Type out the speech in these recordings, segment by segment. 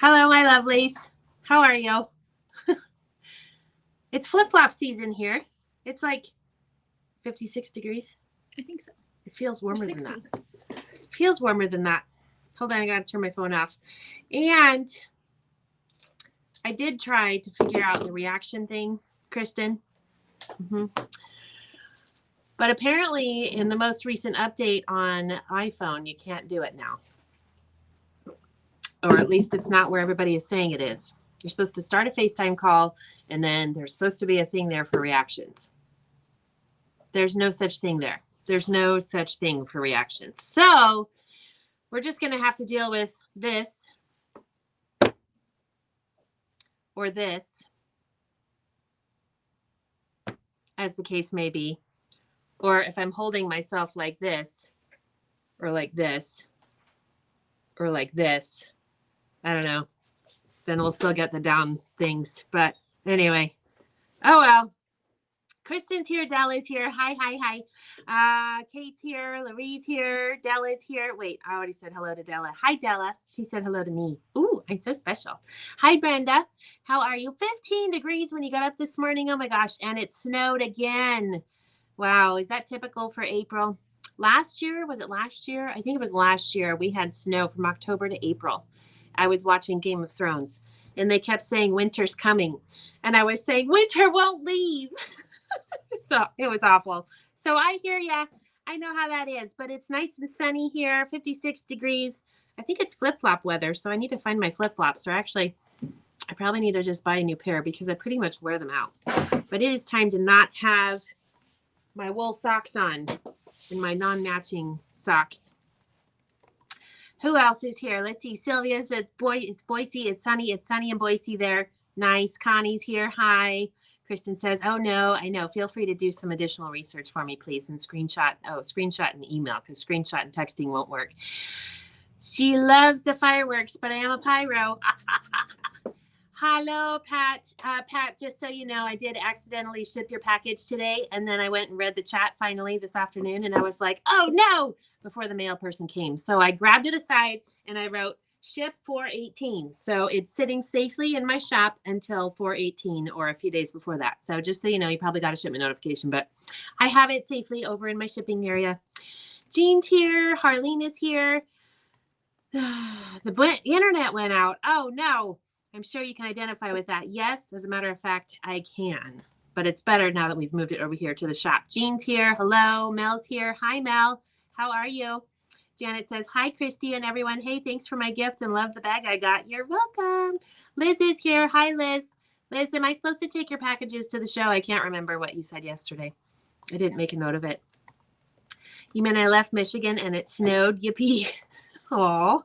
Hello, my lovelies. How are you? It's flip-flop season here. It's like 56 degrees. I think so. It feels warmer than that. It feels warmer than that. Hold on, I gotta turn my phone off. And I did try to figure out the reaction thing, Kristen. But apparently in the most recent update on iPhone, you can't do it now. Or at least it's not where everybody is saying it is. You're supposed to start a FaceTime call, and then there's supposed to be a thing there for reactions. There's no such thing there. There's no such thing for reactions. So we're just going to have to deal with this or this, as the case may be. Or if I'm holding myself like this, or like this, or like this, I don't know. Then we'll still get the down things. But anyway. Oh, well. Kristen's here. Della's here. Hi. Kate's here. Lori's here. Della's here. Wait, I already said hello to Della. Hi, Della. She said hello to me. Ooh, I'm so special. Hi, Brenda. How are you? 15 degrees when you got up this morning. Oh, my gosh. And it snowed again. Wow. Is that typical for April? Last year, was it last year? I think it was last year. We had snow from October to April. I was watching Game of Thrones, and they kept saying winter's coming. And I was saying, winter won't leave. So it was awful. So I hear ya. I know how that is, but it's nice and sunny here, 56 degrees. I think it's flip-flop weather, so I need to find my flip-flops. Or actually, I probably need to just buy a new pair because I pretty much wear them out. But it is time to not have my wool socks on and my non-matching socks. Who else is here? Let's see. Sylvia says, it's Boise. It's sunny in Boise there. Nice. Connie's here. Hi. Kristen says, oh, no, I know. Feel free to do some additional research for me, please, and screenshot and email, because screenshot and texting won't work. She loves the fireworks, but I am a pyro. Hello, Pat. Pat, just so you know, I did accidentally ship your package today, and then I went and read the chat finally this afternoon, and I was like, oh, no, before the mail person came. So I grabbed it aside, and I wrote, ship 4/18. So it's sitting safely in my shop until 4/18 or a few days before that. So just so you know, you probably got a shipment notification, but I have it safely over in my shipping area. Jean's here. Harleen is here. The internet went out. Oh, no. I'm sure you can identify with that. Yes, as a matter of fact, I can. But it's better now that we've moved it over here to the shop. Jean's here. Hello. Mel's here. Hi, Mel. How are you? Janet says, hi, Christy and everyone. Hey, thanks for my gift and love the bag I got. You're welcome. Liz is here. Hi, Liz. Liz, am I supposed to take your packages to the show? I can't remember what you said yesterday. I didn't make a note of it. You mean I left Michigan and it snowed? Yippee. Aw.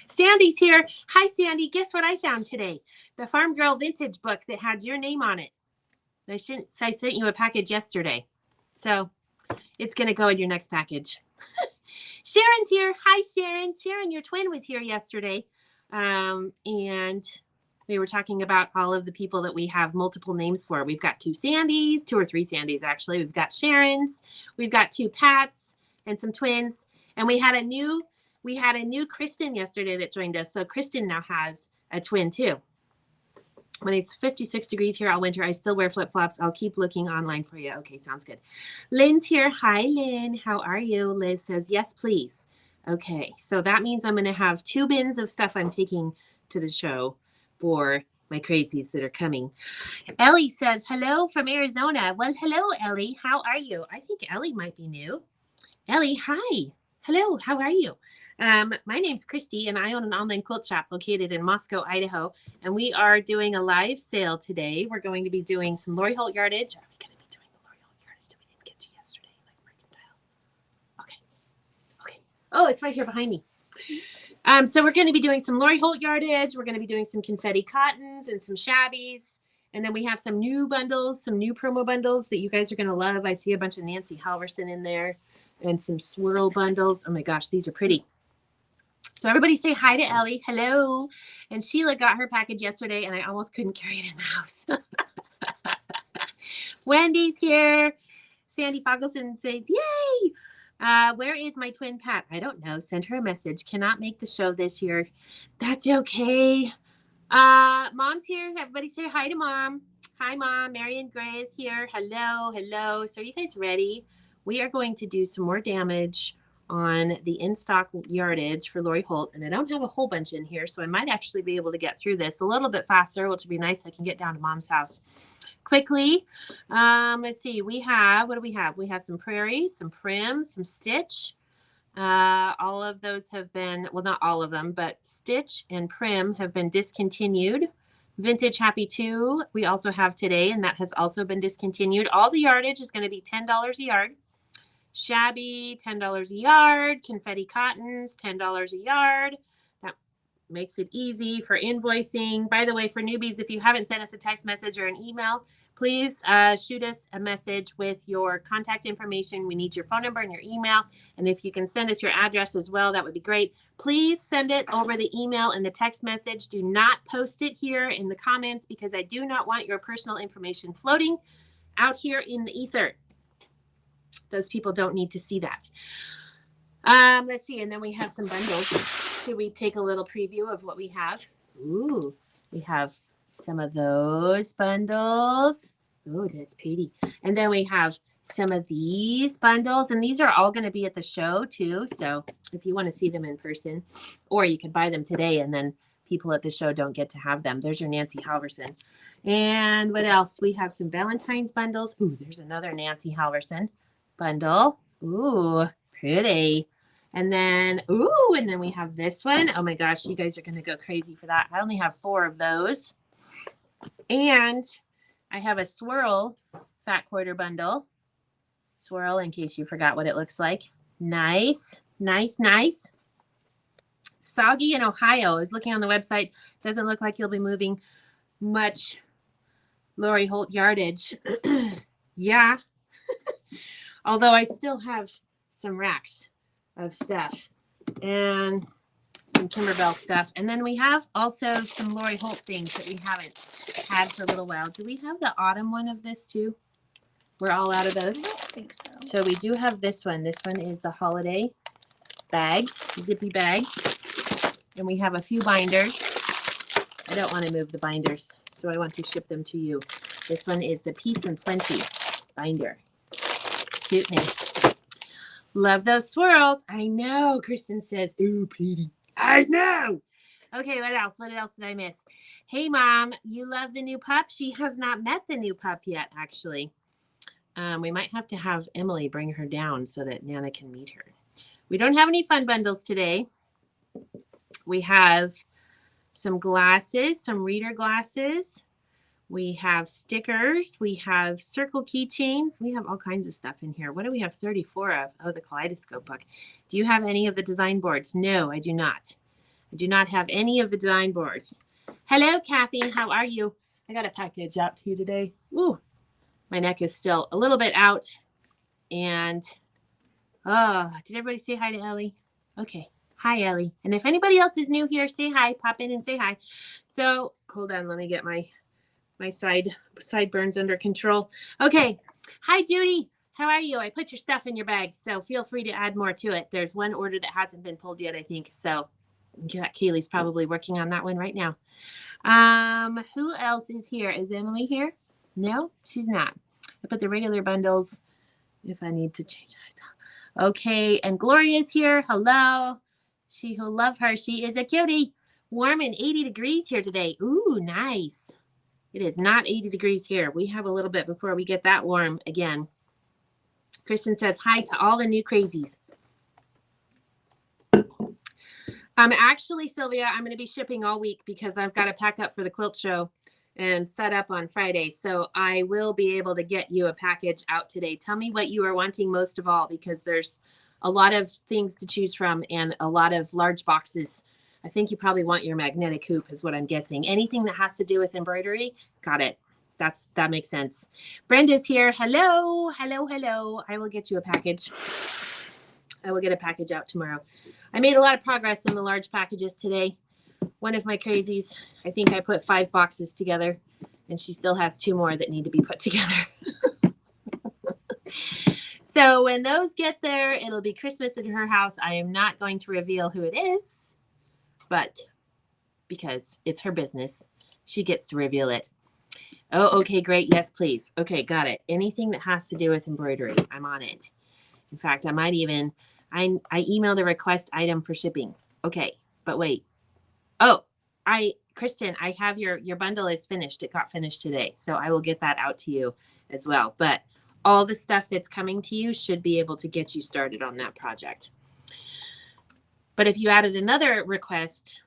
Sandy's here. Hi, Sandy. Guess what I found today? The Farm Girl Vintage book that had your name on it. I sent you a package yesterday. So it's going to go in your next package. Sharon's here. Hi, Sharon. Sharon, your twin was here yesterday. And we were talking about all of the people that we have multiple names for. We've got 2 Sandys, 2 or 3 Sandys, actually. We've got Sharon's. We've got 2 Pats and some twins. And we had a new Kristen yesterday that joined us. So Kristen now has a twin too. When it's 56 degrees here all winter, I still wear flip-flops. I'll keep looking online for you. Okay, sounds good. Lynn's here. Hi, Lynn. How are you? Liz says, yes, please. Okay, so that means I'm going to have 2 bins of stuff I'm taking to the show for my crazies that are coming. Ellie says, hello from Arizona. Well, hello, Ellie. How are you? I think Ellie might be new. Ellie, hi. Hello, how are you? My name's Christy, and I own an online quilt shop located in Moscow, Idaho, and we are doing a live sale today. We're going to be doing some Lori Holt Yardage. Are we going to be doing the Lori Holt Yardage that we didn't get to yesterday, like mercantile? Okay. Oh, it's right here behind me. So we're going to be doing some Lori Holt Yardage. We're going to be doing some Confetti Cottons and some Shabbies. And then we have some new bundles, some new promo bundles that you guys are going to love. I see a bunch of Nancy Halverson in there and some swirl bundles. Oh, my gosh, these are pretty. So everybody say hi to Ellie. Hello. And Sheila got her package yesterday, and I almost couldn't carry it in the house. Wendy's here. Sandy Fogleson says, yay. Where is my twin Pat? I don't know. Send her a message. Cannot make the show this year. That's okay. Mom's here. Everybody say hi to Mom. Hi, Mom. Marion Gray is here. Hello, hello. So are you guys ready? We are going to do some more damage on the in-stock yardage for Lori Holt. And I don't have a whole bunch in here, so I might actually be able to get through this a little bit faster, which would be nice. I can get down to Mom's house quickly. Let's see. What do we have? We have some Prairie, some Prim, some Stitch. All of those have been, well, not all of them, but Stitch and Prim have been discontinued. Vintage Happy 2 we also have today, and that has also been discontinued. All the yardage is going to be $10 a yard. Shabby, $10 a yard. Confetti Cottons, $10 a yard. That makes it easy for invoicing. By the way, for newbies, if you haven't sent us a text message or an email, please shoot us a message with your contact information. We need your phone number and your email. And if you can send us your address as well, that would be great. Please send it over the email and the text message. Do not post it here in the comments because I do not want your personal information floating out here in the ether. Those people don't need to see that. Let's see. And then we have some bundles. Should we take a little preview of what we have? Ooh, we have some of those bundles. Oh, that's pretty. And then we have some of these bundles. And these are all going to be at the show too. So if you want to see them in person, or you can buy them today and then people at the show don't get to have them. There's your Nancy Halverson. And what else? We have some Valentine's bundles. Ooh, there's another Nancy Halverson bundle. Ooh, pretty. And then we have this one. Oh my gosh, you guys are going to go crazy for that. I only have 4 of those. And I have a Swirl Fat Quarter bundle. Swirl, in case you forgot what it looks like. Nice, nice, nice. Soggy in Ohio. I was looking on the website. Doesn't look like you'll be moving much. Lori Holt Yardage. Yeah. Although I still have some racks of stuff and some Kimberbell stuff. And then we have also some Lori Holt things that we haven't had for a little while. Do we have the autumn one of this too? We're all out of those? I don't think so. So we do have this one. This one is the holiday bag, zippy bag. And we have a few binders. I don't want to move the binders, so I want to ship them to you. This one is the Peace and Plenty binder. Cuteness. Love those swirls. I know. Kristen says, ooh, pretty. I know. Okay, what else? What else did I miss? Hey, Mom, you love the new pup? She has not met the new pup yet, actually. We might have to have Emily bring her down so that Nana can meet her. We don't have any fun bundles today. We have some glasses, some reader glasses. We have stickers. We have circle keychains. We have all kinds of stuff in here. What do we have 34 of? Oh, the Kaleidoscope book. Do you have any of the design boards? No, I do not. I do not have any of the design boards. Hello, Kathy. How are you? I got a package out to you today. Ooh, my neck is still a little bit out. And, did everybody say hi to Ellie? Okay. Hi, Ellie. And if anybody else is new here, say hi. Pop in and say hi. So, hold on. Let me get my sideburns under control. Okay. Hi, Judy. How are you? I put your stuff in your bag, so feel free to add more to it. There's one order that hasn't been pulled yet, I think. So Kaylee's probably working on that one right now. Who else is here? Is Emily here? No, she's not. I put the regular bundles if I need to change it. Okay. And Gloria's here. Hello. She who love her. She is a cutie. Warm and 80 degrees here today. Ooh, nice. It is not 80 degrees here. We have a little bit before we get that warm again. Kristen says hi to all the new crazies. Actually, Sylvia, I'm going to be shipping all week because I've got to pack up for the quilt show and set up on Friday. So I will be able to get you a package out today. Tell me what you are wanting most of all, because there's a lot of things to choose from and a lot of large boxes. I think you probably want your magnetic hoop is what I'm guessing. Anything that has to do with embroidery, got it. That makes sense. Brenda's here. Hello, hello, hello. I will get you a package. I will get a package out tomorrow. I made a lot of progress in the large packages today. One of my crazies, I think I put 5 boxes together, and she still has 2 more that need to be put together. So when those get there, it'll be Christmas in her house. I am not going to reveal who it is, but because it's her business, she gets to reveal it. Oh, okay, great. Yes, please. Okay, got it. Anything that has to do with embroidery, I'm on it. In fact, I might even, I emailed a request item for shipping. Okay, but wait. Oh, Kristen, I have your bundle is finished. It got finished today. So I will get that out to you as well. But all the stuff that's coming to you should be able to get you started on that project. But if you added another request,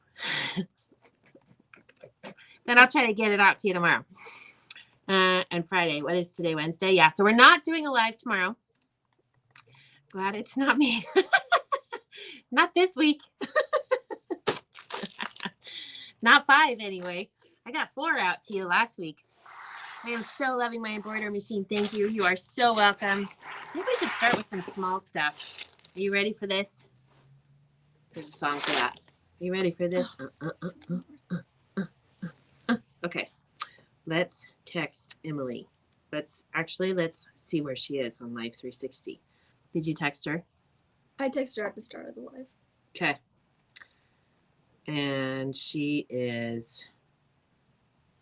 then I'll try to get it out to you tomorrow. And Friday. What is today? Wednesday? Yeah. So we're not doing a live tomorrow. Glad it's not me. Not this week. Not 5 anyway. I got 4 out to you last week. I am so loving my embroidery machine. Thank you. You are so welcome. I think we should start with some small stuff. Are you ready for this? There's a song for that. Are you ready for this? Okay. Let's text Emily. Let's see where she is on Live 360. Did you text her? I texted her at the start of the live. Okay. And she is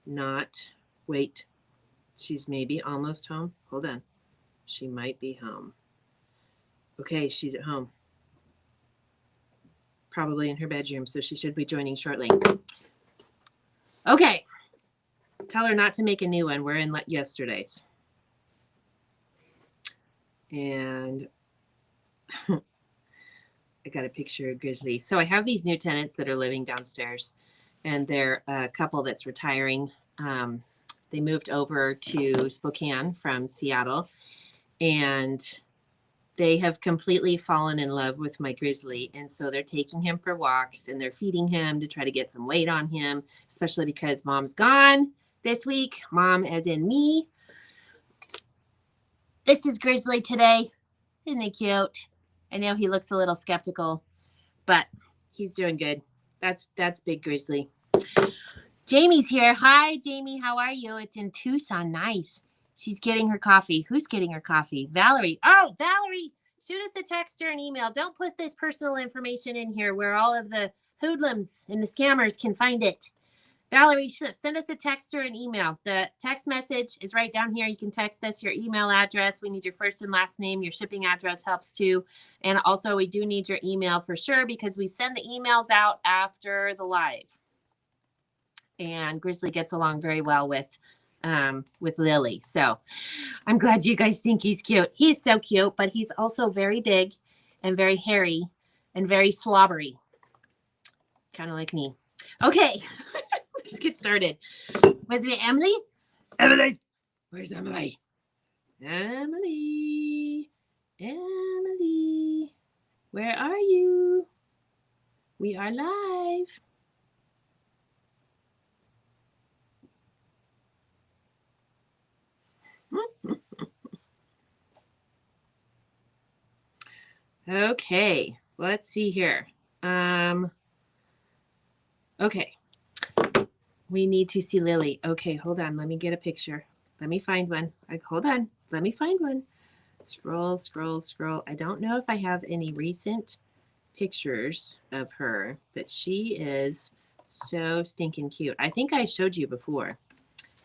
not, wait, she's maybe almost home. Hold on. She might be home. Okay, she's at home. Probably in her bedroom, so she should be joining shortly. Okay. Tell her not to make a new one. We're in yesterday's. And I got a picture of Grizzly. So I have these new tenants that are living downstairs, and they're a couple that's retiring. They moved over to Spokane from Seattle, and they have completely fallen in love with my Grizzly. And so they're taking him for walks, and they're feeding him to try to get some weight on him, especially because Mom's gone this week. Mom as in me. This is Grizzly today. Isn't he cute? I know he looks a little skeptical, but he's doing good. That's Big Grizzly. Jamie's here. Hi, Jamie. How are you? It's in Tucson. Nice. She's getting her coffee. Who's getting her coffee? Valerie. Oh, Valerie. Shoot us a text or an email. Don't put this personal information in here where all of the hoodlums and the scammers can find it. Valerie, send us a text or an email. The text message is right down here. You can text us your email address. We need your first and last name. Your shipping address helps too. And also we do need your email for sure because we send the emails out after the live. And Grizzly gets along very well with Lily. So I'm glad you guys think he's cute. He's so cute, but he's also very big and very hairy and very slobbery. Kind of like me. Okay. Let's get started. Was it Emily? Emily. Where's Emily? Emily. Emily. Where are you? We are live. Okay. Let's see here. Okay. We need to see Lily. Okay, hold on. Let me get a picture. Let me find one. Hold on. Let me find one. Scroll, scroll, scroll. I don't know if I have any recent pictures of her, but she is so stinking cute. I think I showed you before.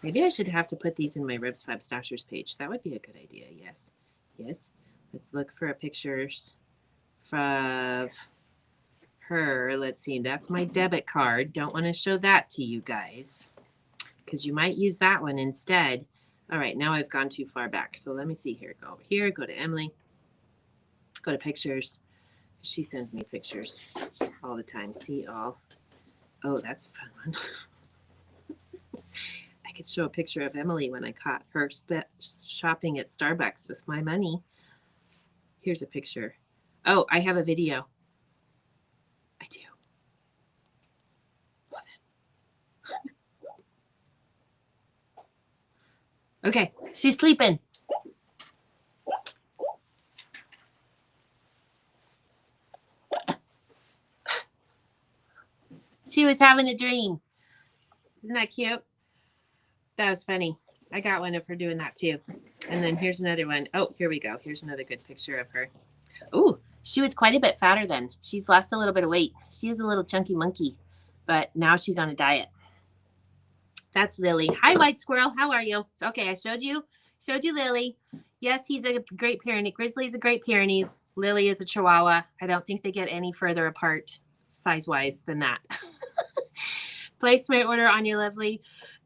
Maybe I should have to put these in my Ribs Fab Stashers page. That would be a good idea. Yes. Yes. Let's look for pictures of her. Let's see. That's my debit card. Don't want to show that to you guys because you might use that one instead. All right. Now I've gone too far back. So let me see here. Go over here. Go to Emily. Go to pictures. She sends me pictures all the time. See all. Oh, that's a fun one. I could show a picture of Emily when I caught her shopping at Starbucks with my money. Here's a picture. Oh, I have a video. I do. Okay, she's sleeping. She was having a dream. Isn't that cute? That was funny. I got one of her doing that too. And then here's another one. Oh, here we go. Here's another good picture of her. Oh, she was quite a bit fatter then. She's lost a little bit of weight. She is a little chunky monkey, but now she's on a diet. That's Lily. Hi, White Squirrel. How are you? Okay, I showed you Lily. Yes, he's a Great Pyrenees. Grizzly is a Great Pyrenees. Lily is a Chihuahua. I don't think they get any further apart size-wise than that. Place my order on your lovely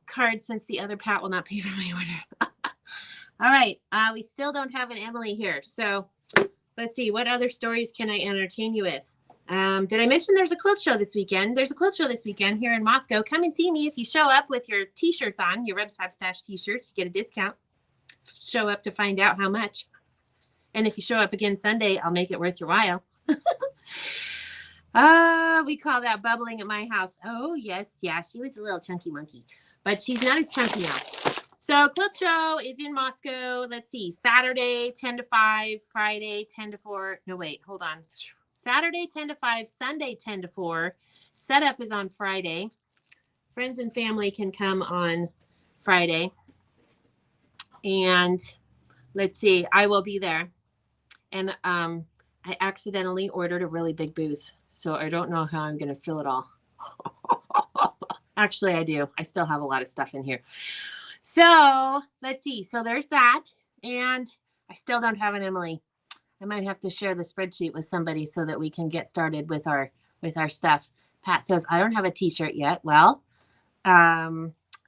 card since the other Pat will not pay for my order. All right. We still don't have an Emily here. So let's see. What other stories can I entertain you with? Did I mention there's a quilt show this weekend? There's a quilt show this weekend here in Moscow. Come and see me if you show up with your T-shirts on, your Rebs Fab Stash T-shirts. You get a discount. Show up to find out how much. And if you show up again Sunday, I'll make it worth your while. We call that bubbling at my house. Oh, yes. Yeah, she was a little chunky monkey. But she's not as chunky now. So quilt show is in Moscow. Let's see. Saturday, 10 to 5. Friday, 10 to 4. No, wait. Hold on. Saturday, 10 to 5. Sunday, 10 to 4. Setup is on Friday. Friends and family can come on Friday. And let's see. I will be there. And I accidentally ordered a really big booth. So I don't know how I'm going to fill it all. Actually, I do. I still have a lot of stuff in here. So let's see. So there's that. And I still don't have an Emily. I might have to share the spreadsheet with somebody so that we can get started with our stuff. Pat says, I don't have a T-shirt yet. Well, I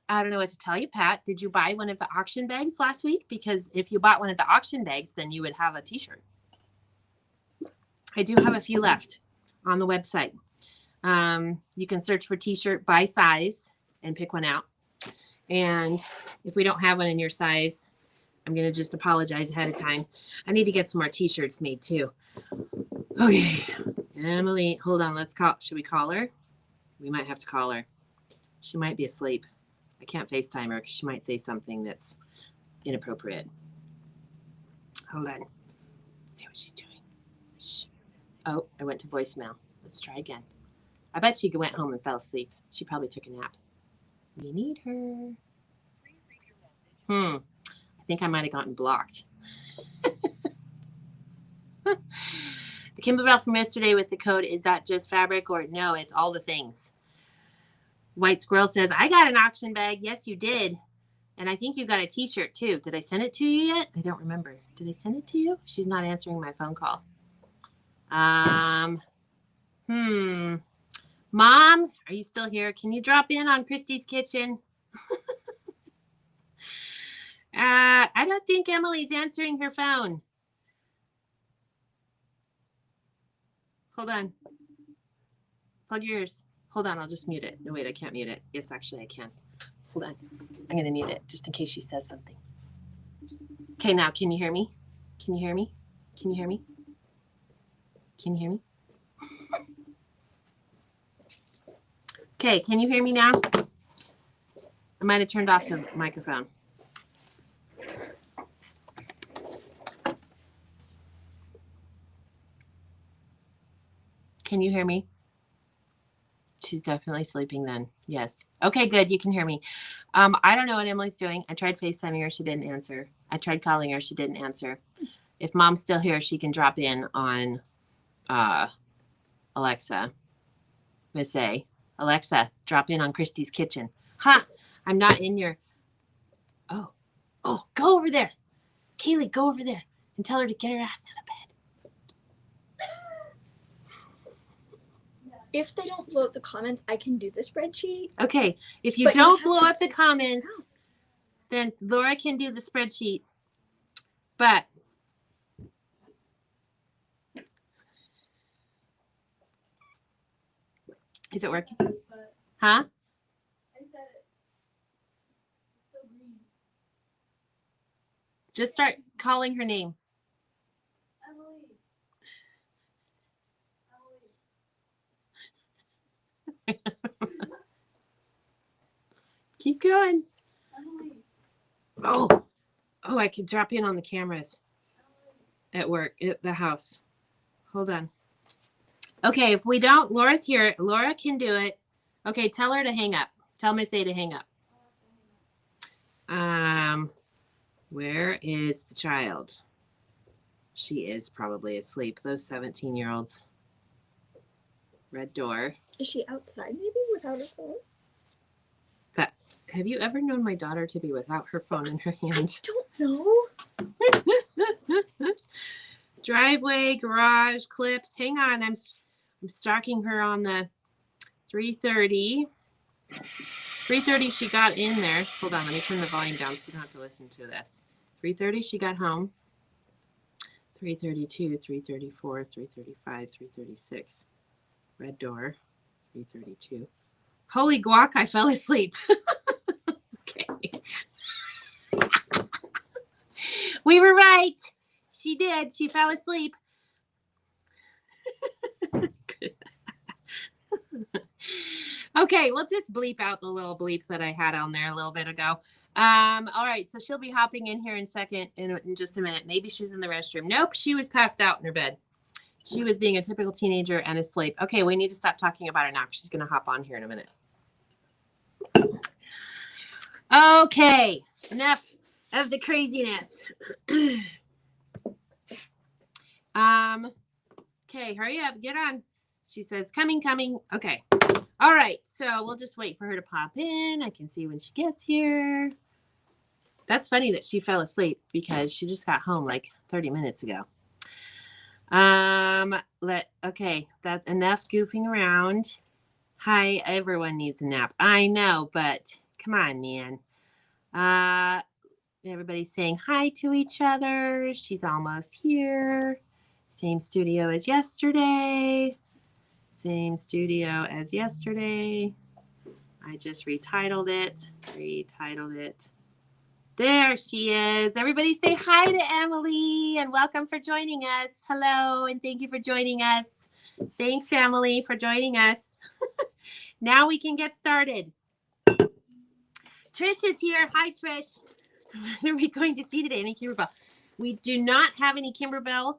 don't know what to tell you, Pat. Did you buy one of the auction bags last week? Because if you bought one of the auction bags, then you would have a T-shirt. I do have a few left on the website. You can search for T-shirt by size and pick one out. And if we don't have one in your size, I'm going to just apologize ahead of time. I need to get some more T-shirts made too. Okay. Emily, hold on. Should we call her? We might have to call her. She might be asleep. I can't FaceTime her because she might say something that's inappropriate. Hold on. Let's see what she's doing. Shh. Oh, I went to voicemail. Let's try again. I bet she went home and fell asleep. She probably took a nap. We need her. I think I might have gotten blocked. The Kimberbell from yesterday with the code, is that just fabric or no, it's all the things. White Squirrel says, I got an auction bag. Yes, you did. And I think you got a T-shirt too. Did I send it to you yet? I don't remember. Did I send it to you? She's not answering my phone call. Mom, are you still here? Can you drop in on Christy's kitchen? I don't think Emily's answering her phone. Hold on. Plug your ears. Hold on, I'll just mute it. No, wait, I can't mute it. Yes, actually, I can. Hold on. I'm going to mute it just in case she says something. Okay, now, can you hear me? Can you hear me? Can you hear me? Can you hear me? Okay, can you hear me now? I might have turned off the microphone. Can you hear me? She's definitely sleeping then. Yes. Okay, good. You can hear me. I don't know what Emily's doing. I tried FaceTiming her. She didn't answer. I tried calling her. She didn't answer. If Mom's still here, she can drop in on Alexa. Miss A. Alexa, drop in on Christy's kitchen. Ha! I'm not in your... Oh, go over there. Kaylee, go over there and tell her to get her ass out of bed. If they don't blow up the comments, I can do the spreadsheet. Okay, if you don't blow up the comments, then Laura can do the spreadsheet. But is it working? Huh? I said it. It's still green. Just start calling her name. Keep going. Oh, I can drop in on the cameras at work, at the house. Hold on. Okay, if we don't, Laura's here. Laura can do it. Okay, tell her to hang up. Tell Miss A to hang up. Where is the child? She is probably asleep. Those 17-year-olds. Red door. Is she outside maybe without her phone? Have you ever known my daughter to be without her phone in her hand? Don't know. Driveway, garage, clips. Hang on, I'm stalking her on the 3:30. 3:30 she got in there. Hold on, let me turn the volume down so you don't have to listen to this. 3:30 she got home. 3:32, 3:34, 3:35, 3:36. Red door. 3:32. Holy guac, I fell asleep. Okay. We were right. She did. She fell asleep. Okay, we'll just bleep out the little bleeps that I had on there a little bit ago. All right, so she'll be hopping in here in just a minute. Maybe she's in the restroom. Nope, she was passed out in her bed. She was being a typical teenager and asleep. Okay, we need to stop talking about her now. She's going to hop on here in a minute. Okay, enough of the craziness. Okay, hurry up, get on. She says, coming. Okay. All right, so we'll just wait for her to pop in. I can see when she gets here. That's funny that she fell asleep because she just got home like 30 minutes ago. Okay, that's enough goofing around. Hi, everyone needs a nap. I know, but come on, man. Everybody's saying hi to each other. She's almost here. Same studio as yesterday. Same studio as yesterday. I just retitled it. There she is. Everybody say hi to Emily and welcome for joining us. Hello, and thank you for joining us. Thanks, Emily, for joining us. Now we can get started. Trish is here. Hi, Trish. What are we going to see today? Any Kimberbell? We do not have any Kimberbell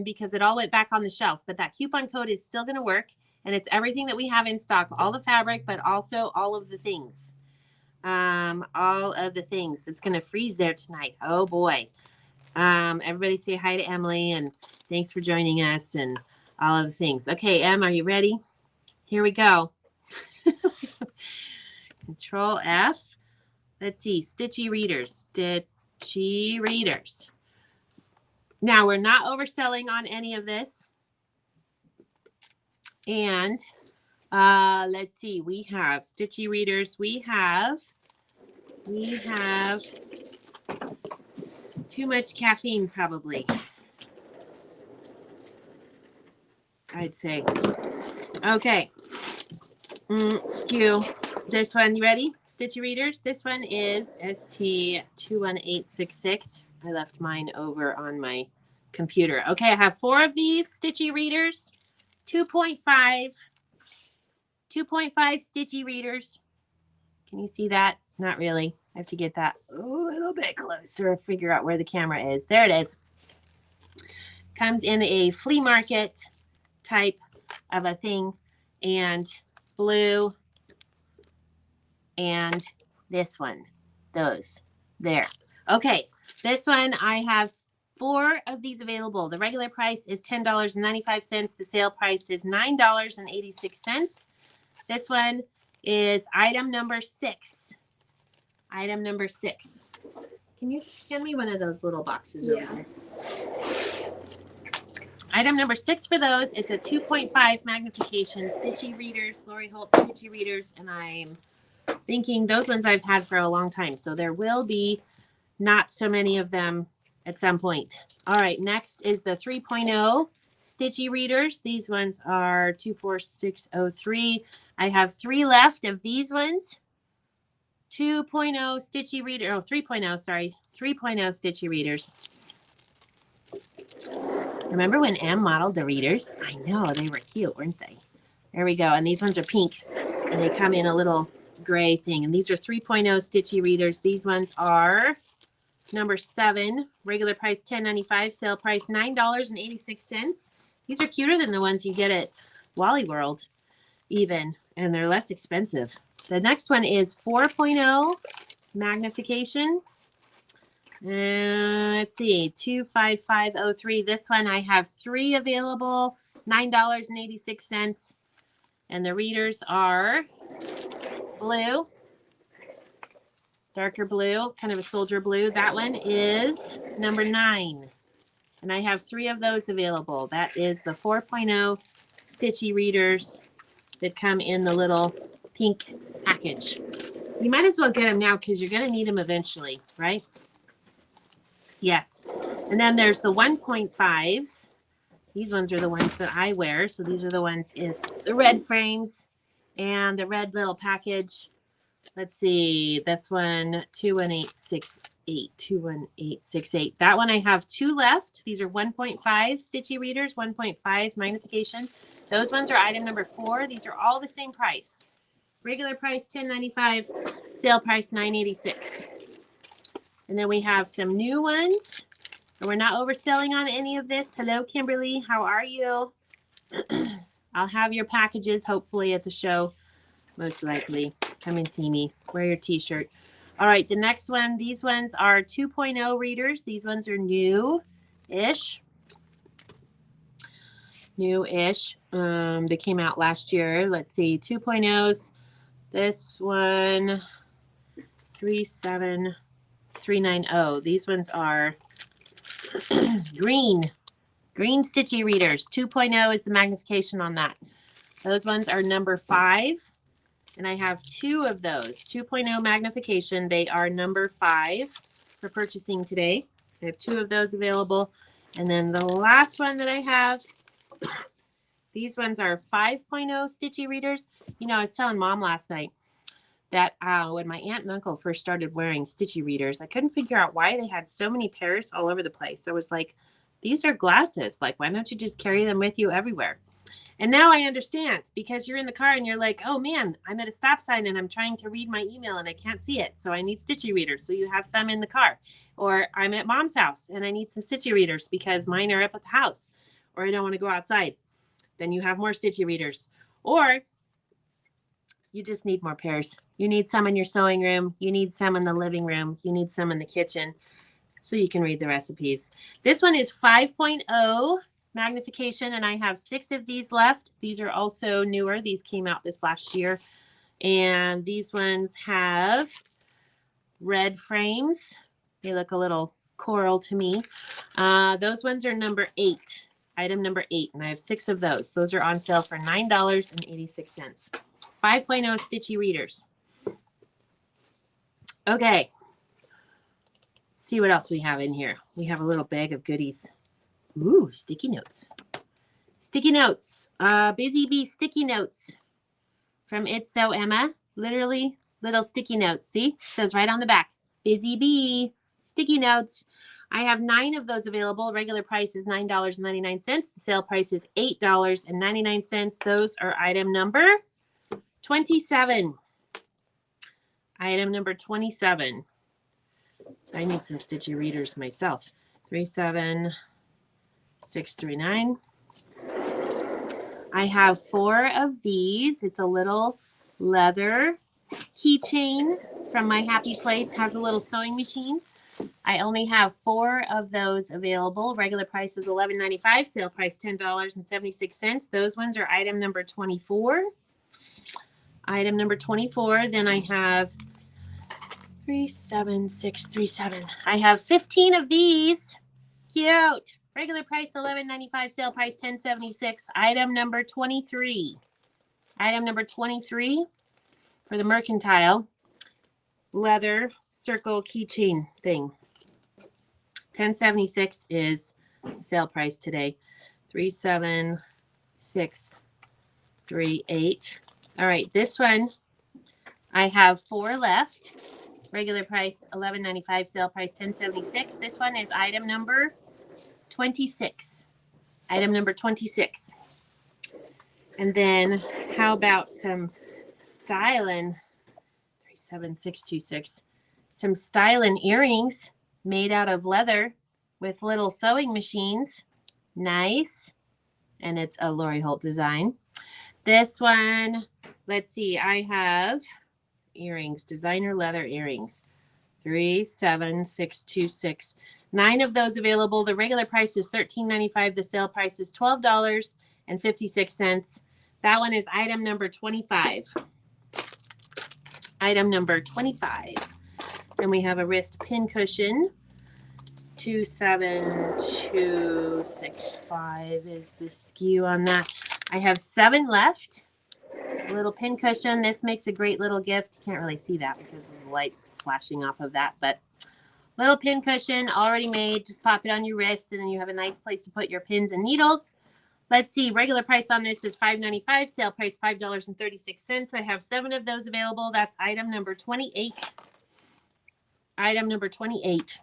because it all went back on the shelf, but that coupon code is still going to work, and it's everything that we have in stock, all the fabric, but also all of the things. It's going to freeze there tonight. Oh, boy. Everybody say hi to Emily, and thanks for joining us and all of the things. Okay, Em, are you ready? Here we go. Control F. Let's see. Stitchy readers. Now, we're not overselling on any of this. And let's see. We have Stitchy readers. We have too much caffeine, probably. I'd say. Okay. Skew. This one, you ready? Stitchy readers. This one is ST21866. I left mine over on my computer. Okay, I have 4 of these Stitchy readers. 2.5 Stitchy readers. Can you see that? Not really. I have to get that a little bit closer, figure out where the camera is. There it is. Comes in a flea market type of a thing, and blue, and this one. Those. There. Okay. This one, I have 4 of these available. The regular price is $10.95. The sale price is $9.86. This one is item number 6. Item number 6. Can you hand me one of those little boxes over there? Item number 6 for those. It's a 2.5 magnification Stitchy readers, Lori Holt Stitchy readers, and I'm thinking those ones I've had for a long time, so there will be not so many of them at some point. All right, next is the 3.0 Stitchy readers. These ones are 24603. I have 3 left of these ones. 2.0 Stitchy reader. Oh, 3.0, sorry. 3.0 Stitchy readers. Remember when Em modeled the readers? I know, they were cute, weren't they? There we go. And these ones are pink, and they come in a little gray thing. And these are 3.0 Stitchy readers. These ones are number 7, regular price $10.95, sale price $9.86. These are cuter than the ones you get at Wally World, even, and they're less expensive. The next one is 4.0 magnification. Let's see, 25503. This one I have 3 available, $9.86. And the readers are blue, darker blue, kind of a soldier blue. That one is number 9. And I have 3 of those available. That is the 4.0 stitchy readers that come in the little pink package. You might as well get them now because you're going to need them eventually, right? Yes. And then there's the 1.5s. These ones are the ones that I wear. So these are the ones in the red frames and the red little package. Let's see. This one, 21868. 21868. That one I have 2 left. These are 1.5 stitchy readers, 1.5 magnification. Those ones are item number 4. These are all the same price. Regular price $10.95, sale price $9.86. And then we have some new ones. And we're not overselling on any of this. Hello, Kimberly. How are you? I'll have your packages hopefully at the show. Most likely. Come and see me. Wear your t-shirt. All right, the next one. These ones are 2.0 readers. These ones are new-ish. New-ish. They came out last year. Let's see. 2.0s. This one, 37390. These ones are green stitchy readers. 2.0 is the magnification on that. Those ones are number 5. And I have 2 of those. 2.0 magnification. They are number 5 for purchasing today. I have 2 of those available. And then the last one that I have, these ones are 5.0 stitchy readers. You know, I was telling Mom last night that when my aunt and uncle first started wearing stitchy readers, I couldn't figure out why they had so many pairs all over the place. I was like, these are glasses. Like, why don't you just carry them with you everywhere? And now I understand, because you're in the car and you're like, oh man, I'm at a stop sign and I'm trying to read my email and I can't see it. So I need stitchy readers. So you have some in the car. Or I'm at Mom's house and I need some stitchy readers because mine are up at the house, or I don't want to go outside. Then you have more stitchy readers. Or you just need more pairs. You need some in your sewing room. You need some in the living room. You need some in the kitchen so you can read the recipes. This one is 5.0 magnification, and I have 6 of these left. These are also newer. These came out this last year. And these ones have red frames. They look a little coral to me. Those ones are number 8. Item number 8, and I have 6 of those. Those are on sale for $9.86. 5.0 stitchy readers. Okay. See what else we have in here. We have a little bag of goodies. Ooh, sticky notes. Sticky notes. Busy Bee sticky notes from It's So Emma. Literally little sticky notes. See? It says right on the back. Busy Bee sticky notes. I have 9 of those available. Regular price is $9.99. The sale price is $8.99. Those are item number 27. Item number 27. I need some stitchy readers myself. 37639. I have 4 of these. It's a little leather keychain from My Happy Place. Has a little sewing machine. I only have 4 of those available. Regular price is $11.95. Sale price $10.76. Those ones are item number 24. Item number 24. Then I have 37637. I have 15 of these. Cute. Regular price $11.95. Sale price $10.76. Item number 23. Item number 23 for the mercantile leather circle keychain thing. $10.76 is sale price today. 37638. All right, this one I have 4 left. Regular price $11.95. Sale price $10.76. This one is item number 26. Item number 26. And then how about some styling? 37626. Some styling earrings made out of leather with little sewing machines. Nice. And it's a Lori Holt design. This one, let's see, I have earrings, designer leather earrings. 37626. 9 of those available. The regular price is $13.95. The sale price is $12.56. That one is item number 25. Item number 25. Then we have a wrist pin cushion. 27265 is the SKU on that. I have 7 left. A little pin cushion. This makes a great little gift. Can't really see that because of the light flashing off of that, but little pin cushion already made. Just pop it on your wrist and then you have a nice place to put your pins and needles. Let's see. Regular price on this is $5.95. Sale price $5.36. I have 7 of those available. That's item number 28. Item number 28.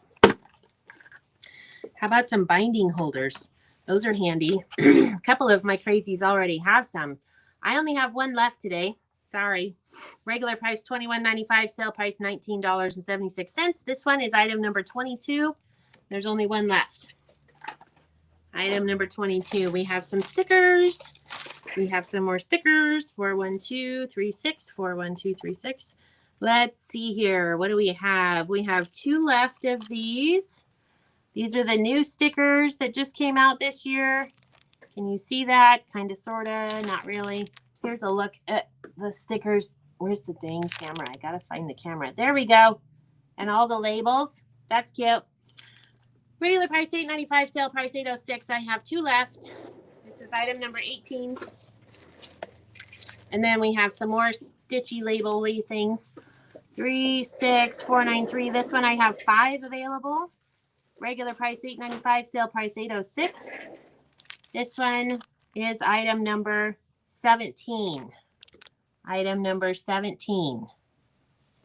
How about some binding holders? Those are handy. A couple of my crazies already have some. I only have 1 left today. Sorry. Regular price $21.95. Sale price $19.76. This one is item number 22. There's only 1 left. Item number 22. We have some stickers. We have some more stickers. 41236. 41236. Let's see here. What do we have? We have 2 left of these. These are the new stickers that just came out this year. Can you see that? Kind of, sort of, not really. Here's a look at the stickers. Where's the dang camera? I got to find the camera. There we go. And all the labels. That's cute. Regular price $8.95. Sale price $8.06. I have 2 left. This is item number 18. And then we have some more stitchy label-y things. 36493. This one I have 5 available. Regular price $8.95. Sale price $8.06. This one is item number 17. Item number 17.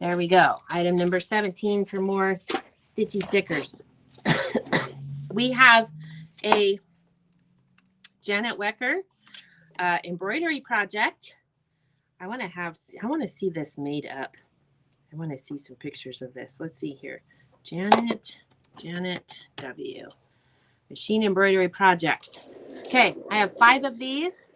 There we go. Item number 17 for more stitchy stickers. We have a Janet Wecker embroidery project. I want to see this made up. I want to see some pictures of this. Let's see here. Janet W. Machine embroidery projects. Okay, I have 5 of these.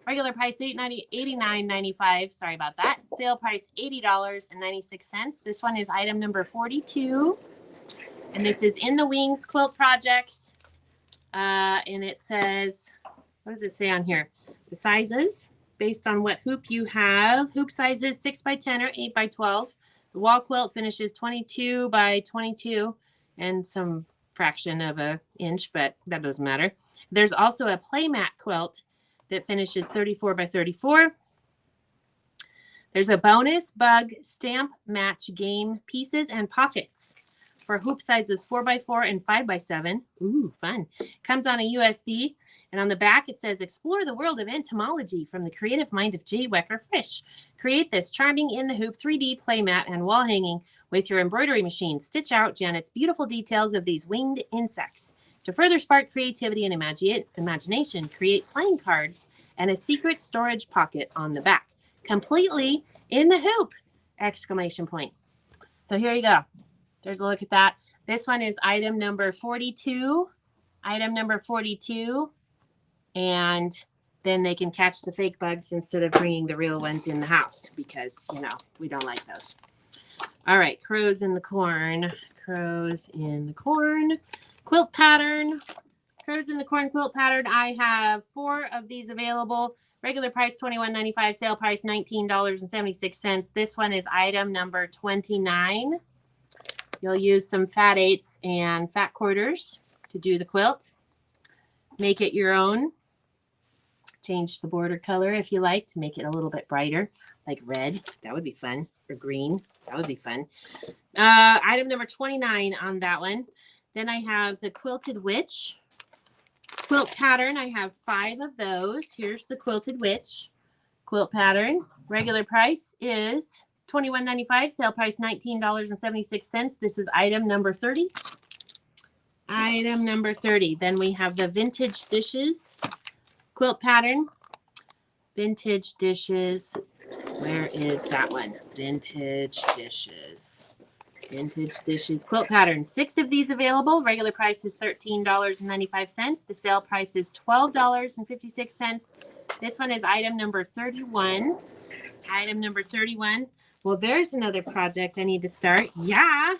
Regular price $89.95. Sorry about that. Sale price $80.96. This one is item number 42. And this is in the Wings Quilt Projects. And it says, what does it say on here? The sizes based on what hoop you have. Hoop sizes 6x10 or 8x12. The wall quilt finishes 22 by 22 and some fraction of an inch, but that doesn't matter. There's also a playmat quilt that finishes 34 by 34. There's a bonus bug stamp match game pieces and pockets for hoop sizes 4x4 and 5x7. Ooh, fun. Comes on a USB. And on the back, it says, explore the world of entomology from the creative mind of J. Wecker Frisch. Create this charming in the hoop 3D playmat and wall hanging with your embroidery machine. Stitch out Janet's beautiful details of these winged insects. To further spark creativity and imagination, create playing cards and a secret storage pocket on the back. Completely in the hoop! Exclamation point. So here you go. There's a look at that. This one is item number 42. Item number 42. And then they can catch the fake bugs instead of bringing the real ones in the house because, you know, we don't like those. All right, crows in the corn. Crows in the corn. Quilt pattern. Crows in the corn quilt pattern. I have 4 of these available. Regular price $21.95. Sale price $19.76. This one is item number 29. You'll use some fat 8s and fat quarters to do the quilt. Make it your own. Change the border color if you like to make it a little bit brighter, like red. That would be fun. Or green. That would be fun. Item number 29 on that one. Then I have the Quilted Witch quilt pattern. I have 5 of those. Here's the Quilted Witch quilt pattern. Regular price is $21.95. Sale price $19.76. This is item number 30. Item number 30. Then we have the Vintage Dishes quilt pattern. Vintage Dishes. Where is that one? Vintage Dishes. Vintage Dishes quilt pattern. 6 of these available. Regular price is $13.95. The sale price is $12.56. This one is item number 31. Item number 31. Well, there's another project I need to start. Yeah.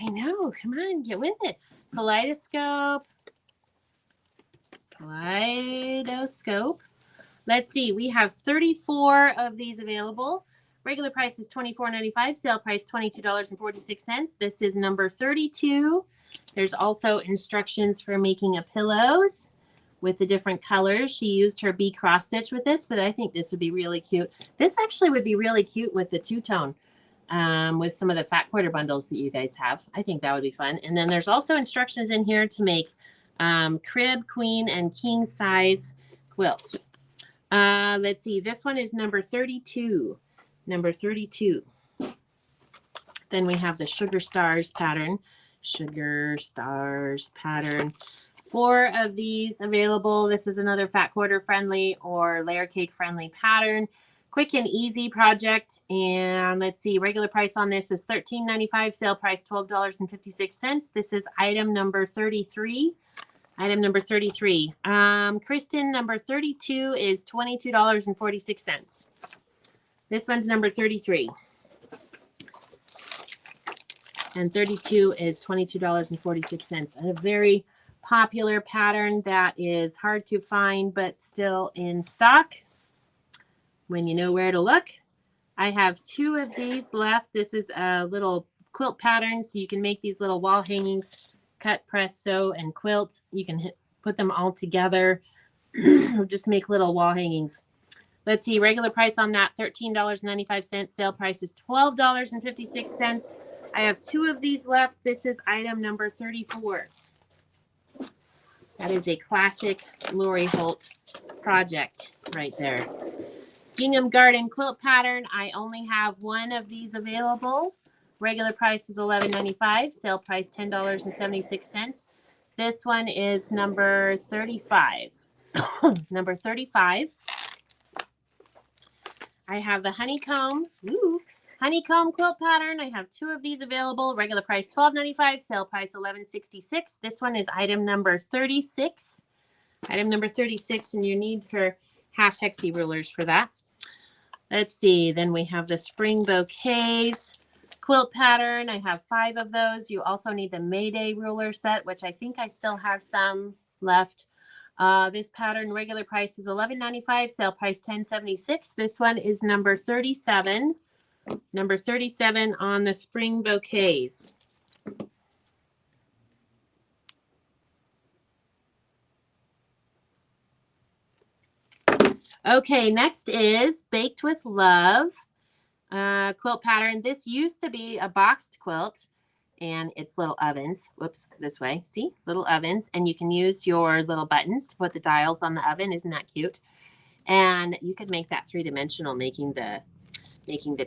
I know. Come on, get with it. Kaleidoscope. Let's see. We have 34 of these available. Regular price is $24.95. Sale price $22.46. This is number 32. There's also instructions for making a pillows with the different colors. She used her bee cross stitch with this, but I think this would be really cute. This actually would be really cute with the two-tone, with some of the fat quarter bundles that you guys have. I think that would be fun. And then there's also instructions in here to make crib, queen, and king size quilts. Let's see. This one is number 32. Number 32. Then we have the Sugar Stars pattern. Sugar Stars pattern. 4 of these available. This is another fat quarter friendly or layer cake friendly pattern. Quick and easy project. And let's see, regular price on this is $13.95. Sale price $12.56. This is item number 33. Item number 33. Kristen, number 32 is $22.46. This one's number 33. And 32 is $22.46. A very popular pattern that is hard to find, but still in stock when you know where to look. I have 2 of these left. This is a little quilt pattern, so you can make these little wall hangings, cut, press, sew, and quilt. You can put them all together or just make little wall hangings. Let's see, regular price on that, $13.95. Sale price is $12.56. I have 2 of these left. This is item number 34. That is a classic Lori Holt project right there. Gingham Garden quilt pattern. I only have 1 of these available. Regular price is $11.95. Sale price $10.76. This one is number 35. Number 35. I have the honeycomb. Honeycomb quilt pattern. I have 2 of these available. Regular price $12.95. Sale price $11.66. This one is item number 36. Item number 36, and you need her half hexie rulers for that. Let's see. Then we have the spring bouquets quilt pattern. I have 5 of those. You also need the Mayday ruler set, which I think I still have some left. This pattern regular price is $11.95. Sale price $10.76. This one is number 37. Number 37 on the spring bouquets. Okay, next is Baked with Love quilt pattern. This used to be a boxed quilt, and it's little ovens. Whoops, this way. See, little ovens, and you can use your little buttons to put the dials on the oven. Isn't that cute? And you could make that 3-dimensional, making the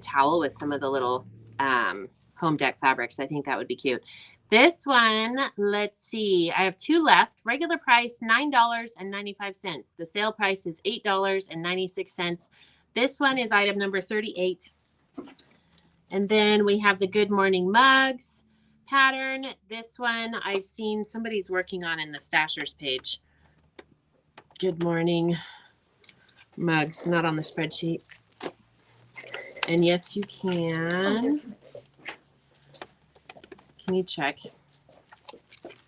towel with some of the little home deck fabrics. I think that would be cute. This one, let's see. I have 2 left. Regular price $9.95. The sale price is $8.96. This one is item number 38. And then we have the Good Morning Mugs pattern. This one I've seen somebody's working on in the Stashers page. Good Morning Mugs, not on the spreadsheet. And yes, you can. Can you check?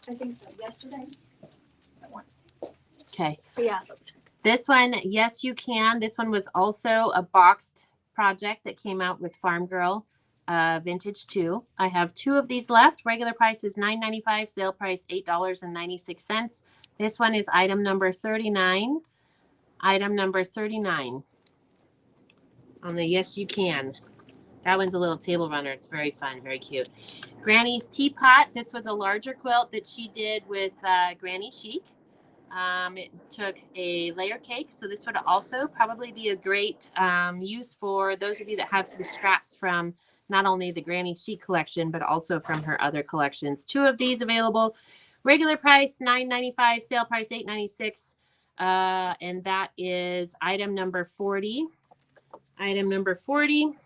I think so. Yesterday. I want to say. Okay. But yeah, double check. This one, yes, you can. This one was also a boxed project that came out with Farm Girl Vintage 2. I have 2 of these left. Regular price is $9.95. Sale price $8.96. This one is item number 39. Item number 39 on the Yes You Can. That one's a little table runner. It's very fun, very cute. Granny's Teapot. This was a larger quilt that she did with Granny Chic. It took a layer cake, so this would also probably be a great use for those of you that have some scraps from not only the Granny Chic collection, but also from her other collections. 2 of these available. Regular price $9.95, sale price $8.96, and that is item number 40. Item number 40.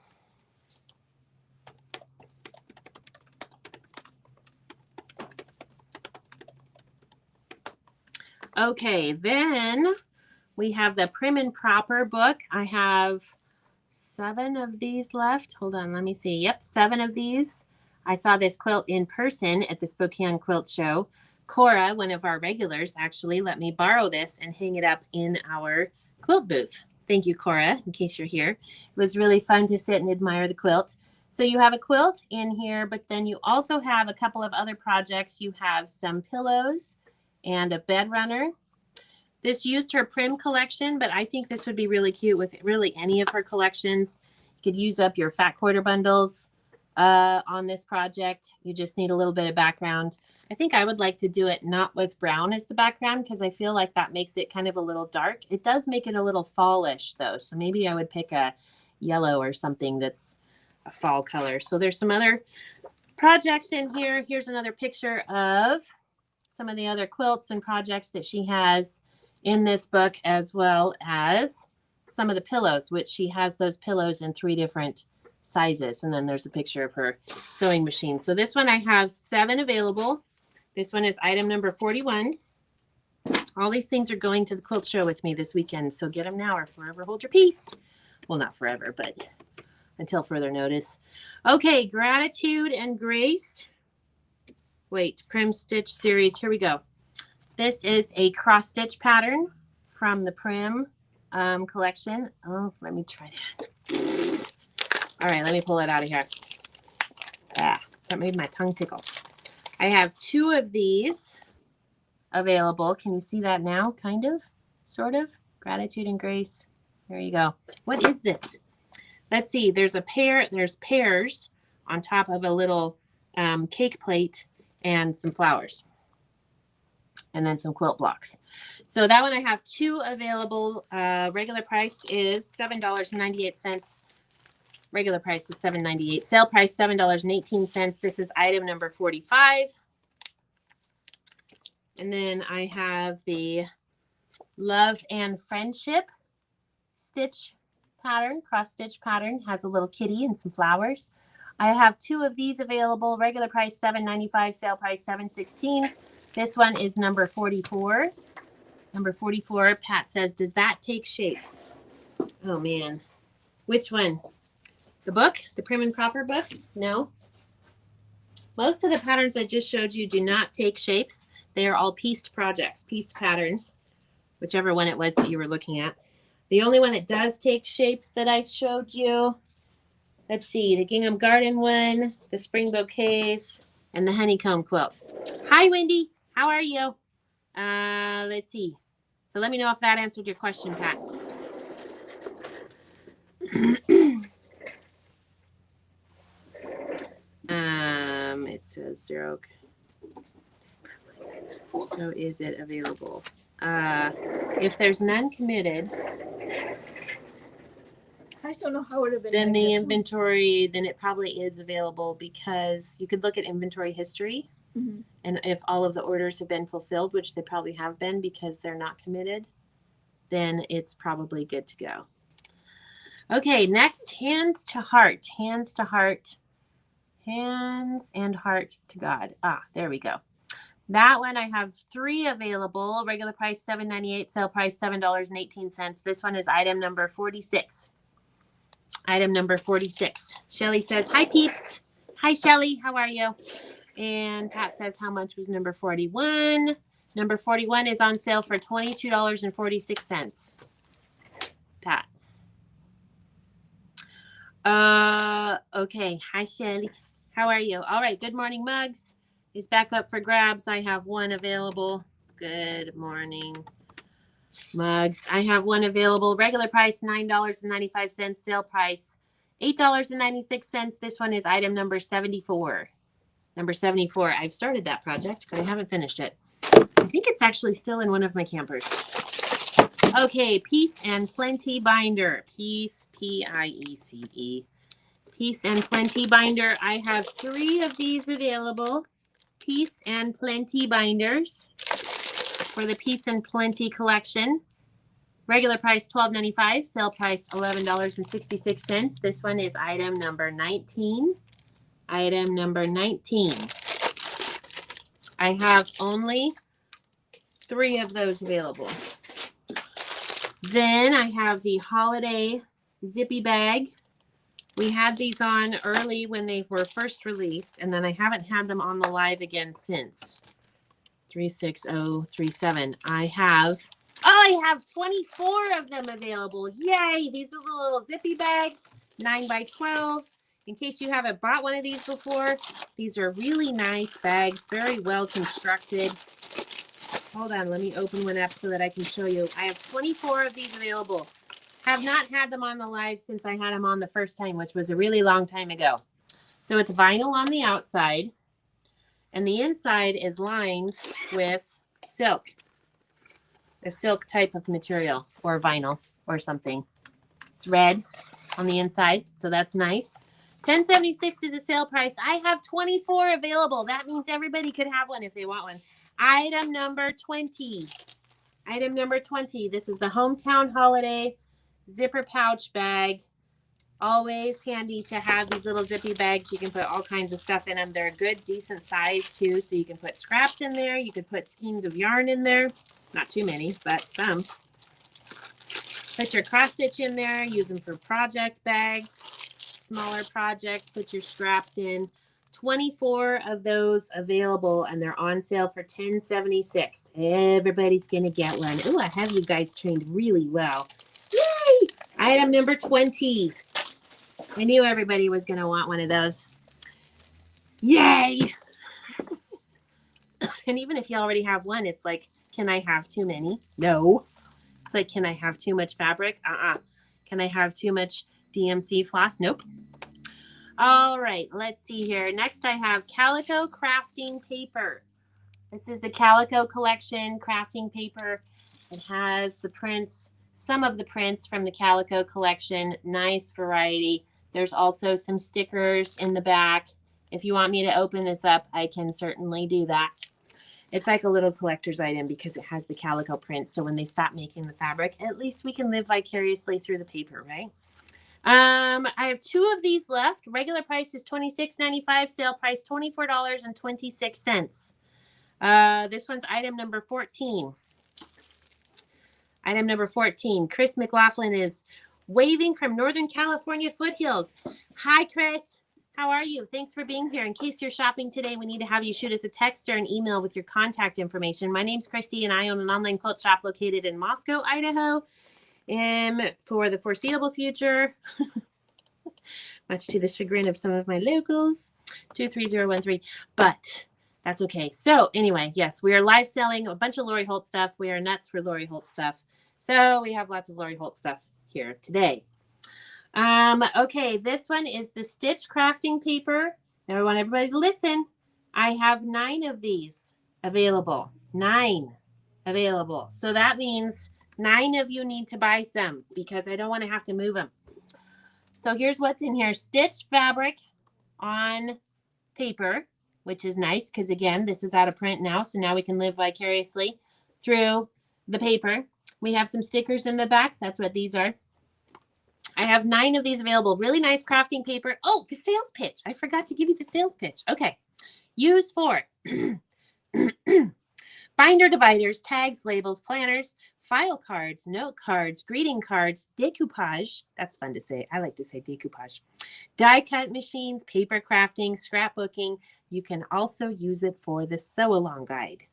Okay, then we have the Prim and Proper book. I have 7 of these left. Hold on, let me see. Yep, 7 of these. I saw this quilt in person at the Spokane Quilt Show. Cora, one of our regulars, actually let me borrow this and hang it up in our quilt booth. Thank you, Cora, in case you're here. It was really fun to sit and admire the quilt. So you have a quilt in here, but then you also have a couple of other projects. You have some pillows and a bed runner. This used her Prim collection, but I think this would be really cute with really any of her collections. You could use up your fat quarter bundles on this project. You just need a little bit of background. I think I would like to do it not with brown as the background because I feel like that makes it kind of a little dark. It does make it a little fallish though. So maybe I would pick a yellow or something that's a fall color. So there's some other projects in here. Here's another picture of some of the other quilts and projects that she has in this book, as well as some of the pillows, which she has those pillows in 3 different sizes. And then there's a picture of her sewing machine. So this one I have 7 available. This one is item number 41. All these things are going to the quilt show with me this weekend. So get them now or forever hold your peace. Well, not forever, but until further notice. Okay, Gratitude and Grace. Wait, Prim Stitch series. Here we go. This is a cross stitch pattern from the Prim collection. Oh, let me try that. All right, let me pull it out of here. Ah, that made my tongue tickle. I have 2 of these available. Can you see that now? Kind of, sort of. Gratitude and Grace. There you go. What is this? Let's see. There's pears on top of a little cake plate and some flowers. And then some quilt blocks. So that one I have 2 available. Regular price is $7.98. Regular price is $7.98. Sale price $7.18. This is item number 45. And then I have the Love and Friendship stitch pattern, cross stitch pattern. Has a little kitty and some flowers. I have 2 of these available. Regular price $7.95. Sale price $7.16. This one is number 44. Number 44. Pat says, does that take shapes? Oh man. Which one? The book? The Prim and Proper book? No. Most of the patterns I just showed you do not take shapes. They are all pieced projects, pieced patterns, whichever one it was that you were looking at. The only one that does take shapes that I showed you, let's see, the Gingham Garden one, the Spring Bouquets, and the Honeycomb Quilt. Hi, Wendy. How are you? Let's see. So let me know if that answered your question, Pat. It says 0. So is it available? If there's none committed, I still know how it would have been. then the inventory, then it probably is available because you could look at inventory history. Mm-hmm. And if all of the orders have been fulfilled, which they probably have been because they're not committed, then it's probably good to go. Okay, next, hands to heart. Hands to heart. Hands and heart to God. Ah, there we go. That one I have 3 available. Regular price $7.98. Sale price $7.18. This one is item number 46. Item number 46. Shelly says, hi, peeps. Hi, Shelly. How are you? And Pat says, how much was number 41? Number 41 is on sale for $22.46. Pat. Okay. Hi, Shelly. How are you? All right. Good morning, Mugs. Is back up for grabs. I have 1 available. Good morning, Mugs. I have 1 available. Regular price $9.95. Sale price $8.96. This one is item number 74. Number 74. I've started that project, but I haven't finished it. I think it's actually still in one of my campers. Okay, Peace and Plenty binder. Peace, P-I-E-C-E. Peace and Plenty binder. I have 3 of these available. Peace and Plenty binders for the Peace and Plenty collection. Regular price $12.95. Sale price $11.66. This one is item number 19. Item number 19. I have only 3 of those available. Then I have the holiday zippy bag We had these on early when they were first released, and then I haven't had them on the live again since. 36037. I have 24 of them available. Yay! These are the little zippy bags, 9 by 12. In case you haven't bought one of these before, these are really nice bags, very well constructed. Hold on, let me open one up so that I can show you. I have 24 of these available. Have not had them on the live since I had them on the first time, which was a really long time ago. So it's vinyl on the outside, and the inside is lined with silk, a silk type of material, or vinyl or something. It's red on the inside, so that's nice. $10.76 is the sale price. I have 24 available. That means everybody could have one if they want one. Item number 20. Item number 20. This is the Hometown Holiday zipper pouch bag. Always handy to have these little zippy bags. You can put all kinds of stuff in them. They're a good, decent size too. So you can put scraps in there. You could put skeins of yarn in there. Not too many, but some. Put your cross stitch in there. Use them for project bags, smaller projects. Put your scraps in. 24 of those available, and they're on sale for $10.76. Everybody's gonna get one. Oh, I have you guys trained really well. Yay! Item number 20. I knew everybody was gonna want one of those. Yay! And even if you already have one, it's like, can I have too many? No. It's like, can I have too much fabric? Can I have too much DMC floss? Nope. All right, let's see here. Next, I have Calico Crafting Paper. This is the Calico Collection crafting paper. It has the prints, some of the prints from the Calico Collection. Nice variety. There's also some stickers in the back. If you want me to open this up, I can certainly do that. It's like a little collector's item because it has the calico print. So when they stop making the fabric, at least we can live vicariously through the paper, right? I have 2 of these left. Regular price is $26.95. Sale price $24.26. This one's item number 14. Item number 14. Chris McLaughlin is waving from Northern California foothills. Hi, Chris. How are you? Thanks for being here. In case you're shopping today, we need to have you shoot us a text or an email with your contact information. My name's Christy, and I own an online quilt shop located in Moscow, Idaho. For the foreseeable future, much to the chagrin of some of my locals, 23013, but that's okay. So anyway, yes, we are live selling a bunch of Lori Holt stuff. We are nuts for Lori Holt stuff. So we have lots of Lori Holt stuff here today. Okay, this one is the Stitch Crafting Paper. Now I want everybody to listen. I have 9 of these available. 9 available. So that means 9 of you need to buy some because I don't want to have to move them. So here's what's in here. Stitch fabric on paper, which is nice because, again, this is out of print now. So now we can live vicariously through the paper. We have some stickers in the back. That's what these are. I have 9 of these available. Really nice crafting paper. Oh, the sales pitch. I forgot to give you the sales pitch. Okay. Use for binder dividers, tags, labels, planners, file cards, note cards, greeting cards, decoupage. That's fun to say. I like to say decoupage. Die cut machines, paper crafting, scrapbooking. You can also use it for the sew along guide.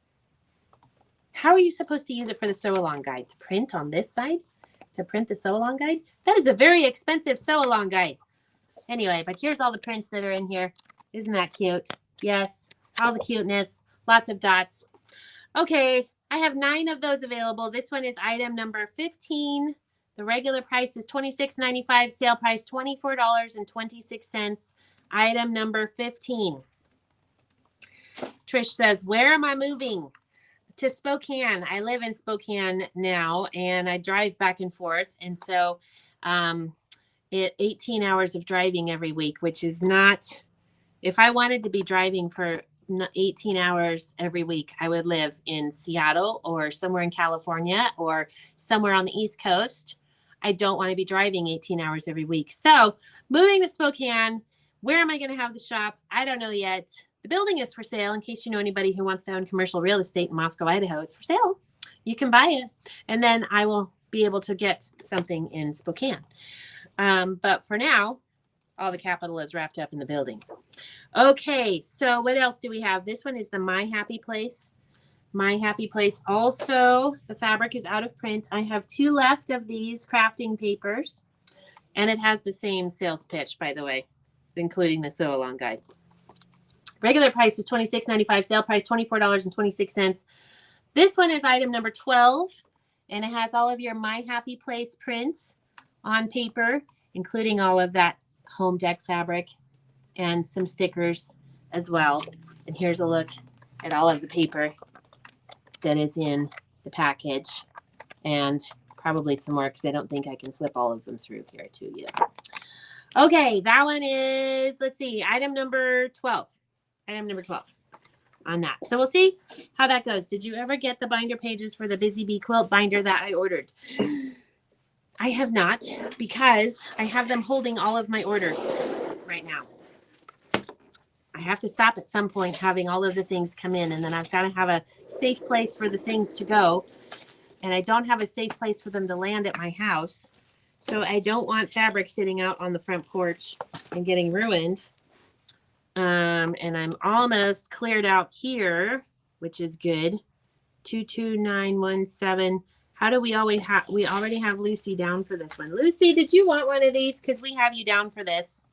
How are you supposed to use it for the sew along guide? To print on this side? To print the sew along guide? That is a very expensive sew along guide. Anyway, but here's all the prints that are in here. Isn't that cute? Yes, all the cuteness, lots of dots. Okay, I have 9 of those available. This one is item number 15. The regular price is $26.95. Sale price $24.26. Item number 15. Trish says, where am I moving? To Spokane. I live in Spokane now, and I drive back and forth. And so 18 hours of driving every week, which is not, if I wanted to be driving for 18 hours every week, I would live in Seattle or somewhere in California or somewhere on the East Coast. I don't want to be driving 18 hours every week. So moving to Spokane, where am I going to have the shop? I don't know yet. The building is for sale. In case you know anybody who wants to own commercial real estate in Moscow, Idaho, it's for sale. You can buy it. And then I will be able to get something in Spokane. But for now, all the capital is wrapped up in the building. Okay, so what else do we have? This one is the My Happy Place. My Happy Place. Also, the fabric is out of print. I have 2 left of these crafting papers. And it has the same sales pitch, by the way, including the sew along guide. Regular price is $26.95. Sale price $24.26. This one is item number 12. And it has all of your My Happy Place prints on paper, including all of that home deck fabric and some stickers as well. And here's a look at all of the paper that is in the package, and probably some more because I don't think I can flip all of them through here to you. Okay, that one is, let's see, item number 12. Item number 12 on that. So we'll see how that goes. Did you ever get the binder pages for the Busy Bee quilt binder that I ordered? I have not, because I have them holding all of my orders right now. I have to stop at some point having all of the things come in, and then I've got to have a safe place for the things to go. And I don't have a safe place for them to land at my house. So I don't want fabric sitting out on the front porch and getting ruined. And I'm almost cleared out here, which is good. 22917. How do we always have, we already have Lucy down for this one. Lucy, did you want one of these? Because we have you down for this.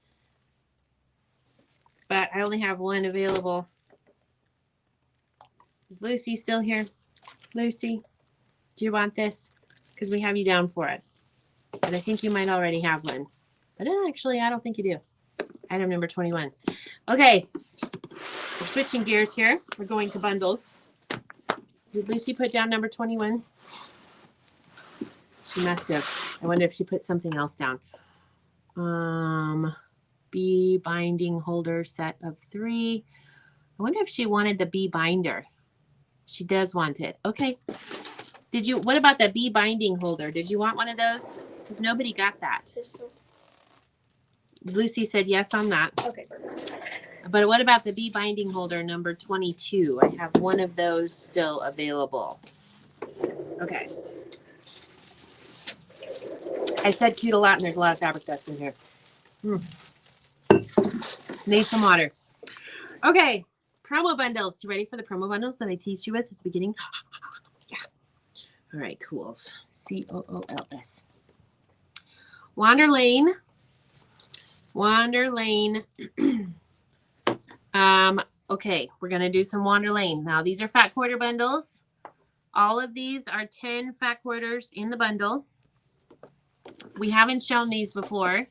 But I only have one available. Is Lucy still here? Lucy, do you want this? Because we have you down for it. But I think you might already have one. But actually, I don't think you do. Item number 21. Okay. We're switching gears here. We're going to bundles. Did Lucy put down number 21? She must have. I wonder if she put something else down. Bee binding holder set of 3. I wonder if she wanted the bee binder. She does want it. Okay. Did you, what about the bee binding holder? Did you want one of those? Because nobody got that. Lucy said yes on that. Okay, perfect. But what about the bee binding holder number 22? I have one of those still available. Okay. I said cute a lot, and there's a lot of fabric dust in here. Need some water. Okay, promo bundles. You ready for the promo bundles that I teased you with at the beginning? Yeah. All right, cools. COOLS. Wander Lane. Wander Lane. Okay, we're going to do some Wander Lane. Now, these are fat quarter bundles. All of these are 10 fat quarters in the bundle. We haven't shown these before.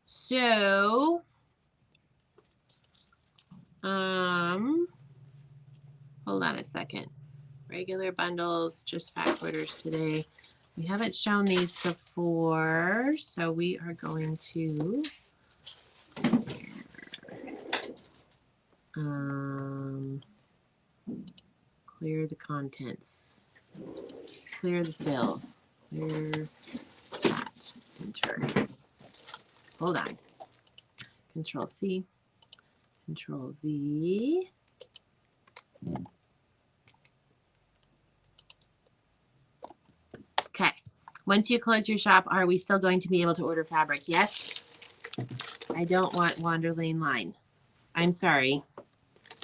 So, hold on a second. Regular bundles, just fat quarters today. We haven't shown these before, so we are going to clear the contents, clear the cell, clear that, enter. Hold on. Control C, Control V. Okay. Once you close your shop, are we still going to be able to order fabric? Yes. I don't want Wander Lane line. I'm sorry.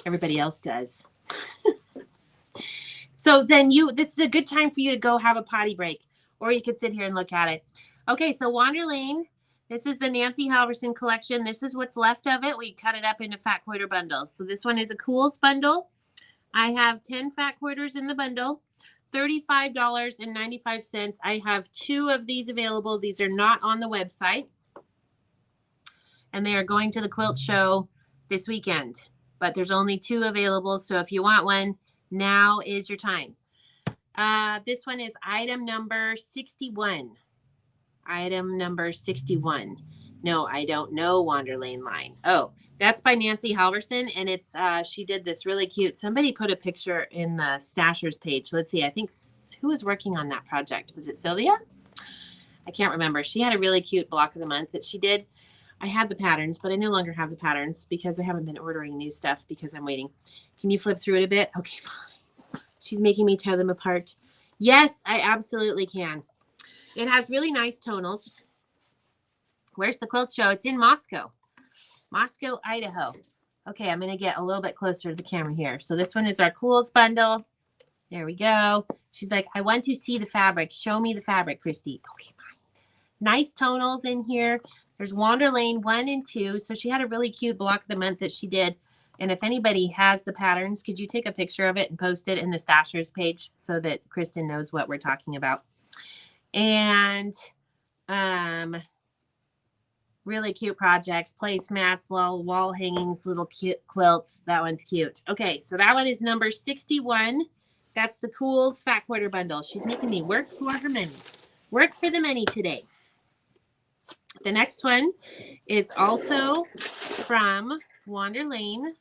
Everybody else does. So then this is a good time for you to go have a potty break, or you could sit here and look at it. Okay, so Wander Lane. This is the Nancy Halverson collection. This is what's left of it. We cut it up into fat quarter bundles. So this one is a Cools bundle. I have 10 fat quarters in the bundle, $35.95. I have 2 of these available. These are not on the website. And they are going to the quilt show this weekend. But there's only 2 available. So if you want one, now is your time. This one is item number 61. Item number 61. No, I don't know Wander Lane line. Oh, that's by Nancy Halverson, and it's she did this really cute. Somebody put a picture in the Stashers page. Let's see. I think who was working on that project? Was it Sylvia? I can't remember. She had a really cute block of the month that she did. I had the patterns, but I no longer have the patterns because I haven't been ordering new stuff because I'm waiting. Can you flip through it a bit? Okay, fine. She's making me tear them apart. Yes, I absolutely can. It has really nice tonals. Where's the quilt show? It's in Moscow, Idaho. Okay, I'm going to get a little bit closer to the camera here. So this one is our Cools bundle. There we go. She's like, I want to see the fabric. Show me the fabric, Christy. Okay, fine. Nice tonals in here. There's Wander Lane 1 and 2. So she had a really cute block of the month that she did. And if anybody has the patterns, could you take a picture of it and post it in the Stashers page so that Kristen knows what we're talking about? And really cute projects, placemats, wall hangings, little cute quilts. That one's cute. Okay, so that one is number 61. That's the Cools Fat Quarter Bundle. She's making me work for her money. Work for the money today. The next one is also from Wander Lane.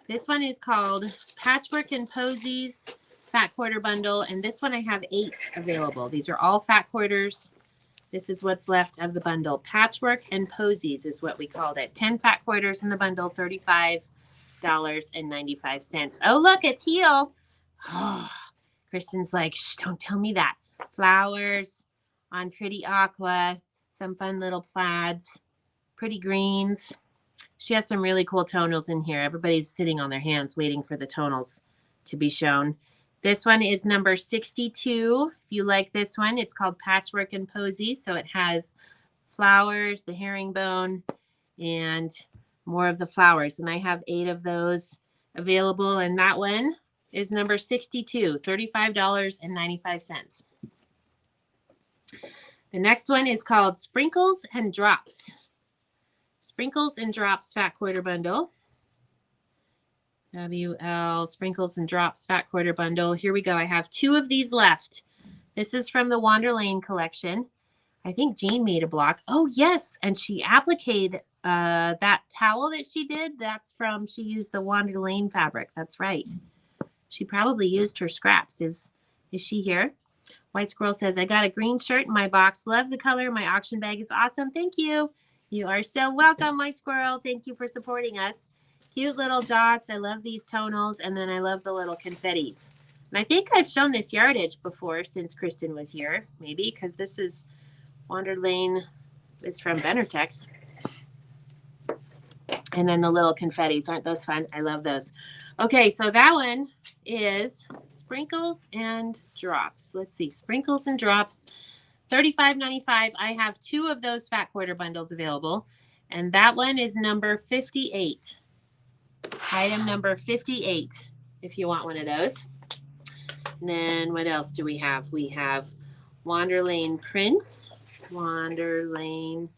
This one is called Patchwork and Posies Fat Quarter Bundle. And this one I have 8 available. These are all fat quarters. This is what's left of the bundle. Patchwork and Posies is what we called it. 10 fat quarters in the bundle, $35.95. Oh, look, it's teal. Oh, Kristen's like, shh, don't tell me that. Flowers on pretty aqua, some fun little plaids, pretty greens. She has some really cool tonals in here. Everybody's sitting on their hands waiting for the tonals to be shown. This one is number 62. If you like this one, it's called Patchwork and Posy. So it has flowers, the herringbone, and more of the flowers. And I have 8 of those available. And that one is number 62, $35.95. The next one is called Sprinkles and Drops. Sprinkles and Drops Fat Quarter Bundle. WL Sprinkles and Drops Fat Quarter Bundle. Here we go. I have 2 of these left. This is from the Wander Lane collection. I think Jean made a block. Oh, yes. And she appliqued that towel that she did. That's from, she used the Wander Lane fabric. That's right. She probably used her scraps. Is she here? White Squirrel says, I got a green shirt in my box. Love the color. My auction bag is awesome. Thank you. You are so welcome, White Squirrel. Thank you for supporting us. Cute little dots. I love these tonals. And then I love the little confettis. And I think I've shown this yardage before since Kristen was here. Maybe because this is Wander Lane. It's from Benartex. And then the little confettis. Aren't those fun? I love those. Okay, so that one is Sprinkles and Drops. Let's see. Sprinkles and Drops. $35.95. I have 2 of those fat quarter bundles available. And that one is number 58. Item number 58, if you want one of those. And then what else do we have? We have Wander Lane Prints. Wander Lane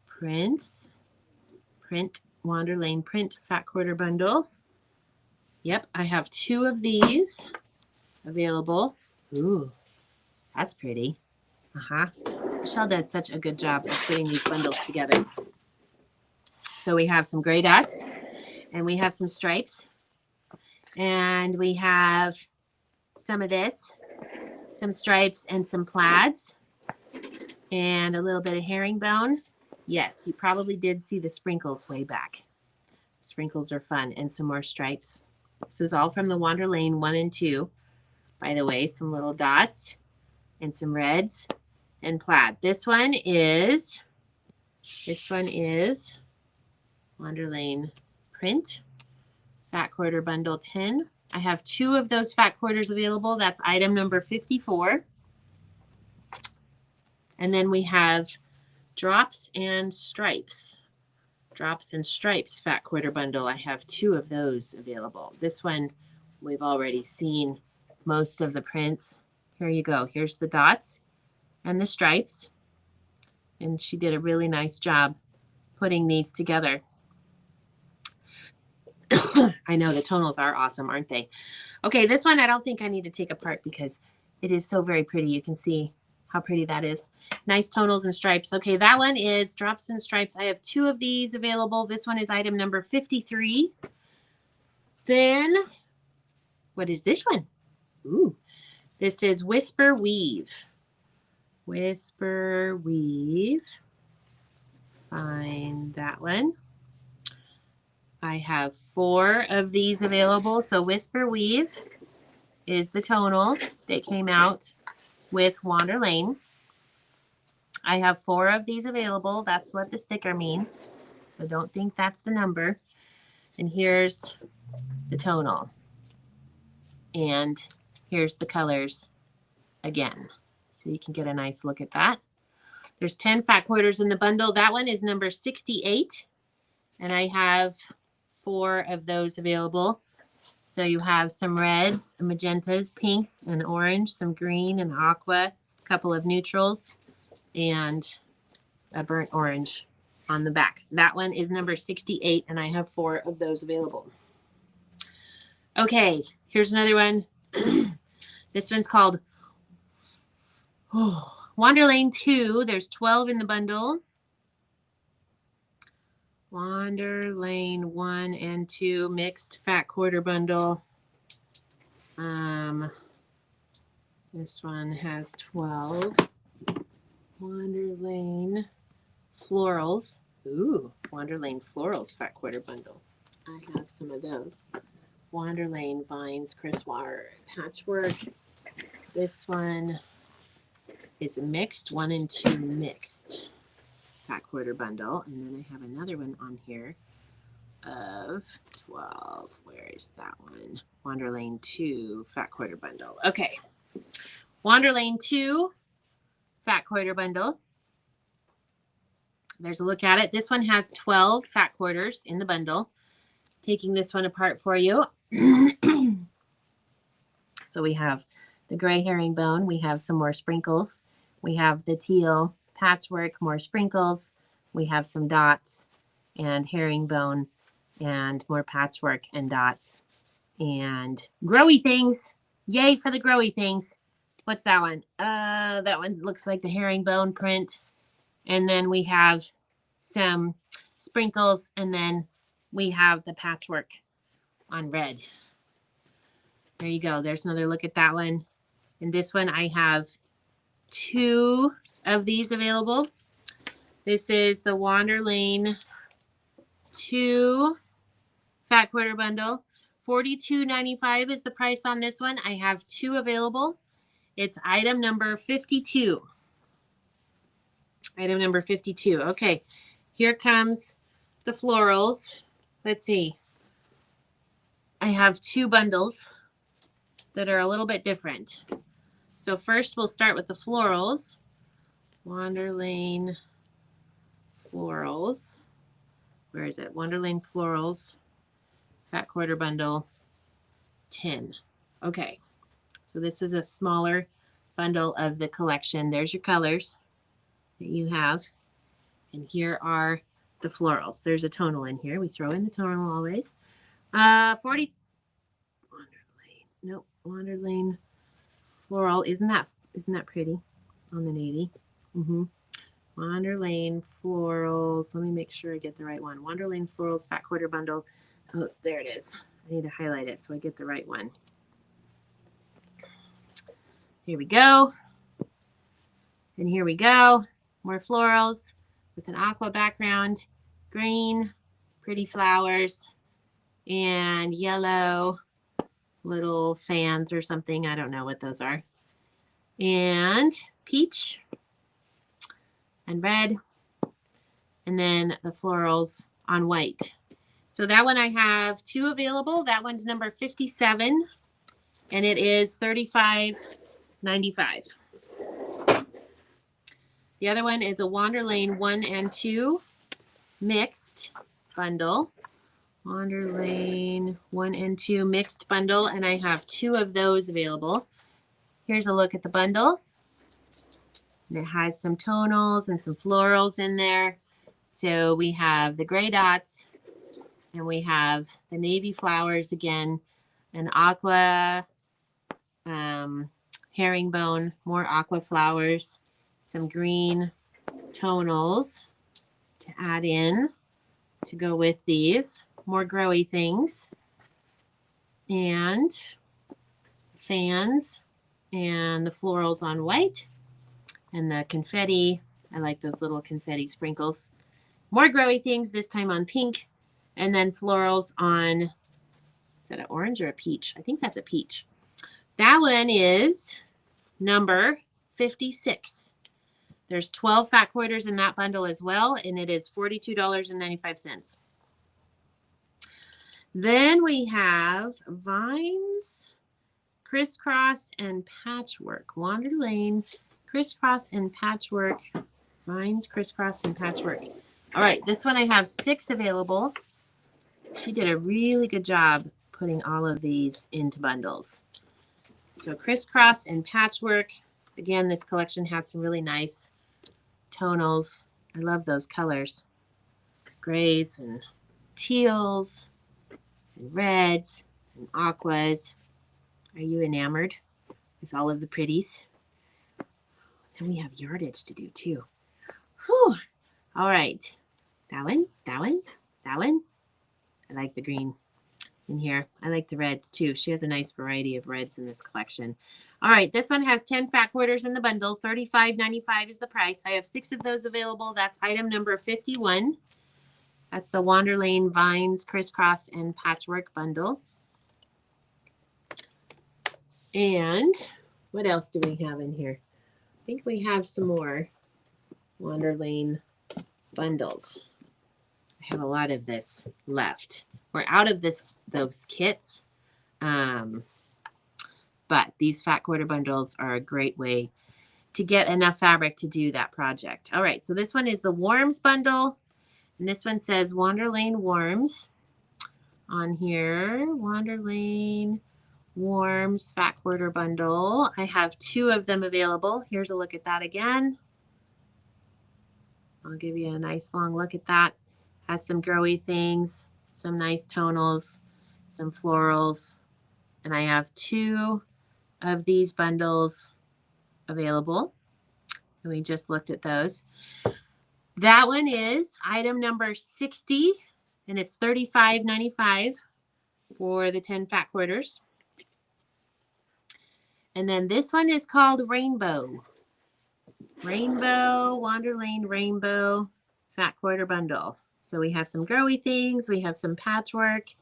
Prints. Wander Lane Print Fat Quarter Bundle. Yep, I have 2 of these available. Ooh, that's pretty. Michelle does such a good job of putting these bundles together. So we have some gray dots. And we have some stripes. And we have some of this. Some stripes and some plaids. And a little bit of herringbone. Yes, you probably did see the sprinkles way back. Sprinkles are fun. And some more stripes. This is all from the Wander Lane 1 and 2. By the way, some little dots. And some reds. And plaid. This one is Wander Lane Print Fat Quarter Bundle 10. I have 2 of those fat quarters available. That's item number 54. And then we have Drops and Stripes. Drops and Stripes Fat Quarter Bundle. I have 2 of those available. This one, we've already seen most of the prints. Here you go. Here's the dots and the stripes. And she did a really nice job putting these together. I know the tonals are awesome, aren't they? Okay, this one I don't think I need to take apart because it is so very pretty. You can see how pretty that is. Nice tonals and stripes. Okay, that one is Drops and Stripes. I have 2 of these available. This one is item number 53. Then, what is this one? Ooh, this is Whisper Weave. Whisper Weave. Find that one. I have 4 of these available. So Whisper Weave is the tonal that came out with Wander Lane. I have 4 of these available. That's what the sticker means. So don't think that's the number. And here's the tonal. And here's the colors again. So you can get a nice look at that. There's 10 fat quarters in the bundle. That one is number 68. And I have 4 of those available. So you have some reds, magentas, pinks, and orange, some green and aqua, a couple of neutrals, and a burnt orange on the back. That one is number 68, and I have 4 of those available. Okay, here's another one. This one's called Wander Lane 2. There's 12 in the bundle. Wander Lane 1 and 2 mixed fat quarter bundle. This one has 12. Wander Lane Florals. Ooh, Wander Lane Florals fat quarter bundle. I have some of those. Wander Lane Vines Crisswire Patchwork. This one is a mixed, 1 and 2 mixed fat quarter bundle. And then I have another one on here of 12. Where is that one? Wander Lane 2 fat quarter bundle. Okay. Wander Lane 2 fat quarter bundle. There's a look at it. This one has 12 fat quarters in the bundle. Taking this one apart for you. So we have the gray herringbone. We have some more sprinkles. We have the teal patchwork, more sprinkles. We have some dots and herringbone and more patchwork and dots and growy things. Yay for the growy things. What's that one? That one looks like the herringbone print. And then we have some sprinkles, and then we have the patchwork on red. There you go. There's another look at that one. And this one, I have 2 of these available. This is the Wander Lane 2 fat quarter bundle. $42.95 is the price on this one. I have 2 available. It's item number 52. Item number 52. Okay, here comes the florals. Let's see. I have 2 bundles that are a little bit different. So first we'll start with the florals. Wander Lane Florals. Where is it? Wander Lane Florals. Fat quarter bundle 10. Okay. So this is a smaller bundle of the collection. There's your colors that you have. And here are the florals. There's a tonal in here. We throw in the tonal always. 40. Wander Lane. Nope. Wander Lane Floral. Isn't that pretty on the navy? Wander Lane Florals. Let me make sure I get the right one. Wander Lane Florals fat quarter bundle. Oh, there it is. I need to highlight it so I get the right one. Here we go. And here we go. More florals with an aqua background, green, pretty flowers, and yellow little fans or something. I don't know what those are. And peach and red. And then the florals on white. So that one I have 2 available. That one's number 57. And it is $35.95. The other one is a Wander Lane 1 and 2 mixed bundle. Wander Lane 1 and 2 mixed bundle, and I have 2 of those available. Here's a look at the bundle. And it has some tonals and some florals in there. So we have the gray dots, and we have the navy flowers again, an aqua herringbone, more aqua flowers, some green tonals to add in to go with these, more growy things, and fans, and the florals on white, and the confetti. I like those little confetti sprinkles. More growy things, this time on pink, and then florals on, is that an orange or a peach? I think that's a peach. That one is number 56. There's 12 fat quarters in that bundle as well, and it is $42.95. Then we have Vines, Crisscross, and Patchwork. Wander Lane, Crisscross, and Patchwork. Vines, Crisscross, and Patchwork. All right, this one I have 6 available. She did a really good job putting all of these into bundles. So Crisscross and Patchwork. Again, this collection has some really nice tonals. I love those colors. Grays and teals and reds and aquas. Are you enamored with all of the pretties? And we have yardage to do too. Whew. All right. That one, that one, that one. I like the green in here. I like the reds too. She has a nice variety of reds in this collection. All right, this one has 10 fat quarters in the bundle. $35.95 is the price. I have 6 of those available. That's item number 51. That's the Wander Lane Vines, Crisscross, and Patchwork bundle. And what else do we have in here? I think we have some more Wander Lane bundles. I have a lot of this left. We're out of those kits. But these fat quarter bundles are a great way to get enough fabric to do that project. All right, so this one is the Warms bundle. And this one says Wander Lane Warms on here. Wander Lane Warms fat quarter bundle. I have 2 of them available. Here's a look at that again. I'll give you a nice long look at that. Has some girly things, some nice tonals, some florals. And I have 2 of these bundles available. And we just looked at those. That one is item number 60, and it's $35.95 for the 10 fat quarters. And then this one is called Rainbow. Rainbow, Wander Lane Rainbow fat quarter bundle. So we have some girly things. We have some patchwork.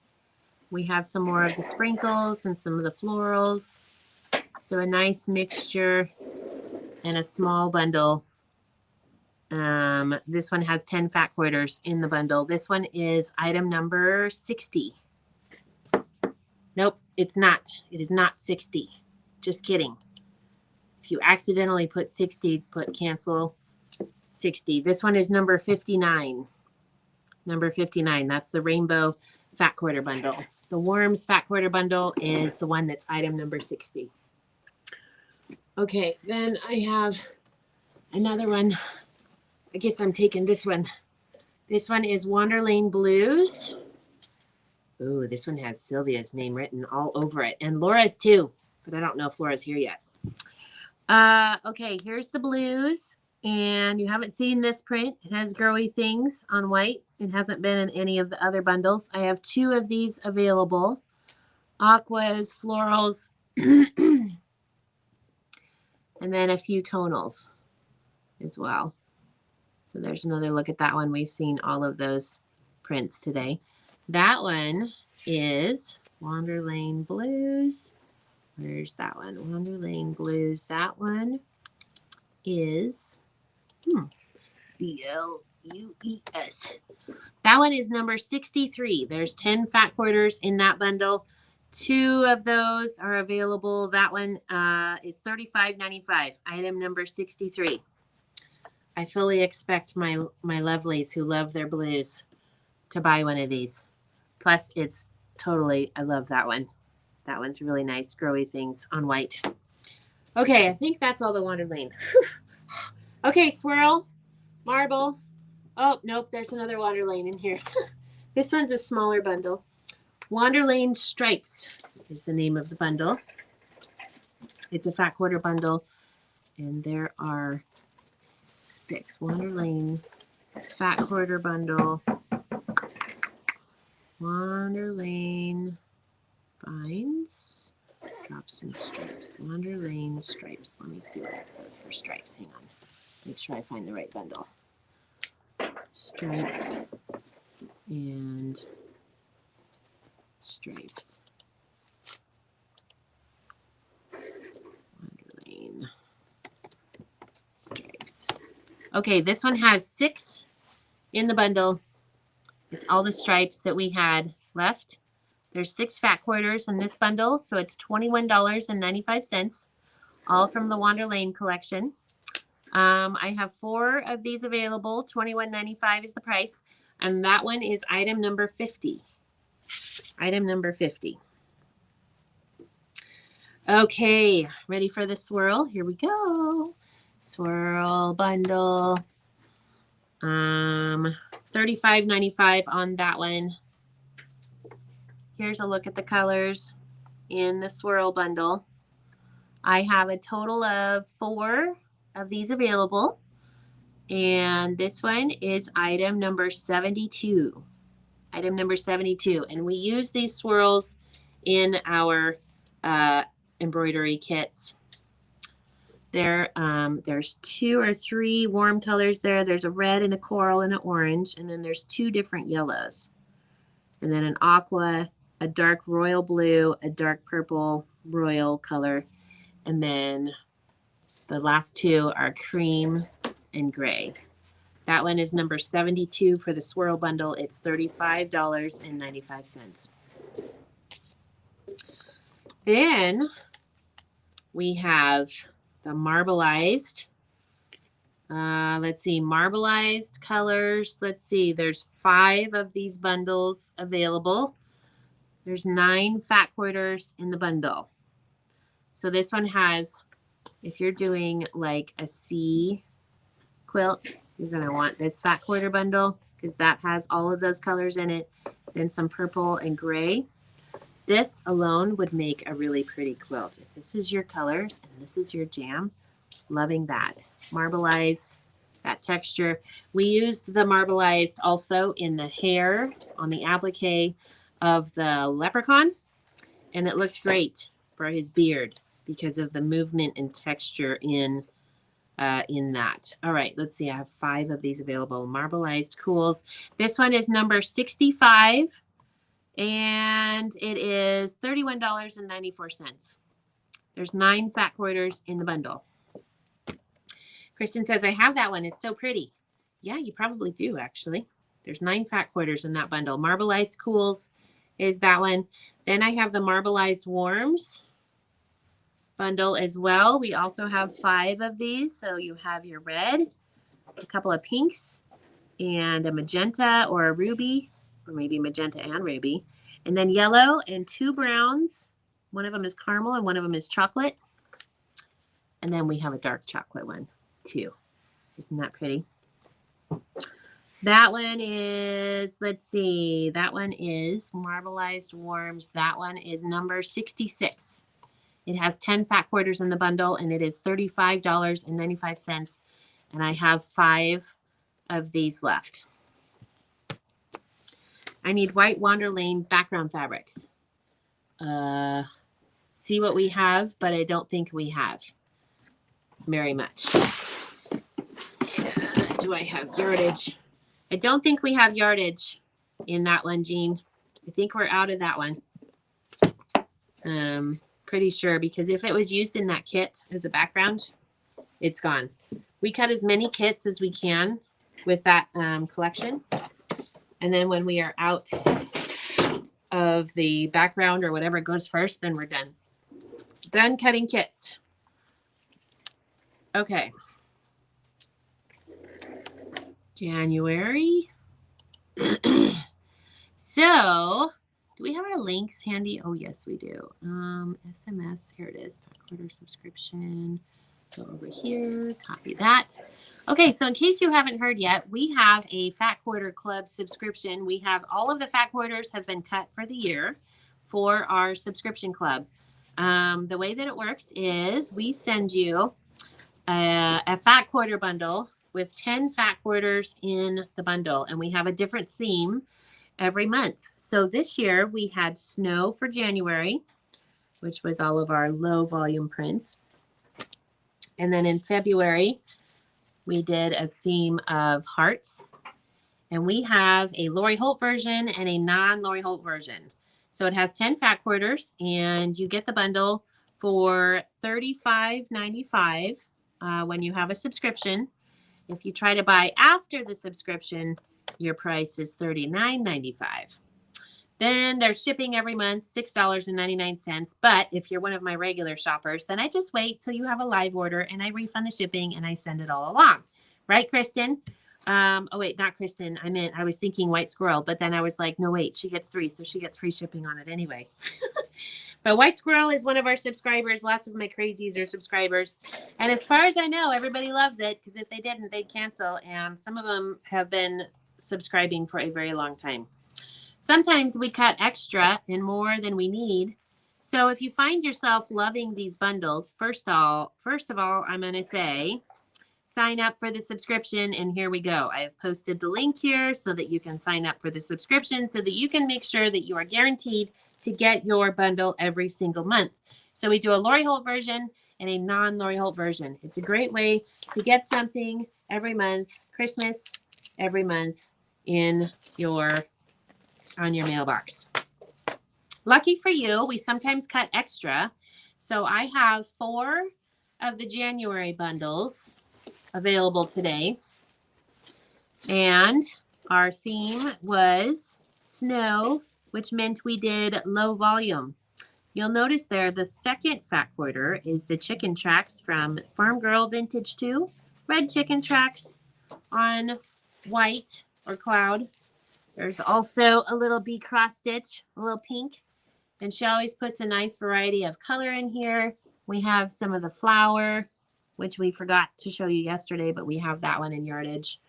We have some more of the sprinkles and some of the florals. So a nice mixture and a small bundle. This one has 10 fat quarters in the bundle. This one is item number 60. Nope, it's not. It is not 60. Just kidding. If you accidentally put 60, put cancel 60. This one is number 59. Number 59. That's the Rainbow fat quarter bundle. The Worms fat quarter bundle is the one that's item number 60. Okay, then I have another one. I guess I'm taking this one. This one is Wander Lane Blues. Ooh, this one has Sylvia's name written all over it. And Laura's too, but I don't know if Laura's here yet. Okay, here's the blues. And you haven't seen this print. It has girly things on white. It hasn't been in any of the other bundles. I have 2 of these available. Aquas, florals, and then a few tonals as well. So there's another look at that one. We've seen all of those prints today. That one is Wander Lane Blues. Where's that one? Wander Lane Blues. That one is B-L-U-E-S. That one is number 63. There's 10 fat quarters in that bundle. 2 of those are available. That one is $35.95. Item number 63. I fully expect my lovelies who love their blues to buy one of these. Plus, it's totally, I love that one. That one's really nice, growy things on white. Okay, I think that's all the Wander Lane. Okay, swirl, marble. Oh, nope, there's another Wander Lane in here. This one's a smaller bundle. Wander Lane Stripes is the name of the bundle. It's a fat quarter bundle, and there are 6. Wander Lane fat quarter bundle. Wander Lane Vines, drops and stripes. Wander Lane Stripes. Let me see what it says for stripes. Hang on. Make sure I find the right bundle. Stripes and stripes. Wander Lane Stripes. Okay, this one has 6 in the bundle. It's all the stripes that we had left. There's 6 fat quarters in this bundle, so it's $21.95, all from the Wander Lane collection. I have 4 of these available. $21.95 is the price, and that one is item number 50. Item number 50. Okay, ready for the swirl? Here we go. Swirl bundle. $35.95 on that one. Here's a look at the colors in the swirl bundle. I have a total of 4 of these available, and this one is item number 72. Item number 72, and we use these swirls in our embroidery kits. There's 2 or 3 warm colors there. There's a red and a coral and an orange, and then there's 2 different yellows, and then an aqua, a dark royal blue, a dark purple royal color, and then the last 2 are cream and gray. That one is number 72 for the swirl bundle. It's $35.95. Then we have the marbleized. Let's see, marbleized colors. Let's see, there's 5 of these bundles available. There's 9 fat quarters in the bundle. So this one has, if you're doing like a C quilt, you're going to want this fat quarter bundle because that has all of those colors in it. Then some purple and gray. This alone would make a really pretty quilt. If this is your colors and this is your jam, loving that. Marbleized, that texture. We used the marbleized also in the hair on the applique of the leprechaun, and it looked great for his beard because of the movement and texture in that. All right, let's see. I have 5 of these available. Marbleized Cools. This one is number 65, and it is $31.94. There's 9 fat quarters in the bundle. Kristen says, I have that one. It's so pretty. Yeah, you probably do, actually. There's 9 fat quarters in that bundle. Marbleized Cools is that one. Then I have the Marbleized Warms bundle as well. We also have 5 of these. So you have your red, a couple of pinks, and a magenta or a ruby, or maybe magenta and ruby, and then yellow and 2 browns. One of them is caramel and one of them is chocolate. And then we have a dark chocolate one too. Isn't that pretty? That one is, let's see, that one is Marbleized Warms. That one is number 66. It has 10 fat quarters in the bundle, and it is $35.95. And I have 5 of these left. I need white Wander Lane background fabrics. See what we have, but I don't think we have very much. Do I have yardage? I don't think we have yardage in that one, Jean. I think we're out of that one. Pretty sure, because if it was used in that kit as a background, it's gone. We cut as many kits as we can with that collection. And then when we are out of the background or whatever goes first, then we're done. Done cutting kits. Okay. January. So, do we have our links handy? Oh, yes, we do. SMS, here it is. Fat quarter subscription. Go over here, copy that. Okay, so in case you haven't heard yet, we have a Fat Quarter Club subscription. We have all of the fat quarters have been cut for the year for our subscription club. The way that it works is we send you a fat quarter bundle with 10 fat quarters in the bundle, and we have a different theme every month. So this year we had snow for January, which was all of our low volume prints. And then in February, we did a theme of hearts. And we have a Lori Holt version and a non-Lori Holt version. So it has 10 fat quarters, and you get the bundle for $35.95 when you have a subscription. If you try to buy after the subscription, your price is $39.95. Then there's shipping every month, $6.99. But if you're one of my regular shoppers, then I just wait till you have a live order and I refund the shipping and I send it all along. Right, Kristen? Oh, wait, not Kristen. I was thinking White Squirrel, but then I was like, no, wait, she gets 3, so she gets free shipping on it anyway. But White Squirrel is one of our subscribers. Lots of my crazies are subscribers. And as far as I know, everybody loves it because if they didn't, they'd cancel. And some of them have been subscribing for a very long time. Sometimes we cut extra and more than we need. So if you find yourself loving these bundles, first of all, I'm going to say sign up for the subscription, and here we go. I have posted the link here so that you can sign up for the subscription so that you can make sure that you are guaranteed to get your bundle every single month. So we do a Lori Holt version and a non-Lori Holt version. It's a great way to get something every month, Christmas every month on your mailbox. Lucky for you, we sometimes cut extra. So I have 4 of the January bundles available today. And our theme was snow, which meant we did low volume. You'll notice there the second fat quarter is the chicken tracks from Farm Girl Vintage 2. Red chicken tracks on white or cloud. There's also a little bee cross stitch, a little pink. And she always puts a nice variety of color in here. We have some of the flower, which we forgot to show you yesterday, but we have that one in Yardage.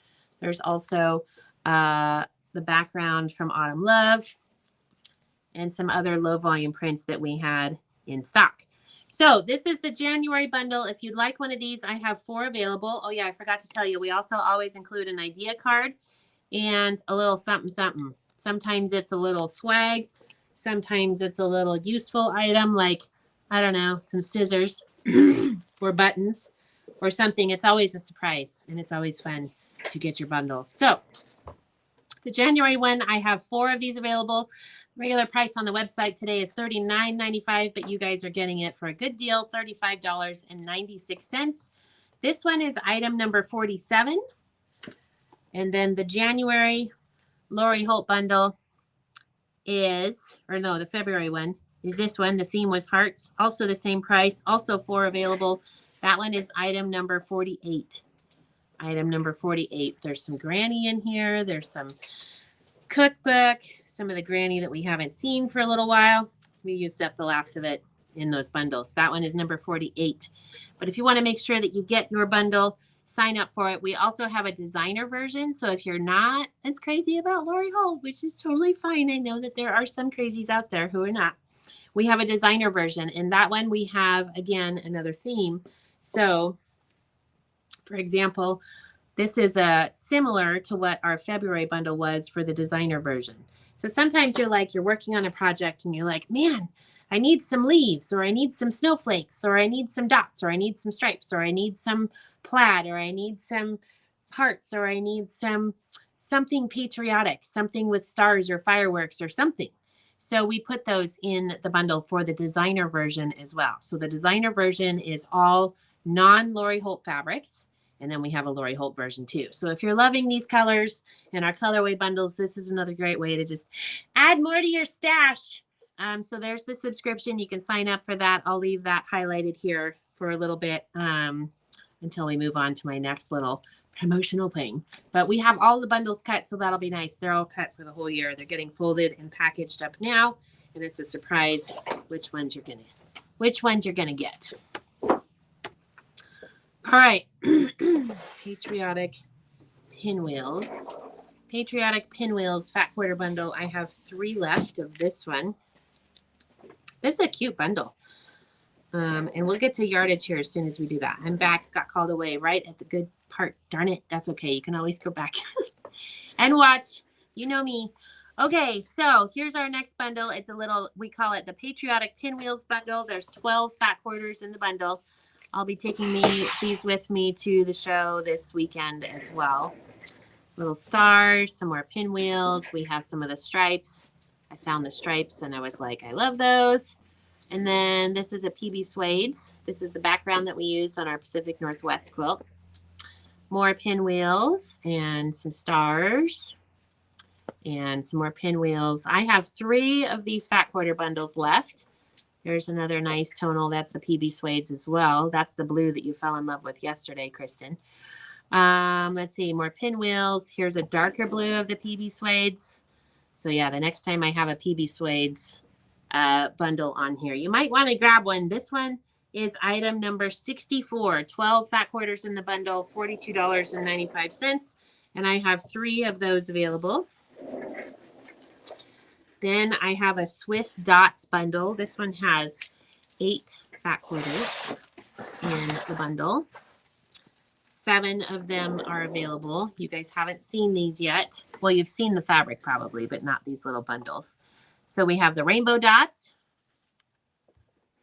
There's also the background from Autumn Love and some other low volume prints that we had in stock. So this is the January bundle. If you'd like one of these, I have 4 available. Oh yeah, I forgot to tell you, we also always include an idea card and a little something something. Sometimes it's a little swag. Sometimes it's a little useful item like, I don't know, some scissors or buttons or something. It's always a surprise and it's always fun to get your bundle. So the January one, I have 4 of these available. The regular price on the website today is $39.95, but you guys are getting it for a good deal, $35.96. This one is item number 47. And then the January Lori Holt bundle is, or no, the February one is this one. The theme was hearts, also the same price, also 4 available. That one is item number 48. Item number 48. There's some granny in here. There's some cookbook, some of the granny that we haven't seen for a little while. We used up the last of it in those bundles. That one is number 48. But if you want to make sure that you get your bundle, sign up for it. We also have a designer version. So if you're not as crazy about Lori Holt, which is totally fine, I know that there are some crazies out there who are not. We have a designer version. And that one we have, again, another theme. So, for example, this is similar to what our February bundle was for the designer version. So sometimes you're working on a project and you're like, man, I need some leaves, or I need some snowflakes, or I need some dots, or I need some stripes, or I need some plaid, or I need some hearts, or I need something patriotic, something with stars or fireworks or something. So we put those in the bundle for the designer version as well. So the designer version is all non-Lori Holt fabrics. And then we have a Lori Holt version too. So if you're loving these colors and our colorway bundles, this is another great way to just add more to your stash. So there's the subscription. You can sign up for that. I'll leave that highlighted here for a little bit until we move on to my next little promotional thing. But we have all the bundles cut, so that'll be nice. They're all cut for the whole year. They're getting folded and packaged up now, and it's a surprise which ones you're gonna get. All right, Patriotic Pinwheels. Patriotic Pinwheels Fat Quarter Bundle. I have 3 left of this one. This is a cute bundle. And we'll get to yardage here as soon as we do that. I'm back, got called away right at the good part. Darn it, that's okay. You can always go back and watch. You know me. Okay, so here's our next bundle. It's a little, we call it the Patriotic Pinwheels Bundle. There's 12 fat quarters in the bundle. I'll be taking these with me to the show this weekend as well. Little stars, some more pinwheels. We have some of the stripes. I found the stripes and I was like, I love those. And then this is a PB Suede's. This is the background that we use on our Pacific Northwest quilt. more pinwheels and some stars and some more pinwheels. I have 3 of these fat quarter bundles left. There's another nice tonal. That's the PB Suedes as well. That's the blue that you fell in love with yesterday, Kristen. Let's see, more pinwheels. Here's a darker blue of the PB Suedes. So yeah, the next time I have a PB Suedes bundle on here, you might want to grab one. This one is item number 64, 12 fat quarters in the bundle, $42.95. And I have 3 of those available. Then I have a Swiss Dots bundle. This one has 8 fat quarters in the bundle. 7 of them are available. You guys haven't seen these yet. Well, you've seen the fabric probably, but not these little bundles. So we have the rainbow dots.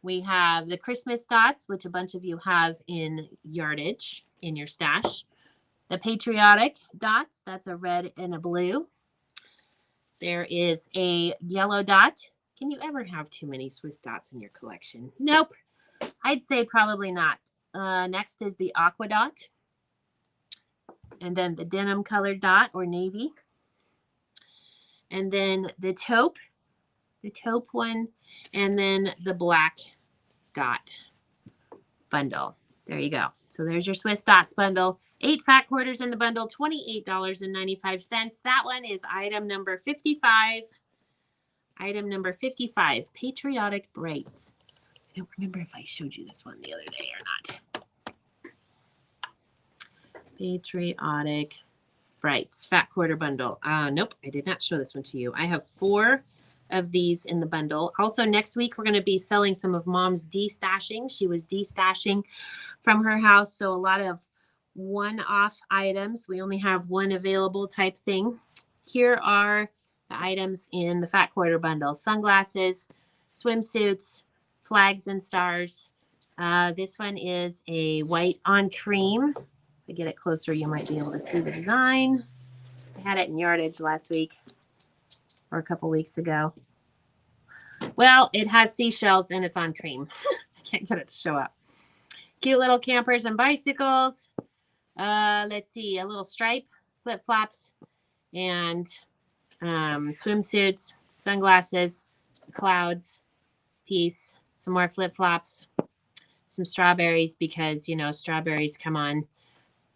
We have the Christmas dots, which a bunch of you have in yardage in your stash. The patriotic dots, that's a red and a blue. There is a yellow dot. Can you ever have too many Swiss dots in your collection? Nope. I'd say probably not. Next is the aqua dot. And then the denim colored dot or navy. And then the taupe one. And then the black dot bundle. There you go. So there's your Swiss Dots bundle. 8 fat quarters in the bundle, $28.95. That one is item number 55. Item number 55, Patriotic Brights. I don't remember if I showed you this one the other day or not. Patriotic Brights, fat quarter bundle. Nope, I did not show this one to you. I have 4 of these in the bundle. Also, next week, we're going to be selling some of Mom's destashing. She was destashing from her house, so a lot of one-off items. We only have 1 available type thing. Here are the items in the fat quarter bundle. Sunglasses, swimsuits, flags and stars. This one is a white on cream. If I get it closer, you might be able to see the design. I had it in yardage last week or a couple weeks ago. Well, it has seashells and it's on cream. I can't get it to show up. Cute little campers and bicycles. Let's see, a little stripe, flip-flops, and swimsuits, sunglasses, clouds, piece, some more flip-flops, some strawberries because, you know, strawberries come on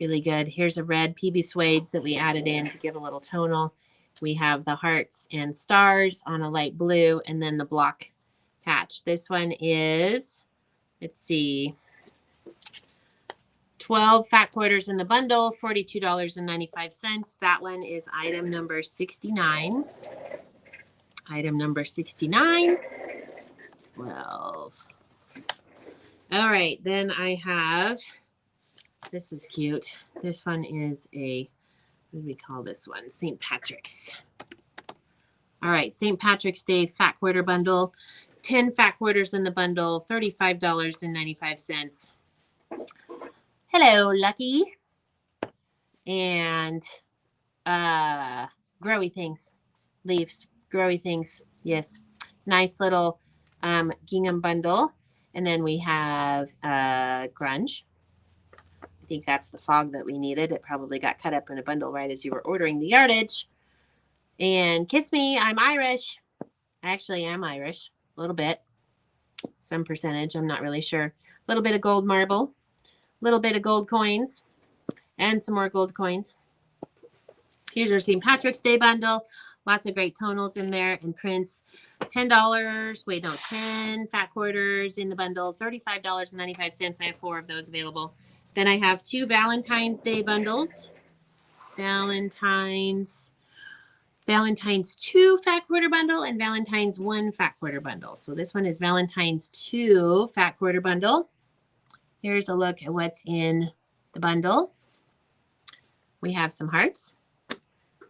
really good. Here's a red PB Suedes that we added in to give a little tonal. We have the hearts and stars on a light blue and then the block patch. This one is, let's see, 12 fat quarters in the bundle, $42.95. That one is item number 69. Item number 69. 12. All right, then I have, this is cute. This one is a, what do we call this one? St. Patrick's. All right, St. Patrick's Day fat quarter bundle. 10 fat quarters in the bundle, $35.95. Hello, Lucky. And growy things, leaves, growy things. Yes, nice little gingham bundle. And then we have grunge. I think that's the fog that we needed. It probably got cut up in a bundle right as you were ordering the yardage. And Kiss Me, I'm Irish. I actually am Irish, a little bit. Some percentage, I'm not really sure. A little bit of gold marble. Little bit of gold coins and some more gold coins. Here's our St. Patrick's Day bundle. Lots of great tonals in there and prints. $10. Wait, no, 10 fat quarters in the bundle. $35.95. I have 4 of those available. Then I have 2 Valentine's Day bundles. Valentine's 2 fat quarter bundle and Valentine's 1 fat quarter bundle. So this one is Valentine's 2 fat quarter bundle. Here's a look at what's in the bundle. We have some hearts.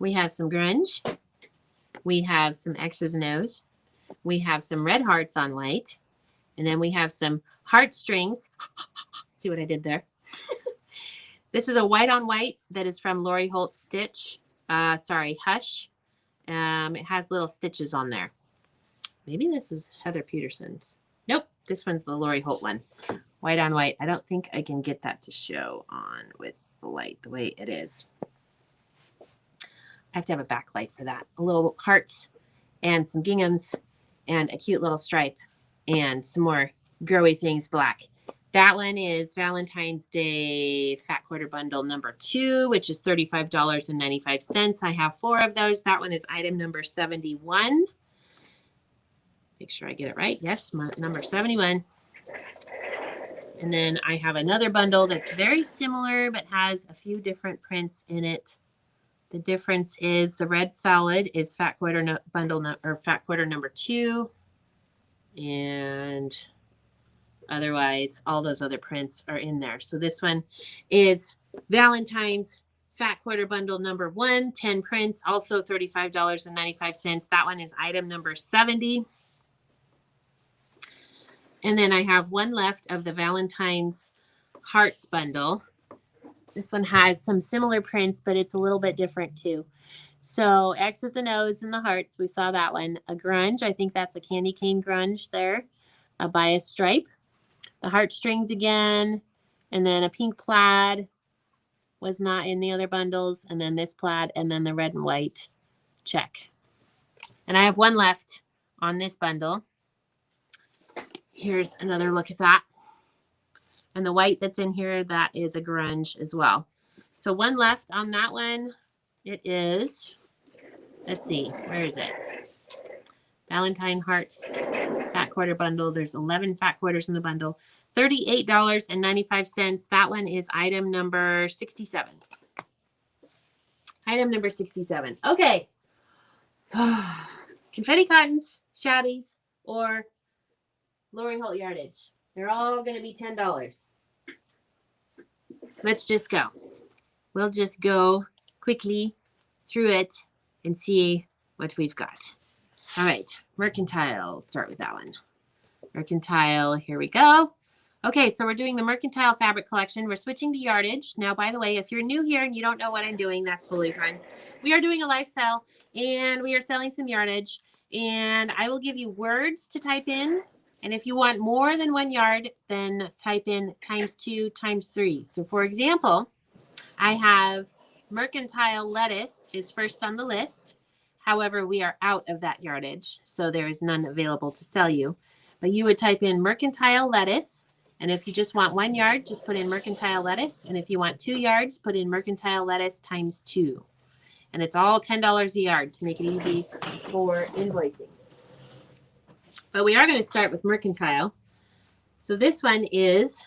We have some grunge. We have some X's and O's. We have some red hearts on white. And then we have some heartstrings. See what I did there? This is a white on white that is from Lori Holt Stitch. Hush. It has little stitches on there. Maybe this is Heather Peterson's. Nope, this one's the Lori Holt one. White on white. I don't think I can get that to show on with the light the way it is. I have to have a backlight for that. A little hearts and some ginghams and a cute little stripe and some more girly things black. That one is Valentine's Day Fat Quarter Bundle number 2, which is $35.95. I have 4 of those. That one is item number 71. Make sure I get it right. Yes, number 71. And then I have another bundle that's very similar but has a few different prints in it. The difference is the red solid is Fat Quarter bundle or Fat Quarter number 2. And otherwise, all those other prints are in there. So this one is Valentine's Fat Quarter Bundle number 1, 10 prints, also $35.95. That one is item number 70. And then I have one left of the Valentine's Hearts Bundle. This one has some similar prints, but it's a little bit different too. So X's and O's and the hearts, we saw that one. A grunge, I think that's a candy cane grunge there. A bias stripe. The heartstrings again. And then a pink plaid was not in the other bundles. And then this plaid and then the red and white check. And I have one left on this bundle. Here's another look at that. And the white that's in here, that is a grunge as well. So one left on that one. It is, let's see, where is it? Valentine Hearts Fat Quarter Bundle. There's 11 fat quarters in the bundle. $38.95. That one is item number 67. Item number 67. Okay. Confetti Cottons, Shabbies, or Lori Holt Yardage. They're all going to be $10. Let's just go. We'll just go quickly through it and see what we've got. All right, Mercantile. Start with that one. Mercantile, here we go. Okay, so we're doing the Mercantile Fabric Collection. We're switching to yardage. Now, by the way, if you're new here and you don't know what I'm doing, that's totally fine. We are doing a live sale, and we are selling some yardage. And I will give you words to type in. And if you want more than 1 yard, then type in ×2 ×3. So, for example, I have Mercantile lettuce is first on the list. However, we are out of that yardage, so there is none available to sell you. But you would type in Mercantile lettuce. And if you just want 1 yard, just put in Mercantile lettuce. And if you want 2 yards, put in Mercantile lettuce ×2. And it's all $10 a yard to make it easy for invoicing. But we are going to start with Mercantile. So this one is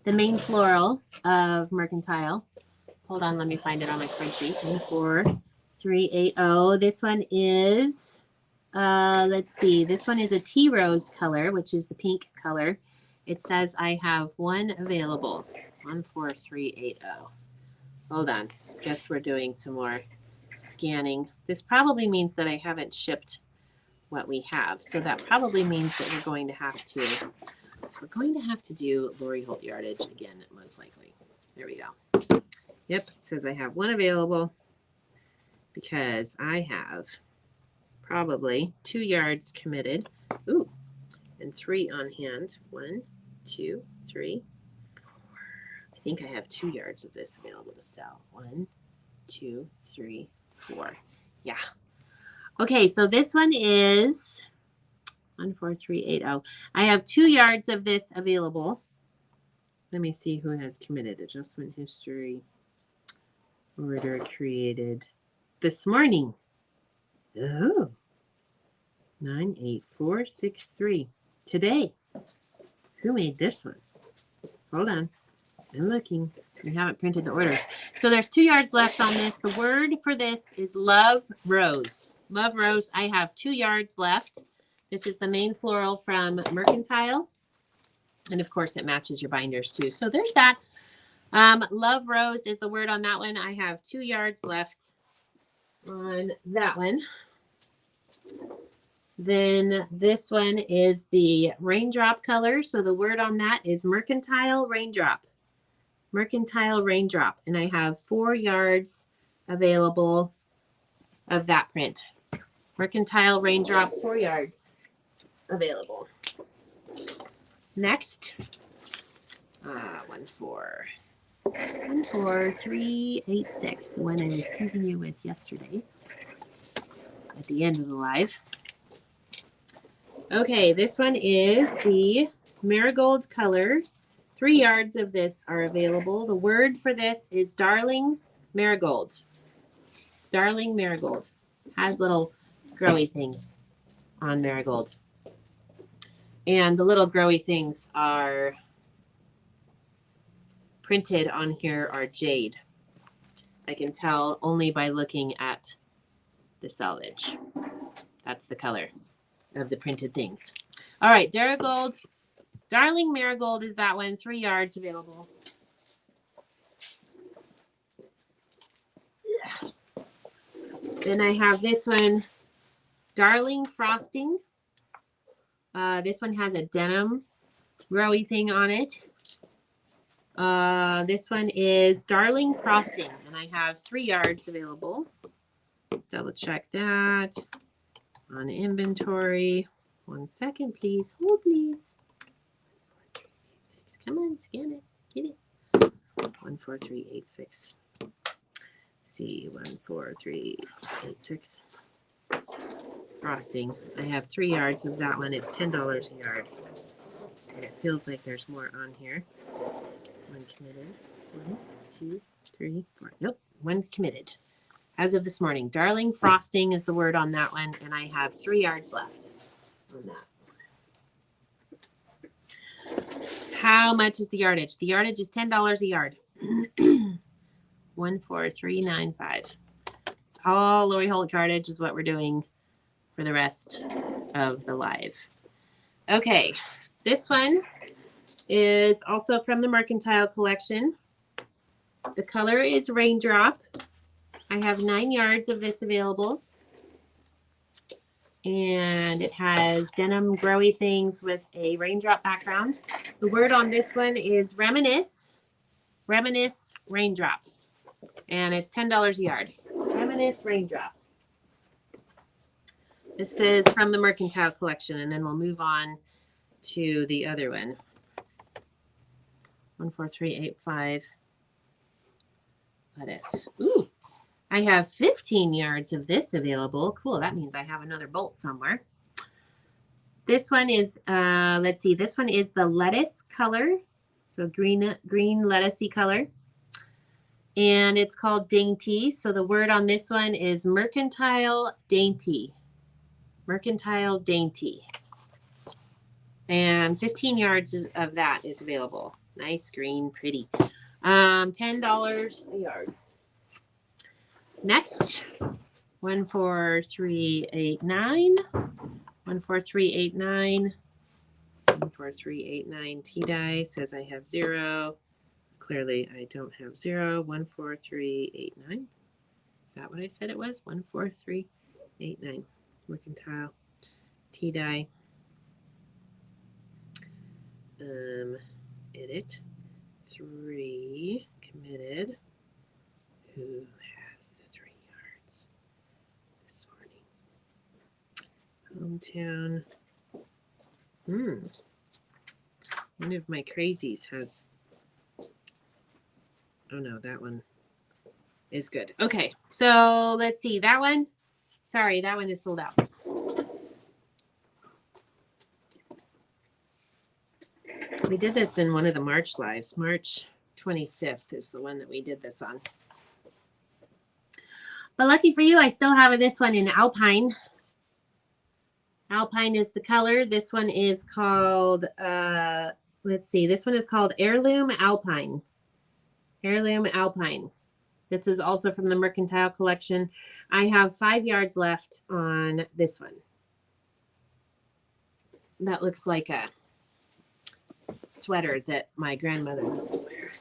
the main floral of Mercantile. Hold on, let me find it on my spreadsheet. 14380. This one is, let's see, this one is a tea rose color, which is the pink color. It says I have 1 available. 14380. Hold on. Guess we're doing some more scanning. This probably means that I haven't shipped what we have. So that probably means that we're going to have to do Lori Holt Yardage again, most likely. There we go. Yep, it says I have 1 available because I have probably 2 yards committed. Ooh, and 3 on hand. 1, 2, 3, 4. I think I have 2 yards of this available to sell. 1, 2, 3, 4. Yeah. Okay, so this one is 14380. I have 2 yards of this available. Let me see who has committed. Adjustment history. Order created this morning. Oh. 98463. Today. Who made this one? Hold on. I'm looking. We haven't printed the orders. So there's 2 yards left on this. The word for this is Love Rose. Love Rose. I have 2 yards left. This is the main floral from Mercantile. And of course it matches your binders too. So there's that. Love Rose is the word on that one. I have 2 yards left on that one. Then this one is the raindrop color. So the word on that is Mercantile Raindrop. Mercantile Raindrop. And I have 4 yards available of that print. Mercantile Raindrop, 4 yards available. Next, 1, 4. 14386, the one I was teasing you with yesterday at the end of the live. Okay, this one is the marigold color. 3 yards of this are available. The word for this is darling marigold. Darling marigold. Has little growy things on marigold. And the little growy things are printed on here are jade. I can tell only by looking at the selvage. That's the color of the printed things. All right, Marigold. Darling Marigold is that one. 3 yards available. Then I have this one, Darling Frosting. This one has a denim growy thing on it. This one is Darling Frosting, and I have 3 yards available. Double check that on inventory. 1 second, please. Hold, please. 14386. Come on, scan it. Get it. 14386. C 14386. Frosting. I have 3 yards of that one. It's $10 a yard. And it feels like there's more on here. 1 committed. 1, 2, 3, 4. Nope. 1 committed. As of this morning. Darling Frosting is the word on that one. And I have 3 yards left on that. How much is the yardage? The yardage is $10 a yard. 14395. It's all Lori Holt Yardage is what we're doing for the rest of the live. Okay, this one is also from the Mercantile Collection. The color is Raindrop. I have 9 yards of this available. And it has denim growy things with a raindrop background. The word on this one is Reminisce. Reminisce Raindrop. And it's $10 a yard. Reminisce Raindrop. This is from the Mercantile Collection, and then we'll move on to the other one. 14385. Lettuce. Ooh, I have 15 yards of this available. Cool, that means I have another bolt somewhere. This one is, let's see, this one is the lettuce color. So green lettucey color. And it's called Dainty. So the word on this one is Mercantile Dainty. Mercantile Dainty. And 15 yards of that is available. Nice, green, pretty. $10 a yard. Next, 14389. 14389. 14389 T-die says I have 0. Clearly, I don't have 0. 14389. Is that what I said it was? 14389. Mercantile. T-die. Edit. 3. Committed. Who has the 3 yards this morning? Hometown. One of my crazies has. Oh no, that one is good. Okay, so let's see. That one. Sorry, that one is sold out. We did this in one of the March lives. March 25th is the one that we did this on. But lucky for you, I still have this one in Alpine. Alpine is the color. This one is called, let's see. This one is called Heirloom Alpine. Heirloom Alpine. This is also from the Mercantile Collection. I have 5 yards left on this one. That looks like a sweater that my grandmother used to wear.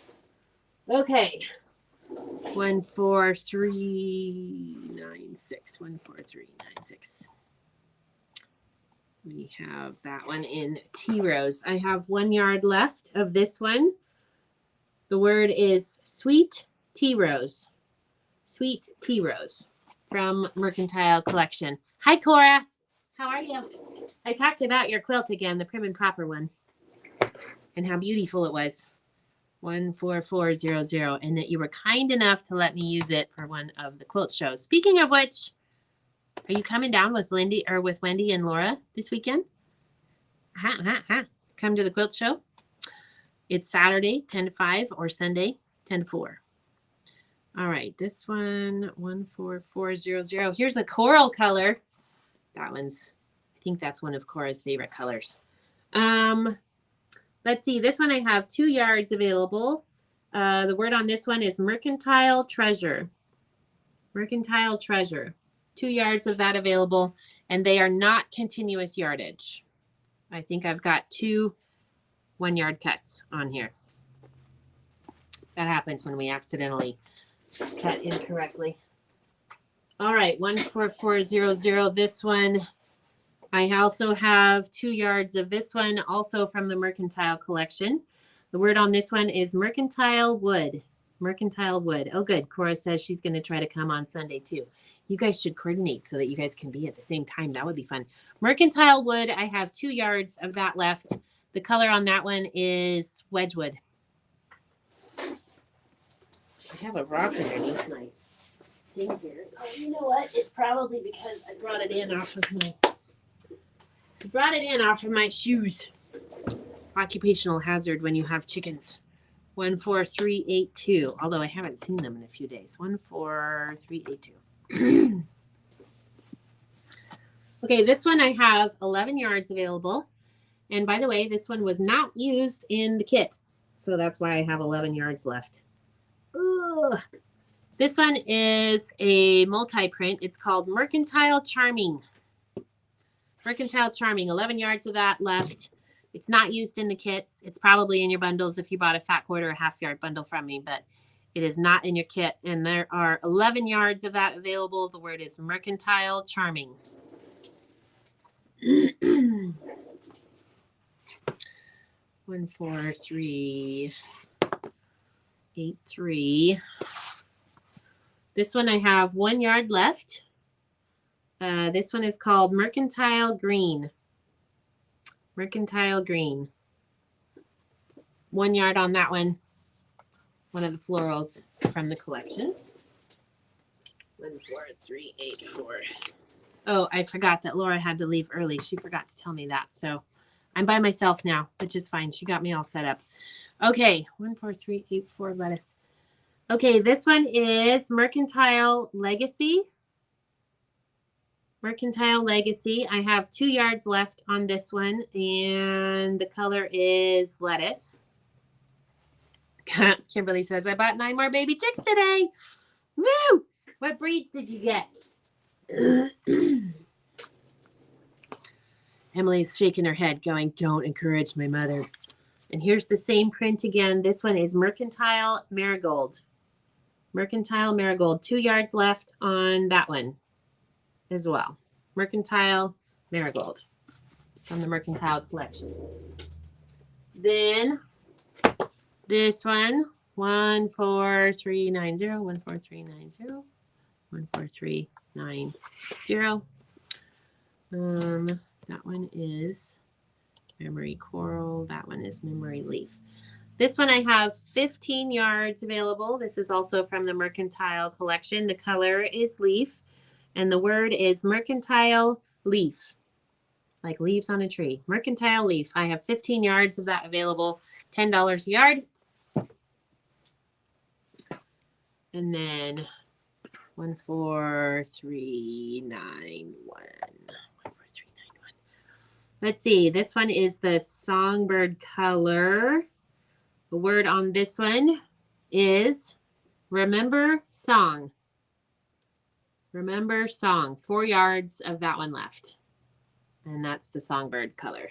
Okay. 14396. 14396. We have that one in Tea Rose. I have 1 yard left of this one. The word is Sweet Tea Rose. Sweet Tea Rose from Mercantile Collection. Hi, Cora. How are you? I talked about your quilt again, the prim and proper one, and how beautiful it was. 14400, and that you were kind enough to let me use it for one of the quilt shows. Speaking of which, are you coming down with Lindy or with Wendy and Laura this weekend? Come to the quilt show. It's Saturday 10 to 5 or Sunday 10 to 4. All right, this one 14400. Here's a coral color. That one's, I think that's one of Cora's favorite colors. Let's see. This one I have 2 yards available. The word on this one is mercantile treasure. Mercantile treasure. 2 yards of that available, and they are not continuous yardage. I think I've got 2 1-yard cuts on here. That happens when we accidentally cut incorrectly. All right, 14400. This one, I also have 2 yards of this one, also from the Mercantile collection. The word on this one is mercantile wood. Mercantile wood. Oh, good. Cora says she's going to try to come on Sunday too. You guys should coordinate so that you guys can be at the same time. That would be fun. Mercantile wood. I have 2 yards of that left. The color on that one is Wedgwood. I have a rock underneath my thing here. Oh, you know what? It's probably because I brought it in off of my shoes. Occupational hazard when you have chickens. 14382. Although I haven't seen them in a few days. 14382. Okay, this one I have 11 yards available. And by the way, this one was not used in the kit. So that's why I have 11 yards left. Ooh. This one is a multi-print. It's called Mercantile Charming. Mercantile Charming. 11 yards of that left. It's not used in the kits. It's probably in your bundles if you bought a fat quarter or half-yard bundle from me, but it is not in your kit. And there are 11 yards of that available. The word is Mercantile Charming. 14383. This one I have 1 yard left. This one is called Mercantile Green. Mercantile Green. 1 yard on that one. One of the florals from the collection. 14384. Oh, I forgot that Laura had to leave early. She forgot to tell me that. So I'm by myself now, which is fine. She got me all set up. Okay, 14384 lettuce. Okay, this one is Mercantile Legacy. Mercantile Legacy. I have 2 yards left on this one, and the color is lettuce. Kimberly says, I bought 9 more baby chicks today. Woo! What breeds did you get? Emily's shaking her head, going, don't encourage my mother. And here's the same print again. This one is Mercantile Marigold. Mercantile Marigold. 2 yards left on that one as well. Mercantile Marigold from the Mercantile collection. Then this one, 14390, 14390, 14390. That one is Memory Coral. That one is Memory Leaf. This one I have 15 yards available. This is also from the Mercantile collection. The color is Leaf, and the word is Mercantile Leaf, like leaves on a tree. Mercantile Leaf. I have 15 yards of that available, $10 a yard. And then 14391. 14391. Let's see. This one is the Songbird color. The word on this one is Remember Song. Remember Song. 4 yards of that one left. And that's the Songbird color.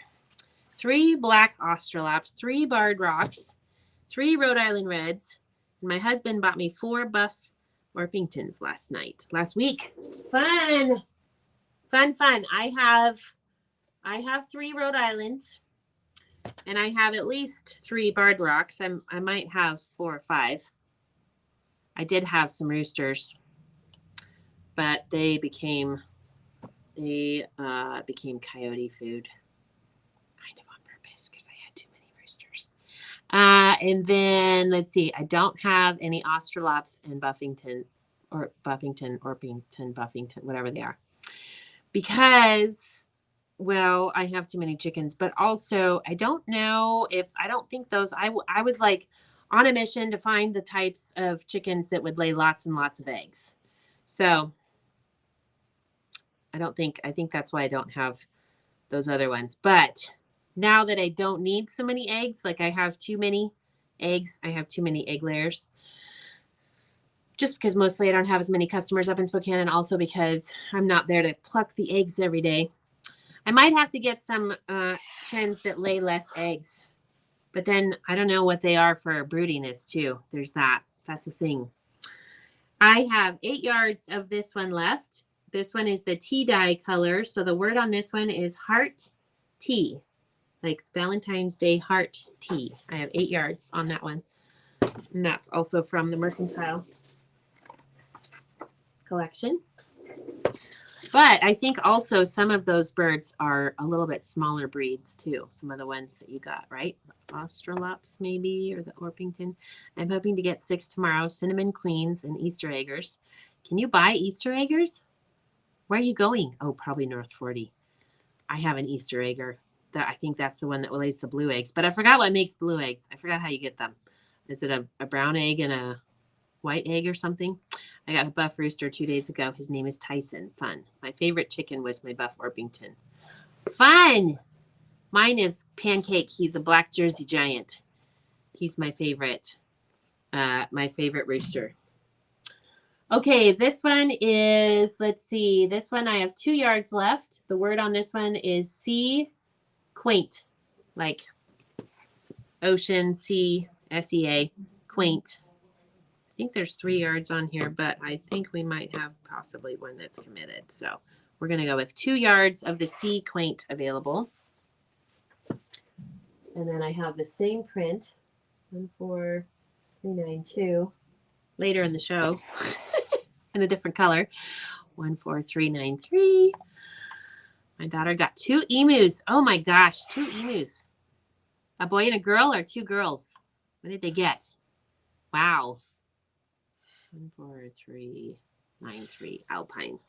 3 black Australaps, 3 Barred Rocks, 3 Rhode Island Reds. My husband bought me 4 Buff Orpingtons last week. Fun. Fun, fun. I have 3 Rhode Islands, and I have at least 3 Barred Rocks. I might have 4 or 5. I did have some roosters, but they became coyote food, kind of on purpose, because I had too many roosters. And then let's see, I don't have any Australops in Buffington, Orpington, Buffington, whatever they are. Because, well, I have too many chickens, but also I don't think those, I was like on a mission to find the types of chickens that would lay lots and lots of eggs. So I think that's why I don't have those other ones. But now that I don't need so many eggs, like I have too many eggs, I have too many egg layers. Just because mostly I don't have as many customers up in Spokane, and also because I'm not there to pluck the eggs every day. I might have to get some hens that lay less eggs. But then I don't know what they are for broodiness too. There's that. That's a thing. I have 8 yards of this one left. This one is the tea dye color. So the word on this one is heart tea, like Valentine's Day heart tea. I have 8 yards on that one. And that's also from the Mercantile collection. But I think also some of those birds are a little bit smaller breeds too. Some of the ones that you got, right? Australops maybe, or the Orpington. I'm hoping to get 6 tomorrow. Cinnamon queens and Easter eggers. Can you buy Easter eggers? Where are you going? Oh, probably North 40. I have an Easter egger. I think that's the one that lays the blue eggs. But I forgot what makes blue eggs. I forgot how you get them. Is it a brown egg and a white egg or something? I got a buff rooster 2 days ago. His name is Tyson. Fun. My favorite chicken was my buff Orpington. Fun. Mine is Pancake. He's a black Jersey giant. He's my favorite rooster. Okay, this one is, let's see. This one I have 2 yards left. The word on this one is sea quaint, like ocean, sea, S-E-A, quaint. I think there's 3 yards on here, but I think we might have possibly one that's committed. So we're going to go with 2 yards of the sea quaint available. And then I have the same print, 14392, later in the show in a different color, 14393. My daughter got 2 emus. Oh my gosh, 2 emus. A boy and a girl, or 2 girls? What did they get? Wow. 14393 Alpine.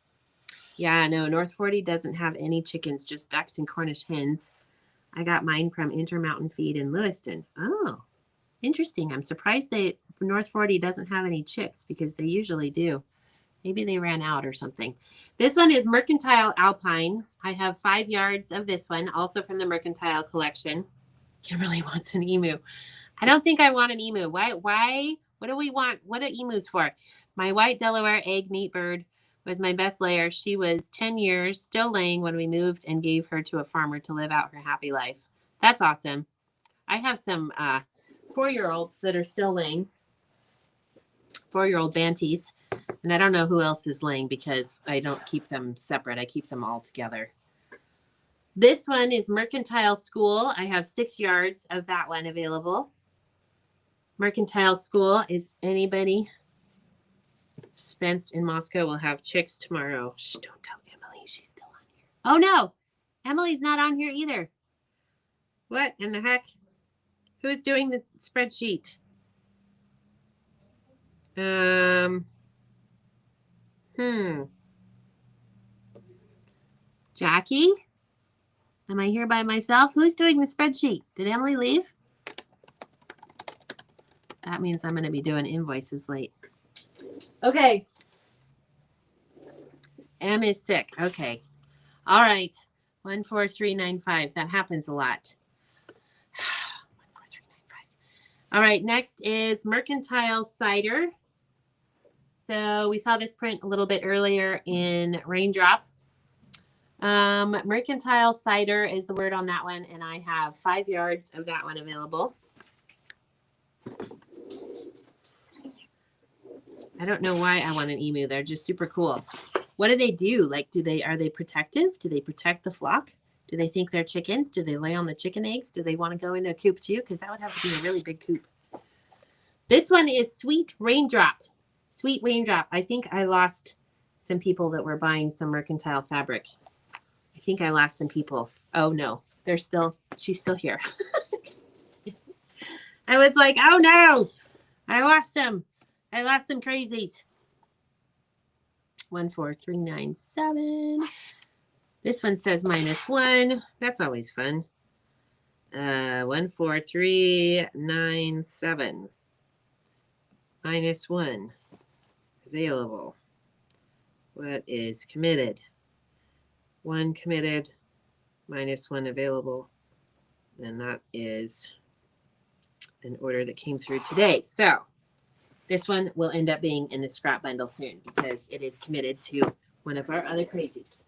Yeah, no, North 40 doesn't have any chickens, just ducks and Cornish hens. I got mine from Intermountain Feed in Lewiston. Oh, interesting. I'm surprised North 40 doesn't have any chicks, because they usually do. Maybe they ran out or something. This one is Mercantile Alpine. I have 5 yards of this one, also from the Mercantile collection. Kimberly wants an emu. I don't think I want an emu. Why? What do we want? What are emus for? My white Delaware egg meat bird was my best layer. She was 10 years, still laying when we moved and gave her to a farmer to live out her happy life. That's awesome. I have some 4-year-olds that are still laying. 4-year-old banties. And I don't know who else is laying, because I don't keep them separate. I keep them all together. This one is Mercantile School. I have 6 yards of that one available. Mercantile School, is anybody? Spence in Moscow will have chicks tomorrow. Shh, don't tell Emily. She's still on here. Oh, no. Emily's not on here either. What in the heck? Who's doing the spreadsheet? Jackie? Am I here by myself? Who's doing the spreadsheet? Did Emily leave? That means I'm going to be doing invoices late. Okay. Em is sick. Okay. All right. 14395. That happens a lot. 14395. All right. Next is Mercantile Cider. So we saw this print a little bit earlier in Raindrop. Mercantile Cider is the word on that one, and I have 5 yards of that one available. I don't know why I want an emu. They're just super cool. What do they do? Like, are they protective? Do they protect the flock? Do they think they're chickens? Do they lay on the chicken eggs? Do they want to go into a coop too? Because that would have to be a really big coop. This one is Sweet Raindrop. Sweet Raindrop. I think I lost some people that were buying some Mercantile fabric. I think I lost some people. Oh no, she's still here. I was like, oh no, I lost them. I lost some crazies. 14397. This one says -1. That's always fun. 14397. -1. Available. What is committed? 1 committed, -1 available. And that is an order that came through today. So this one will end up being in the scrap bundle soon because it is committed to one of our other crazies.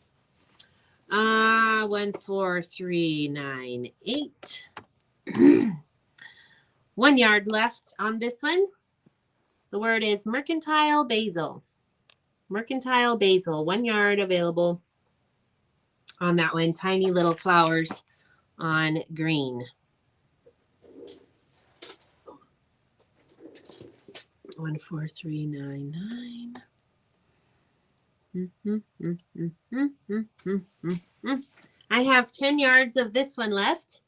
14398. 1 yard left on this one. The word is mercantile basil. Mercantile basil. 1 yard available on that one. Tiny little flowers on green. 14399. I have 10 yards of this one left.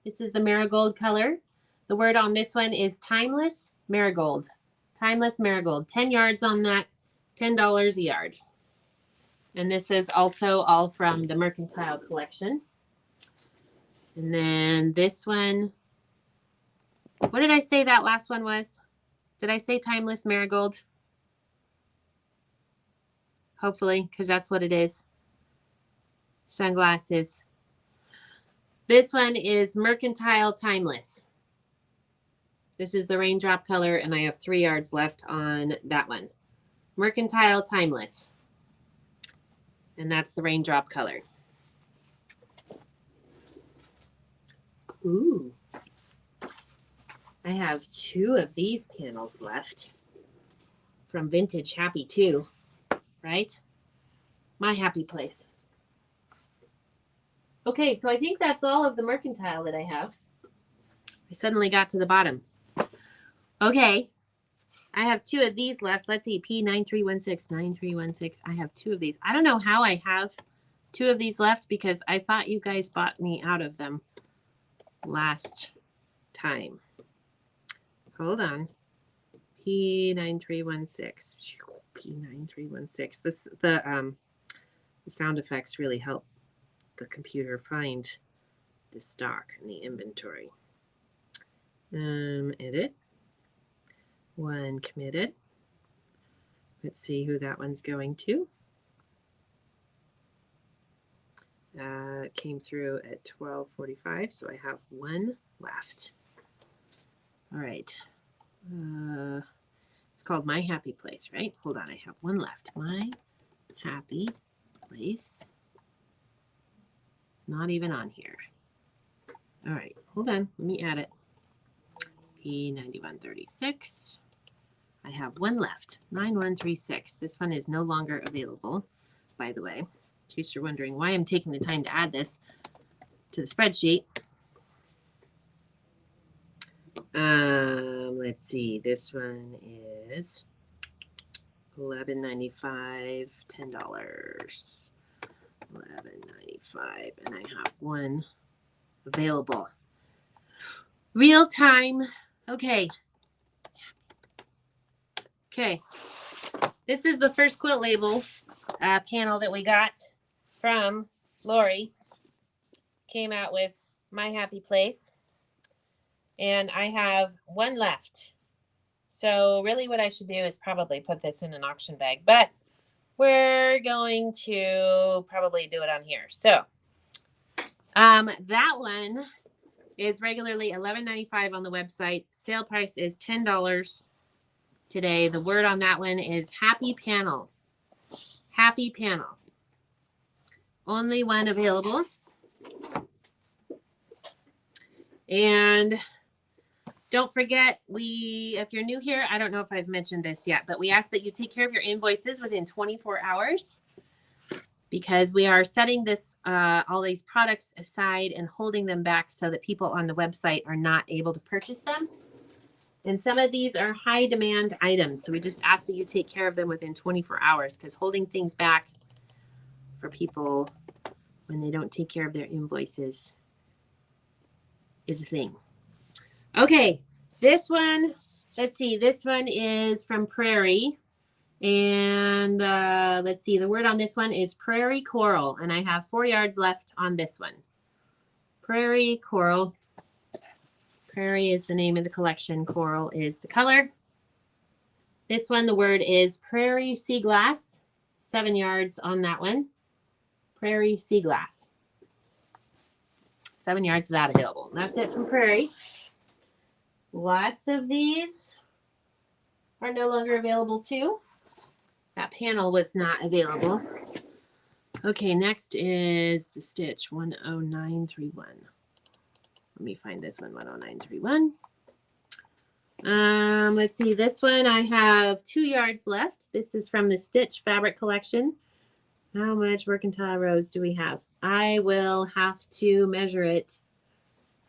This is the marigold color. The word on this one is timeless marigold. Timeless marigold. 10 yards on that. $10 a yard. And this is also all from the Mercantile collection. And then this one. What did I say that last one was? Did I say timeless marigold? Hopefully, because that's what it is. Sunglasses. This one is Mercantile Timeless. This is the raindrop color, and I have 3 yards left on that one. Mercantile Timeless. And that's the raindrop color. Ooh. I have 2 of these panels left from Vintage Happy 2, right? My happy place. Okay, so I think that's all of the Mercantile that I have. I suddenly got to the bottom. Okay, I have 2 of these left. Let's see, P9316, 9316. I have 2 of these. I don't know how I have 2 of these left because I thought you guys bought me out of them last time. Hold on. P9316. P9316. This the sound effects really help the computer find the stock and the inventory. Edit. 1 committed. Let's see who that one's going to. It came through at 12:45, so I have 1 left. All right. It's called My Happy Place, right? Hold on, I have 1 left. My Happy Place. Not even on here. All right, hold on. Let me add it. P9136. I have 1 left. 9136. This one is no longer available, by the way, in case you're wondering why I'm taking the time to add this to the spreadsheet. Let's see. This one is $11.95, $10. $11.95, and I have 1 available. Real time. Okay. Okay. This is the first quilt label panel that we got from Lori. Came out with My Happy Place. And I have 1 left. So really what I should do is probably put this in an auction bag. But we're going to probably do it on here. So that one is regularly $11.95 on the website. Sale price is $10 today. The word on that one is Happy Panel. Happy Panel. Only 1 available. And don't forget, if you're new here, I don't know if I've mentioned this yet, but we ask that you take care of your invoices within 24 hours because we are setting this all these products aside and holding them back so that people on the website are not able to purchase them. And some of these are high demand items. So we just ask that you take care of them within 24 hours because holding things back for people when they don't take care of their invoices is a thing. Okay, This one, let's see, this one is from Prairie. And let's see, the word on this one is prairie coral. And I have 4 yards left on this one. Prairie coral. Prairie is the name of the collection. Coral is the color. This one, the word is prairie sea glass. 7 yards on that one. Prairie sea glass. 7 yards of that available. And that's it from Prairie. Lots of these are no longer available too. That panel was not available. Okay, next is the Stitch 10931. Let me find this one, 10931. Let's see, this one I have 2 yards left. This is from the Stitch Fabric Collection. How much mercantile rows do we have? I will have to measure it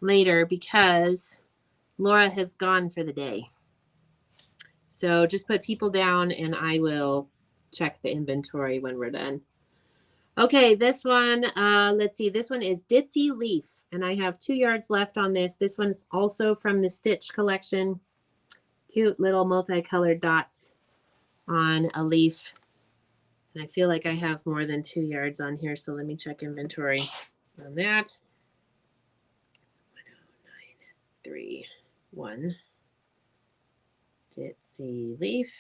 later because Laura has gone for the day. So just put people down and I will check the inventory when we're done. Okay, this one, let's see, this one is Ditzy Leaf. And I have 2 yards left on this. This one's also from the Stitch Collection. Cute little multicolored dots on a leaf. And I feel like I have more than 2 yards on here, so let me check inventory on that. 10931. Ditzy Leaf.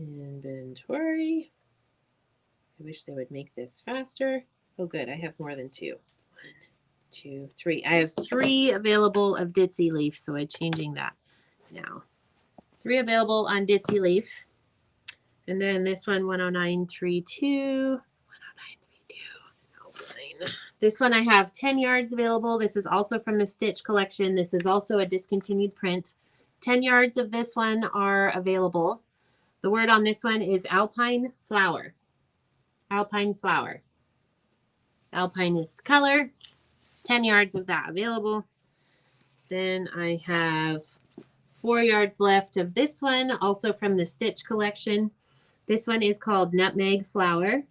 Inventory. I wish they would make this faster. Oh, good. I have more than 2. 1, 2, 3. I have 3 available of Ditzy Leaf, so I'm changing that now. 3 available on Ditzy Leaf. And then this one, 10932. 10932. This one I have 10 yards available. This is also from the Stitch Collection. This is also a discontinued print. 10 yards of this one are available. The word on this one is Alpine Flower. Alpine Flower. Alpine is the color. 10 yards of that available. Then I have 4 yards left of this one, also from the Stitch Collection. This one is called Nutmeg Flower.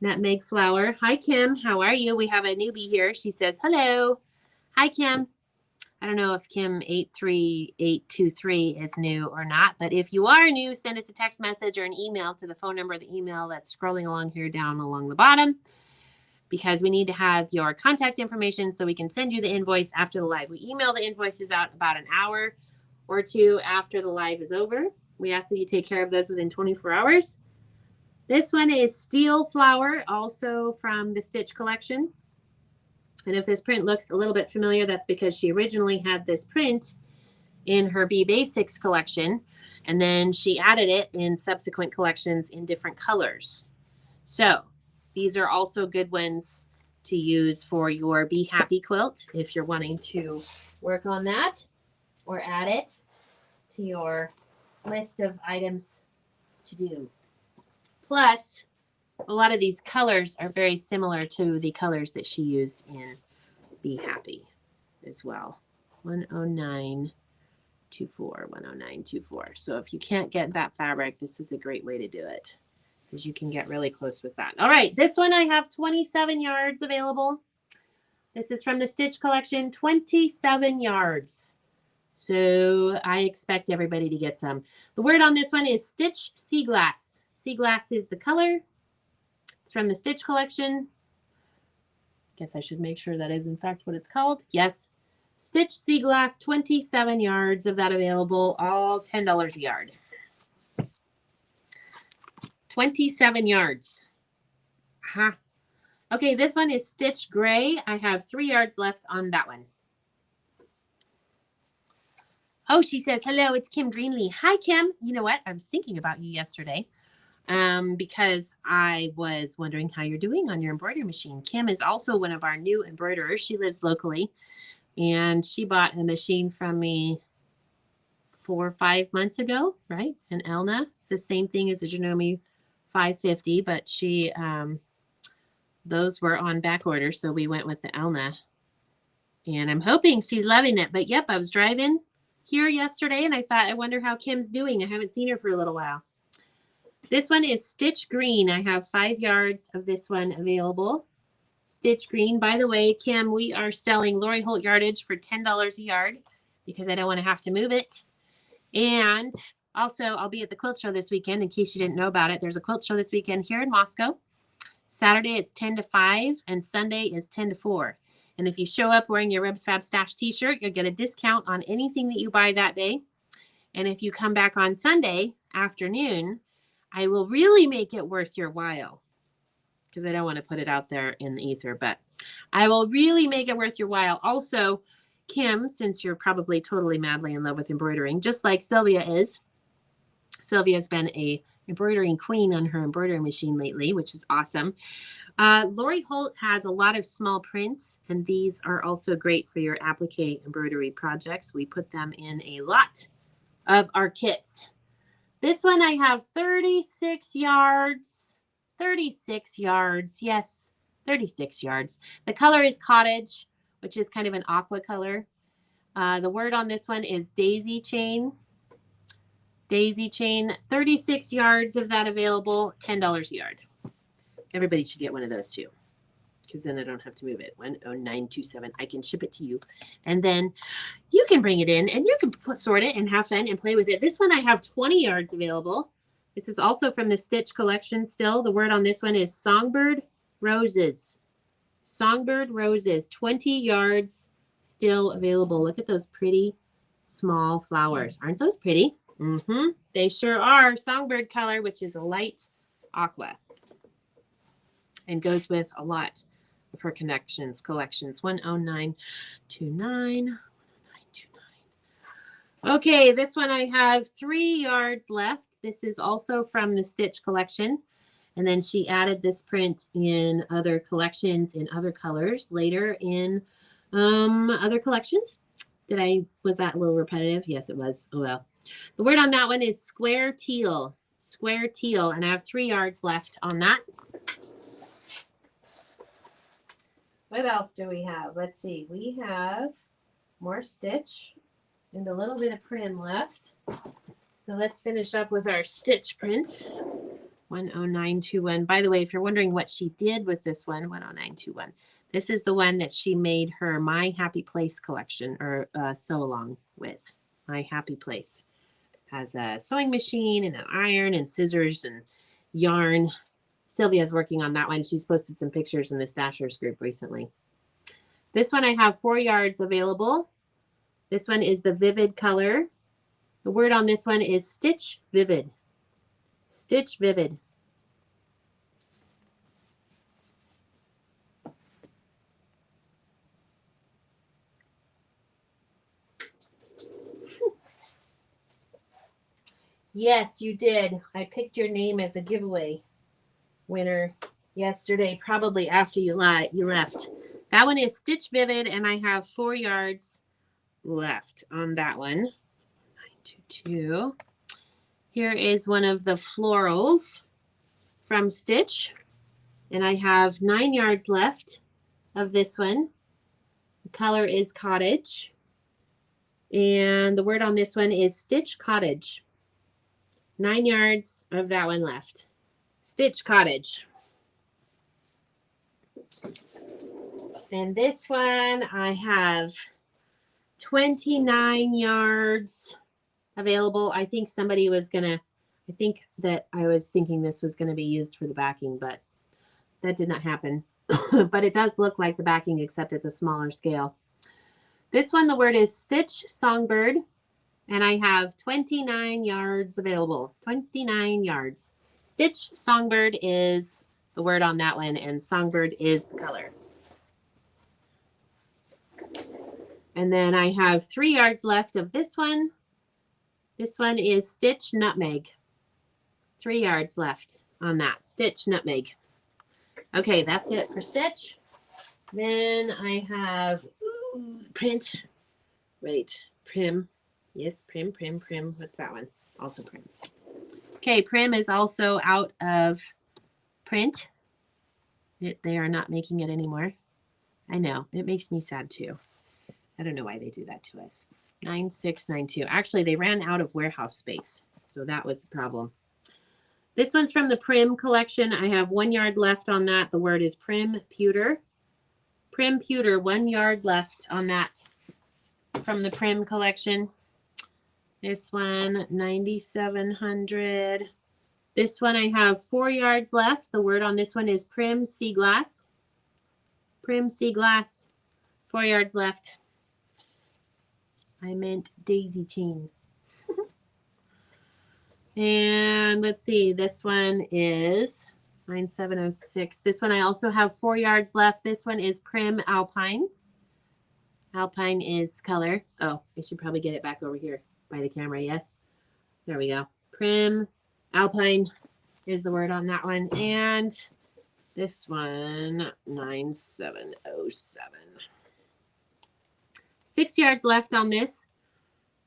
Nutmeg Flower. Hi, Kim. How are you? We have a newbie here. She says, hello. Hi, Kim. I don't know if Kim 83823 is new or not, but if you are new, send us a text message or an email to the phone number, the email that's scrolling along here down along the bottom, because we need to have your contact information so we can send you the invoice after the live. We email the invoices out about an hour or 2 after the live is over. We ask that you take care of those within 24 hours. This one is Steel Flower, also from the Stitch Collection. And if this print looks a little bit familiar, that's because she originally had this print in her B Basics collection, and then she added it in subsequent collections in different colors. So these are also good ones to use for your Be Happy quilt if you're wanting to work on that or add it to your list of items to do. Plus, a lot of these colors are very similar to the colors that she used in Be Happy as well. 10924, 10924. So if you can't get that fabric, this is a great way to do it because you can get really close with that. All right, this one I have 27 yards available. This is from the Stitch Collection, 27 yards. So I expect everybody to get some. The word on this one is Stitch Sea Glass. Sea Glass is the color. It's from the Stitch Collection. Guess I should make sure that is in fact what it's called. Yes. Stitch Sea Glass, 27 yards of that available, all $10 a yard. 27 yards. Aha. Okay, this one is Stitch Gray. I have 3 yards left on that one. Oh, she says, hello, it's Kim Greenlee. Hi, Kim. You know what? I was thinking about you yesterday because I was wondering how you're doing on your embroidery machine. Kim is also one of our new embroiderers. She lives locally, and she bought a machine from me 4 or 5 months ago, right? An Elna. It's the same thing as a Janome 550, but she, those were on back order, so we went with the Elna. And I'm hoping she's loving it. But yep, I was driving here yesterday, and I thought, I wonder how Kim's doing. I haven't seen her for a little while. This one is Stitch Green. I have 5 yards of this one available. Stitch Green. By the way, Kim, we are selling Lori Holt Yardage for $10 a yard. because I don't want to have to move it. And also, I'll be at the quilt show this weekend in case you didn't know about it. There's a quilt show this weekend here in Moscow. Saturday, it's 10 to 5, and Sunday is 10 to 4. And if you show up wearing your Ribs Fab Stash t-shirt, you'll get a discount on anything that you buy that day. And if you come back on Sunday afternoon, I will really make it worth your while, because I don't want to put it out there in the ether, but I will really make it worth your while. Also, Kim, since you're probably totally madly in love with embroidering, just like Sylvia is, Sylvia's been a embroidering queen on her embroidery machine lately, which is awesome. Lori Holt has a lot of small prints, and these are also great for your applique embroidery projects. We put them in a lot of our kits. This one I have 36 yards. 36 yards. Yes, 36 yards. The color is cottage, which is kind of an aqua color. The word on this one is daisy chain. Daisy chain. 36 yards of that available. $10 a yard. Everybody should get one of those too, because then I don't have to move it. 10927. I can ship it to you, and then you can bring it in and you can sort it and have fun and play with it. This one I have 20 yards available. This is also from the Stitch collection still. The word on this one is Songbird Roses. Songbird Roses. 20 yards still available. Look at those pretty small flowers. Aren't those pretty? Mm-hmm. They sure are. Songbird color, which is a light aqua, and goes with a lot of her collections. 10929. Okay, this one I have 3 yards left. This is also from the Stitch collection. And then she added this print in other collections in other colors later in other collections. Was that a little repetitive? Yes, it was. Oh, well. The word on that one is square teal. Square teal. And I have 3 yards left on that. What else do we have? Let's see. We have more Stitch and a little bit of Prim left. So let's finish up with our Stitch prints. 10921. By the way, if you're wondering what she did with this one, 10921. This is the one that she made her My Happy Place collection, or sew along with. My Happy Place. Has a sewing machine and an iron and scissors and yarn. Sylvia's working on that one. She's posted some pictures in the Stashers group recently. This one I have 4 yards available. This one is the Vivid color. The word on this one is Stitch Vivid. Stitch Vivid. Yes, you did. I picked your name as a giveaway winner yesterday, probably after you left. That one is Stitch Vivid, and I have 4 yards left on that one. 922. Here is one of the florals from Stitch, and I have 9 yards left of this one. The color is cottage, and the word on this one is Stitch Cottage. 9 yards of that one left. Stitch Cottage. And this one I have 29 yards available. I think somebody was gonna, I was thinking this was gonna be used for the backing, but that did not happen. But it does look like the backing, except it's a smaller scale. This one, the word is Stitch Songbird, and I have 29 yards available. 29 yards. Stitch Songbird is the word on that one, and Songbird is the color. And then I have 3 yards left of this one. This one is Stitch Nutmeg. 3 yards left on that. Stitch Nutmeg. Okay, that's it for Stitch. Then I have print. Wait, Prim. Yes, Prim. What's that one? Also Prim. Okay, Prim is also out of print. They are not making it anymore. I know. It makes me sad too. I don't know why they do that to us. 9692. Actually, they ran out of warehouse space. So that was the problem. This one's from the Prim collection. I have 1 yard left on that. The word is Prim Pewter. Prim Pewter, 1 yard left on that. from the Prim collection. This one, 9,700. This one I have 4 yards left. The word on this one is Prim Sea Glass. Prim Sea Glass. 4 yards left. I meant daisy chain. And let's see, this one is 9,706. This one I also have 4 yards left. This one is Prim Alpine. Alpine is color. Oh, I should probably get it back over here by the camera. Yes. There we go. Prim Alpine is the word on that one. And this one, 9,707. 6 yards left on this.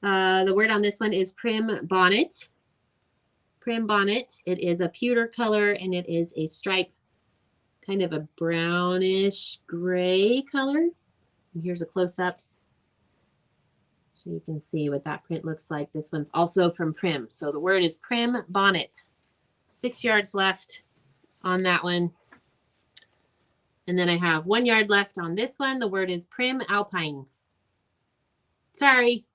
The word on this one is Prim Bonnet. Prim Bonnet. It is a pewter color and it is a stripe, kind of a brownish gray color. And here's a close-up so you can see what that print looks like. This one's also from Prim. So the word is Prim Bonnet. 6 yards left on that one. And then I have 1 yard left on this one. The word is Prim Alpine. Sorry.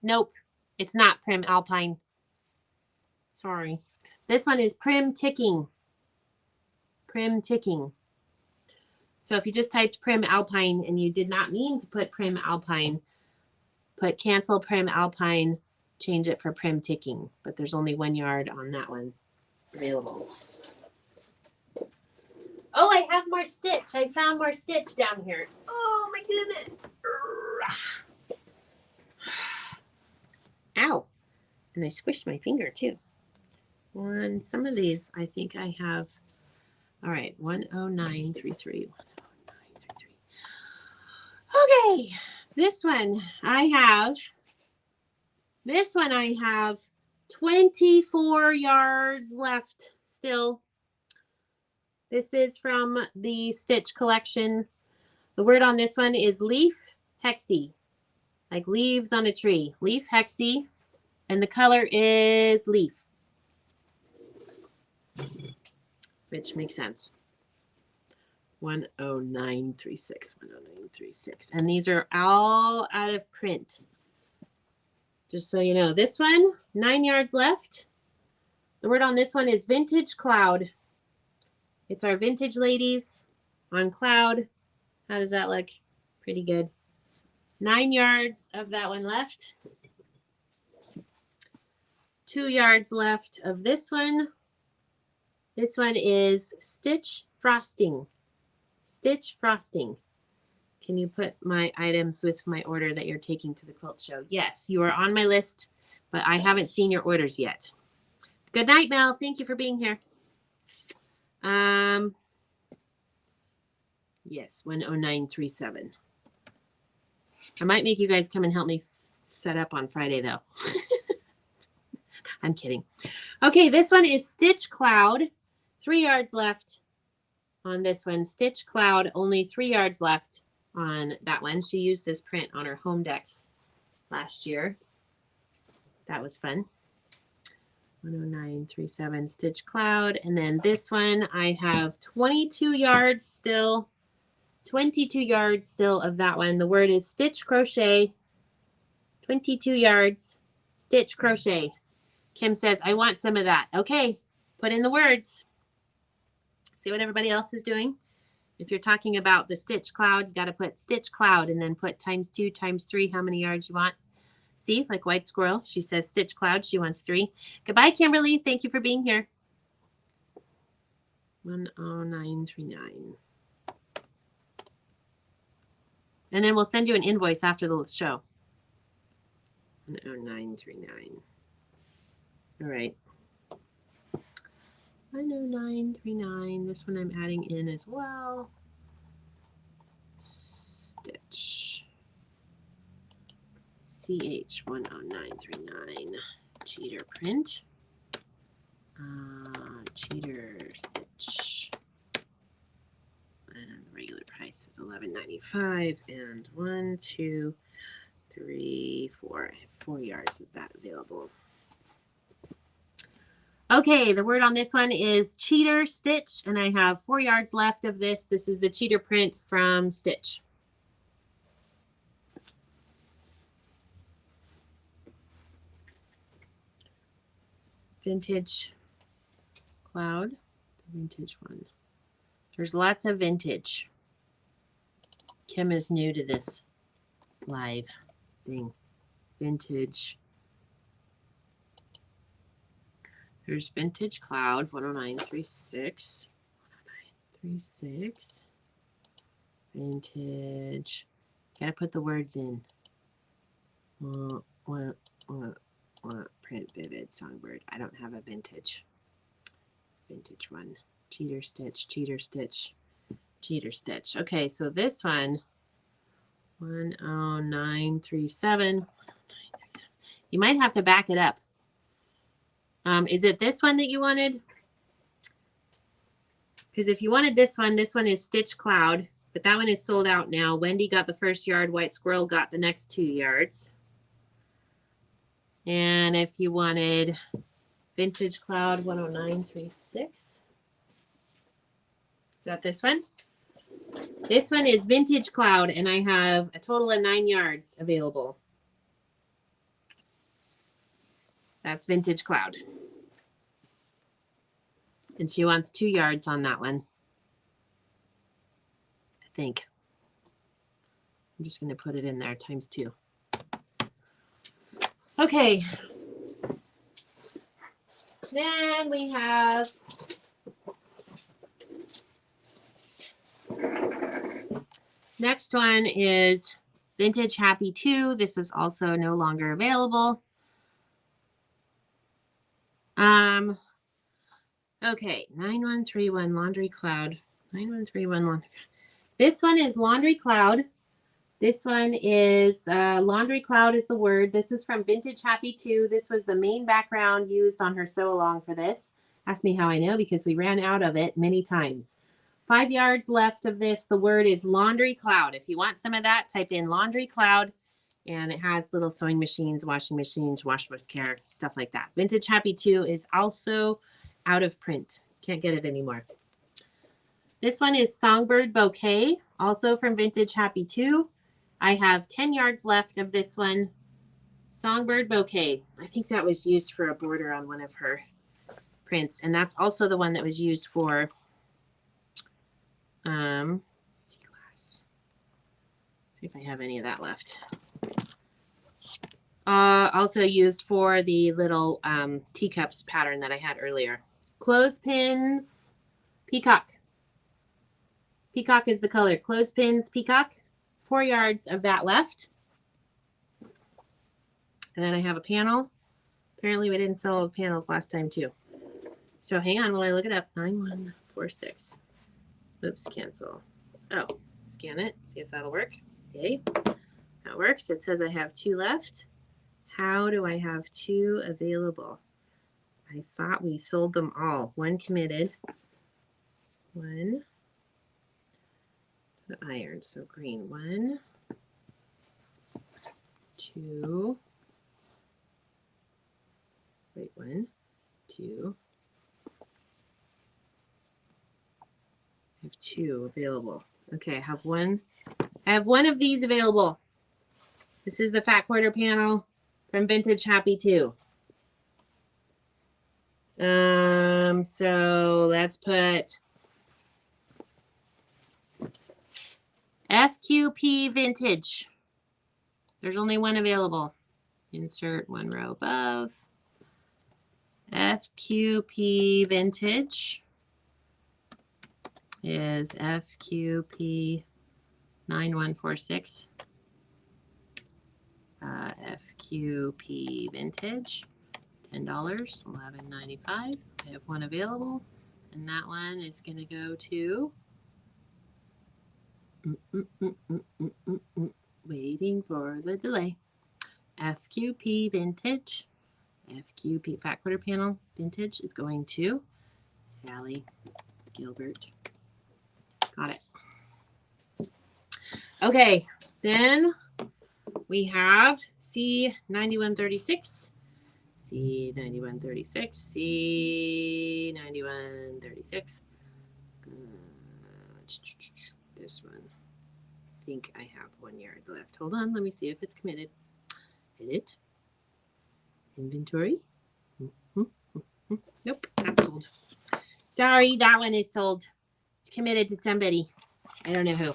Nope. It's not Prim Alpine. Sorry. This one is Prim Ticking. Prim Ticking. So if you just typed Prim Alpine and you did not mean to put Prim Alpine, put cancel Prim Alpine, change it for Prim Ticking. But there's only 1 yard on that one available. Oh, I have more stitch. I found more stitch down here. Oh my goodness. Ow. And I squished my finger too. On some of these, I think I have, all right, 10933. 10933. Okay, this one I have 24 yards left still. This is from the Stitch collection. The word on this one is leaf hexie, like leaves on a tree. Leaf hexie, and the color is leaf, which makes sense. 10936, 10936. And these are all out of print. Just so you know, this one, 9 yards left. The word on this one is vintage cloud. It's our vintage ladies on cloud. How does that look? Pretty good. 9 yards of that one left. 2 yards left of this one. This one is stitch frosting. Stitch frosting. Can you put my items with my order that you're taking to the quilt show? Yes, you are on my list, but I haven't seen your orders yet. Good night, Mel. Thank you for being here. Yes, 10937. I might make you guys come and help me set up on Friday, though. I'm kidding. Okay, this one is Stitch Cloud. 3 yards left on this one. Stitch Cloud, only 3 yards left on that one. She used this print on her home decks last year. That was fun. 10937 Stitch Cloud. And then this one, I have 22 yards still. 22 yards still of that one. The word is stitch crochet. 22 yards, stitch crochet. Kim says, I want some of that. Okay, put in the words. See what everybody else is doing? If you're talking about the Stitch Cloud, you got to put Stitch Cloud and then put ×2 ×3, how many yards you want. See, like White Squirrel, she says Stitch Cloud, she wants 3. Goodbye, Kimberly. Thank you for being here. 10939. And then we'll send you an invoice after the show. 10939. All right. 10939. This one I'm adding in as well. Stitch. CH10939. Cheater print. Cheater stitch. And the regular price is $11.95. And 1, 2, 3, 4. I have 4 yards of that available. Okay, the word on this one is cheater stitch, and I have 4 yards left of this. This is the cheater print from Stitch. vintage cloud, the vintage one. There's lots of vintage. Kim is new to this live thing. Vintage. There's vintage cloud 10936. 10936. Vintage. Gotta put the words in. Print vivid songbird. I don't have a vintage. Vintage one. Cheater stitch, cheater stitch, cheater stitch. Okay, so this one 10937. You might have to back it up. Is it this one that you wanted? Because if you wanted this one is Stitch Cloud, but that one is sold out now. Wendy got the first yard, White Squirrel got the next 2 yards. And if you wanted Vintage Cloud 10936, is that this one? This one is Vintage Cloud, and I have a total of 9 yards available. That's Vintage Cloud. And she wants 2 yards on that one, I think. I'm just going to put it in there times 2. Okay. Then we have next one is Vintage Happy 2. This is also no longer available. Okay, 9131 Laundry Cloud. 9131 Laundry. This one is Laundry Cloud. This one is Laundry Cloud is the word. This is from Vintage Happy 2. This was the main background used on her sew along for this. Ask me how I know, because we ran out of it many times. 5 yards left of this. The word is Laundry Cloud. If you want some of that, type in Laundry Cloud. And it has little sewing machines, washing machines, wash with care, stuff like that. Vintage Happy 2 is also out of print. Can't get it anymore. This one is Songbird Bouquet, also from Vintage Happy 2. I have 10 yards left of this one. Songbird Bouquet. I think that was used for a border on one of her prints. And that's also the one that was used for sea glass. See if I have any of that left. Also used for the little teacups pattern that I had earlier. Clothespins, peacock. Peacock is the color. Clothespins, peacock. 4 yards of that left. And then I have a panel. Apparently we didn't sell panels last time too. So hang on while I look it up. 9146. Oops, cancel. Oh, scan it. See if that'll work. Okay, that works. It says I have 2 left. How do I have 2 available? I thought we sold them all. 1 committed. 1. The iron, so green. 1, 2. Wait, 1, 2. I have 2 available. Okay, I have 1. I have 1 of these available. This is the fat quarter panel from Vintage Happy 2. So let's put FQP Vintage. There's only 1 available. Insert 1 row above. FQP Vintage is FQP 9146. FQP Vintage, $10, $11.95. I have 1 available, and that one is going to go to waiting for the delay. FQP Vintage, FQP Fat Quarter Panel Vintage is going to Sally Gilbert. Got it. Okay, then we have C9136, C9136, C9136. This one. I think I have 1 yard left. Hold on, let me see if it's committed. Edit. Inventory. Nope, not sold. Sorry, that one is sold. It's committed to somebody. I don't know who.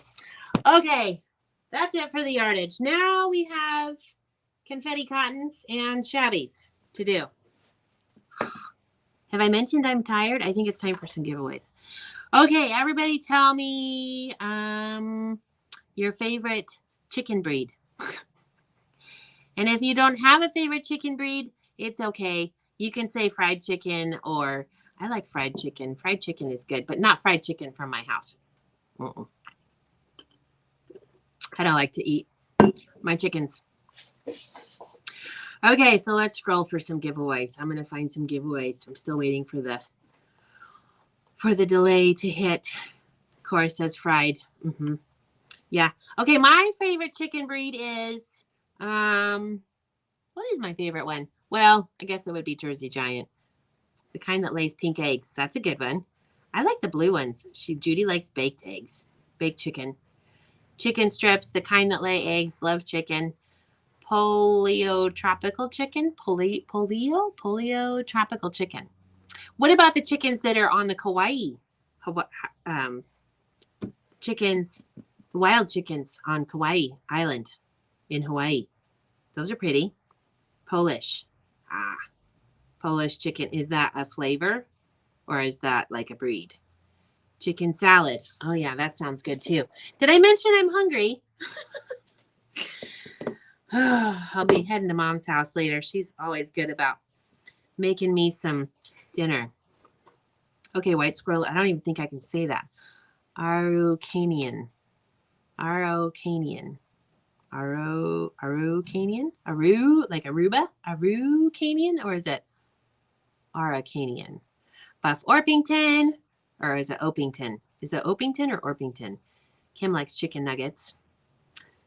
Okay, that's it for the yardage. Now we have Confetti Cottons and Shabbies to do. Have I mentioned I'm tired? I think it's time for some giveaways. Okay, everybody tell me your favorite chicken breed. And if you don't have a favorite chicken breed, it's okay. You can say fried chicken, or I like fried chicken. Fried chicken is good, but not fried chicken from my house. I don't like to eat my chickens. Okay, so let's scroll for some giveaways. I'm going to find some giveaways. I'm still waiting for the delay to hit. Cora says fried. Yeah. Okay, my favorite chicken breed is, what is my favorite one? Well, I guess it would be Jersey Giant. The kind that lays pink eggs. That's a good one. I like the blue ones. Judy likes baked eggs. Baked chicken. Chicken strips, the kind that lay eggs. Love chicken. Polio tropical chicken. Polio tropical chicken. What about the chickens that are on the Kauai? Chickens, wild chickens on Kauai Island in Hawaii. Those are pretty. Polish. Polish chicken. Is that a flavor or is that like a breed? Chicken salad. Oh, yeah, that sounds good too. Did I mention I'm hungry? I'll be heading to Mom's house later. She's always good about making me some dinner. Okay, white squirrel. I don't even think I can say that. Araucanian. Araucanian. Araucanian? Like Aruba? Araucanian? Or is it Araucanian? Buff Orpington? Or is it Opington? Is it Opington or Orpington? Kim likes chicken nuggets.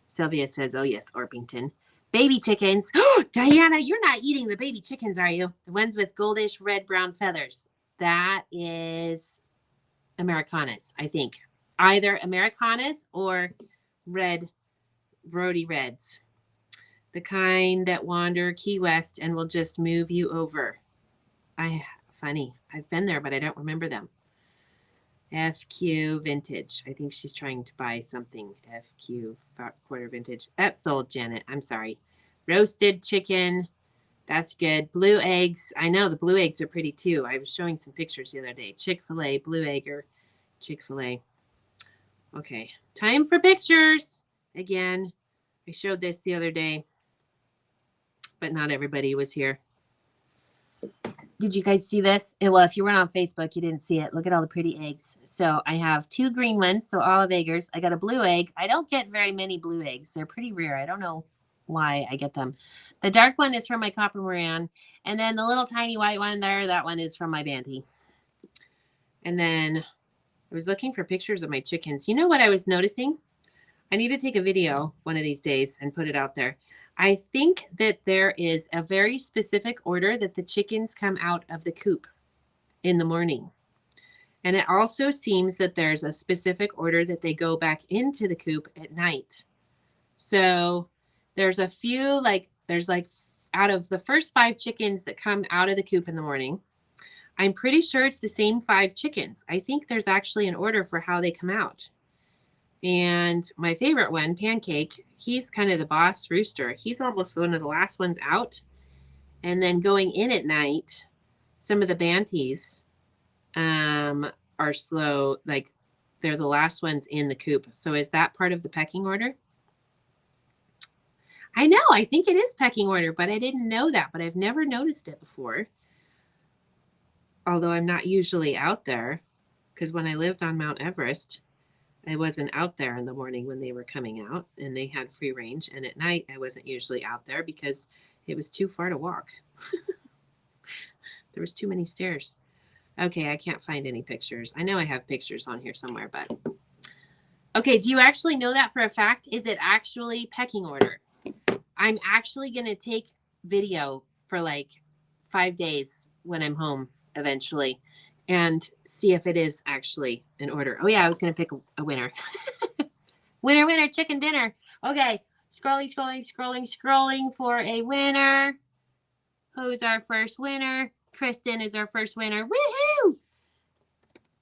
Sylvia says, oh, yes, Orpington. Baby chickens. Diana, you're not eating the baby chickens, are you? The ones with goldish red-brown feathers. That is Americanas, I think. Either Americanas or Rody Reds. The kind that wander Key West and will just move you over. Funny. I've been there, but I don't remember them. FQ Vintage. I think she's trying to buy something. FQ Quarter Vintage. That's sold, Janet. I'm sorry. Roasted chicken. That's good. Blue eggs. I know the blue eggs are pretty too. I was showing some pictures the other day. Chick-fil-A, blue egger, Chick-fil-A. Okay. Time for pictures. Again, I showed this the other day, but not everybody was here. Did you guys see this? Well, if you weren't on Facebook, you didn't see it. Look at all the pretty eggs. So I have 2 green ones, so olive eggers. I got a blue egg. I don't get very many blue eggs. They're pretty rare. I don't know why I get them. The dark one is from my Copper Moran. And then the little tiny white one there, that one is from my Banty. And then I was looking for pictures of my chickens. You know what I was noticing? I need to take a video one of these days and put it out there. I think that there is a very specific order that the chickens come out of the coop in the morning. And it also seems that there's a specific order that they go back into the coop at night. So there's a few, there's out of the first 5 chickens that come out of the coop in the morning, I'm pretty sure it's the same 5 chickens. I think there's actually an order for how they come out. And my favorite one, Pancake, he's kind of the boss rooster. He's almost one of the last ones out. And then going in at night, some of the Banties are slow. Like they're the last ones in the coop. So is that part of the pecking order? I know. I think it is pecking order, but I didn't know that. But I've never noticed it before. Although I'm not usually out there, because when I lived on Mount Everest, I wasn't out there in the morning when they were coming out and they had free range. And at night, I wasn't usually out there because it was too far to walk. There was too many stairs. Okay, I can't find any pictures. I know I have pictures on here somewhere, but. Okay, do you actually know that for a fact? Is it actually pecking order? I'm actually going to take video for like 5 days when I'm home eventually and see if it is actually in order. Oh, yeah, I was going to pick a winner. Winner, chicken dinner. Okay, scrolling for a winner. Who's our first winner? Kristen is our first winner. Woohoo!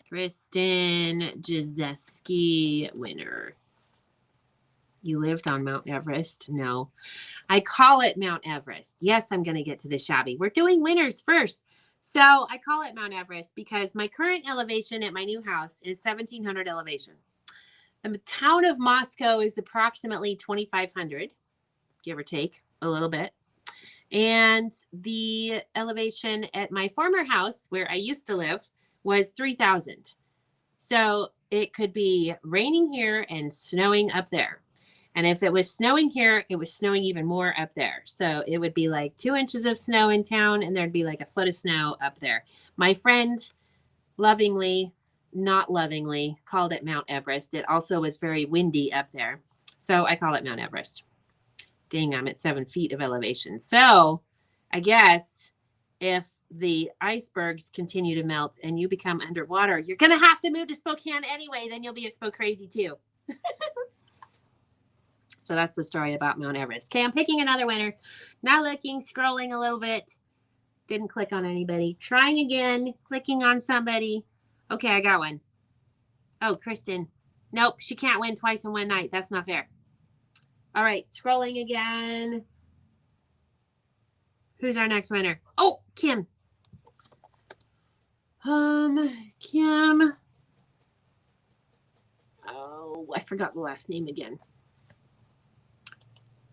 Kristen Jazeski, winner. You lived on Mount Everest? No. I call it Mount Everest. Yes, I'm going to get to the Shabby. We're doing winners first. So I call it Mount Everest because my current elevation at my new house is 1,700 elevation. The town of Moscow is approximately 2,500, give or take a little bit. And the elevation at my former house where I used to live was 3,000. So it could be raining here and snowing up there. And if it was snowing here, it was snowing even more up there. So it would be like 2 inches of snow in town and there'd be like a foot of snow up there. My friend lovingly, not lovingly, called it Mount Everest. It also was very windy up there. So I call it Mount Everest. Dang, I'm at 7 feet of elevation. So I guess if the icebergs continue to melt and you become underwater, you're going to have to move to Spokane anyway. Then you'll be a Spoke crazy too. So that's the story about Mount Everest. Okay, I'm picking another winner. Not looking, scrolling a little bit. Didn't click on anybody. Trying again, clicking on somebody. Okay, I got one. Oh, Kristen. Nope, she can't win twice in one night. That's not fair. All right, scrolling again. Who's our next winner? Oh, Kim. Kim. Oh, I forgot the last name again.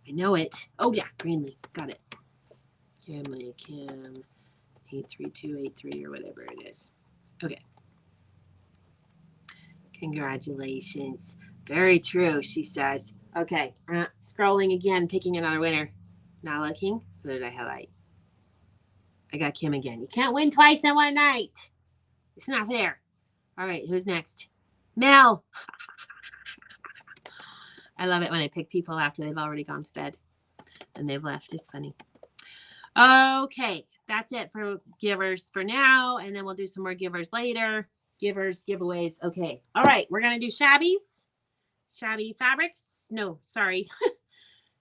I know it. Oh, yeah, Greenlee. Got it. Kim 83283 or whatever it is. Okay. Congratulations. Very true, she says. Okay, scrolling again, picking another winner. Not looking. Who did I highlight? I got Kim again. You can't win twice in one night. It's not fair. All right, who's next? Mel. I love it when I pick people after they've already gone to bed and they've left. It's funny. Okay, that's it for givers for now, and then we'll do some more givers later. Givers, giveaways. Okay. All right, we're going to do Shabbies. Shabby Fabrics. No, sorry.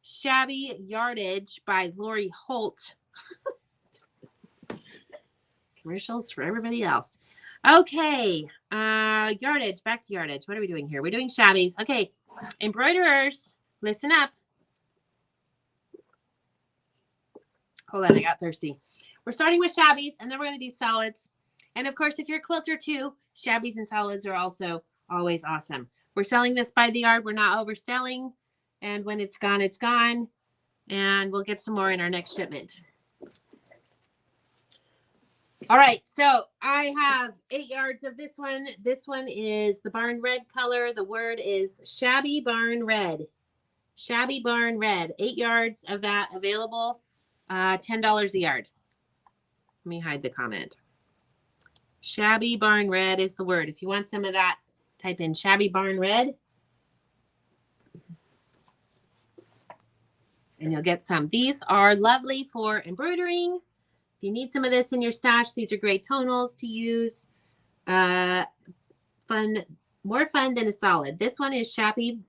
Shabby Yardage by Lori Holt. Commercials for everybody else. Okay. Yardage. Back to Yardage. What are we doing here? We're doing Shabbies. Okay. Embroiderers, listen up. Hold on, I got thirsty. We're starting with Shabbies, and then we're going to do solids. And of course, if you're a quilter too, Shabbies and solids are also always awesome. We're selling this by the yard. We're not overselling. And when it's gone, it's gone. And we'll get some more in our next shipment. All right, so I have 8 yards of this one. This one is the barn red color. The word is Shabby Barn Red. Shabby Barn Red. 8 yards of that available. $10 a yard. Let me hide the comment. Shabby Barn Red is the word. If you want some of that, type in Shabby Barn Red. And you'll get some. These are lovely for embroidering. If you need some of this in your stash, these are great tonals to use. More fun than a solid. This one is Shabby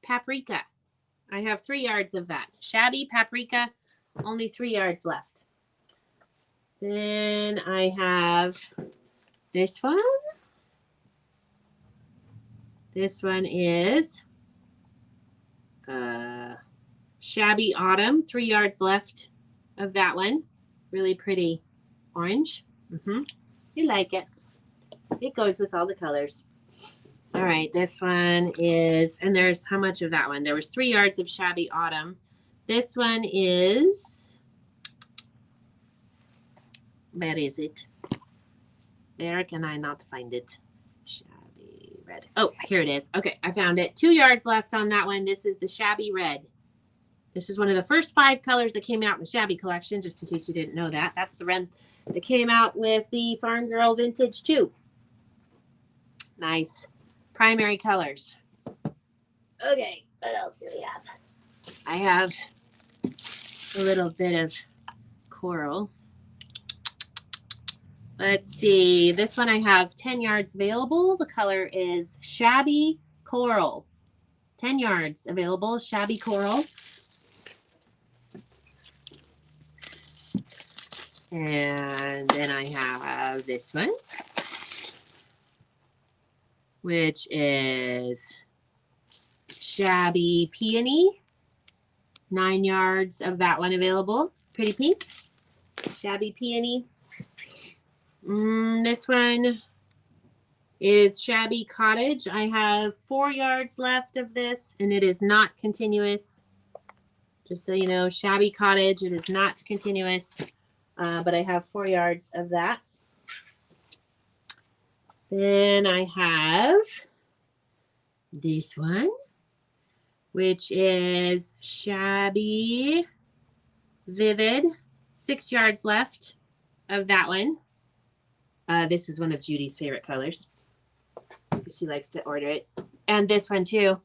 Paprika. I have 3 yards of that. Shabby Paprika, only 3 yards left. Then I have this one. This one is Shabby Autumn, 3 yards left of that one. Really pretty orange. You like it. It goes with all the colors. All right, this one is, and there's how much of that one? There was 3 yards of Shabby Autumn. This one is, where is it? Where can I not find it? Shabby Red. Oh, here it is. Okay, I found it. 2 yards left on that one. This is the Shabby Red. This is one of the first 5 colors that came out in the Shabby collection, just in case you didn't know that. That's the red that came out with the Farm Girl Vintage too. Nice. Primary colors. Okay, what else do we have? I have a little bit of coral. Let's see. This one I have 10 yards available. The color is Shabby Coral. 10 yards available, Shabby Coral. And then I have this one, which is Shabby Peony. 9 yards of that one available. Pretty pink. Shabby Peony. This one is Shabby Cottage. I have 4 yards left of this, and it is not continuous. Just so you know, Shabby Cottage, it is not continuous, but I have 4 yards of that. Then I have this one, which is Shabby Vivid. 6 yards left of that one. This is one of Judy's favorite colors. She likes to order it. And this one too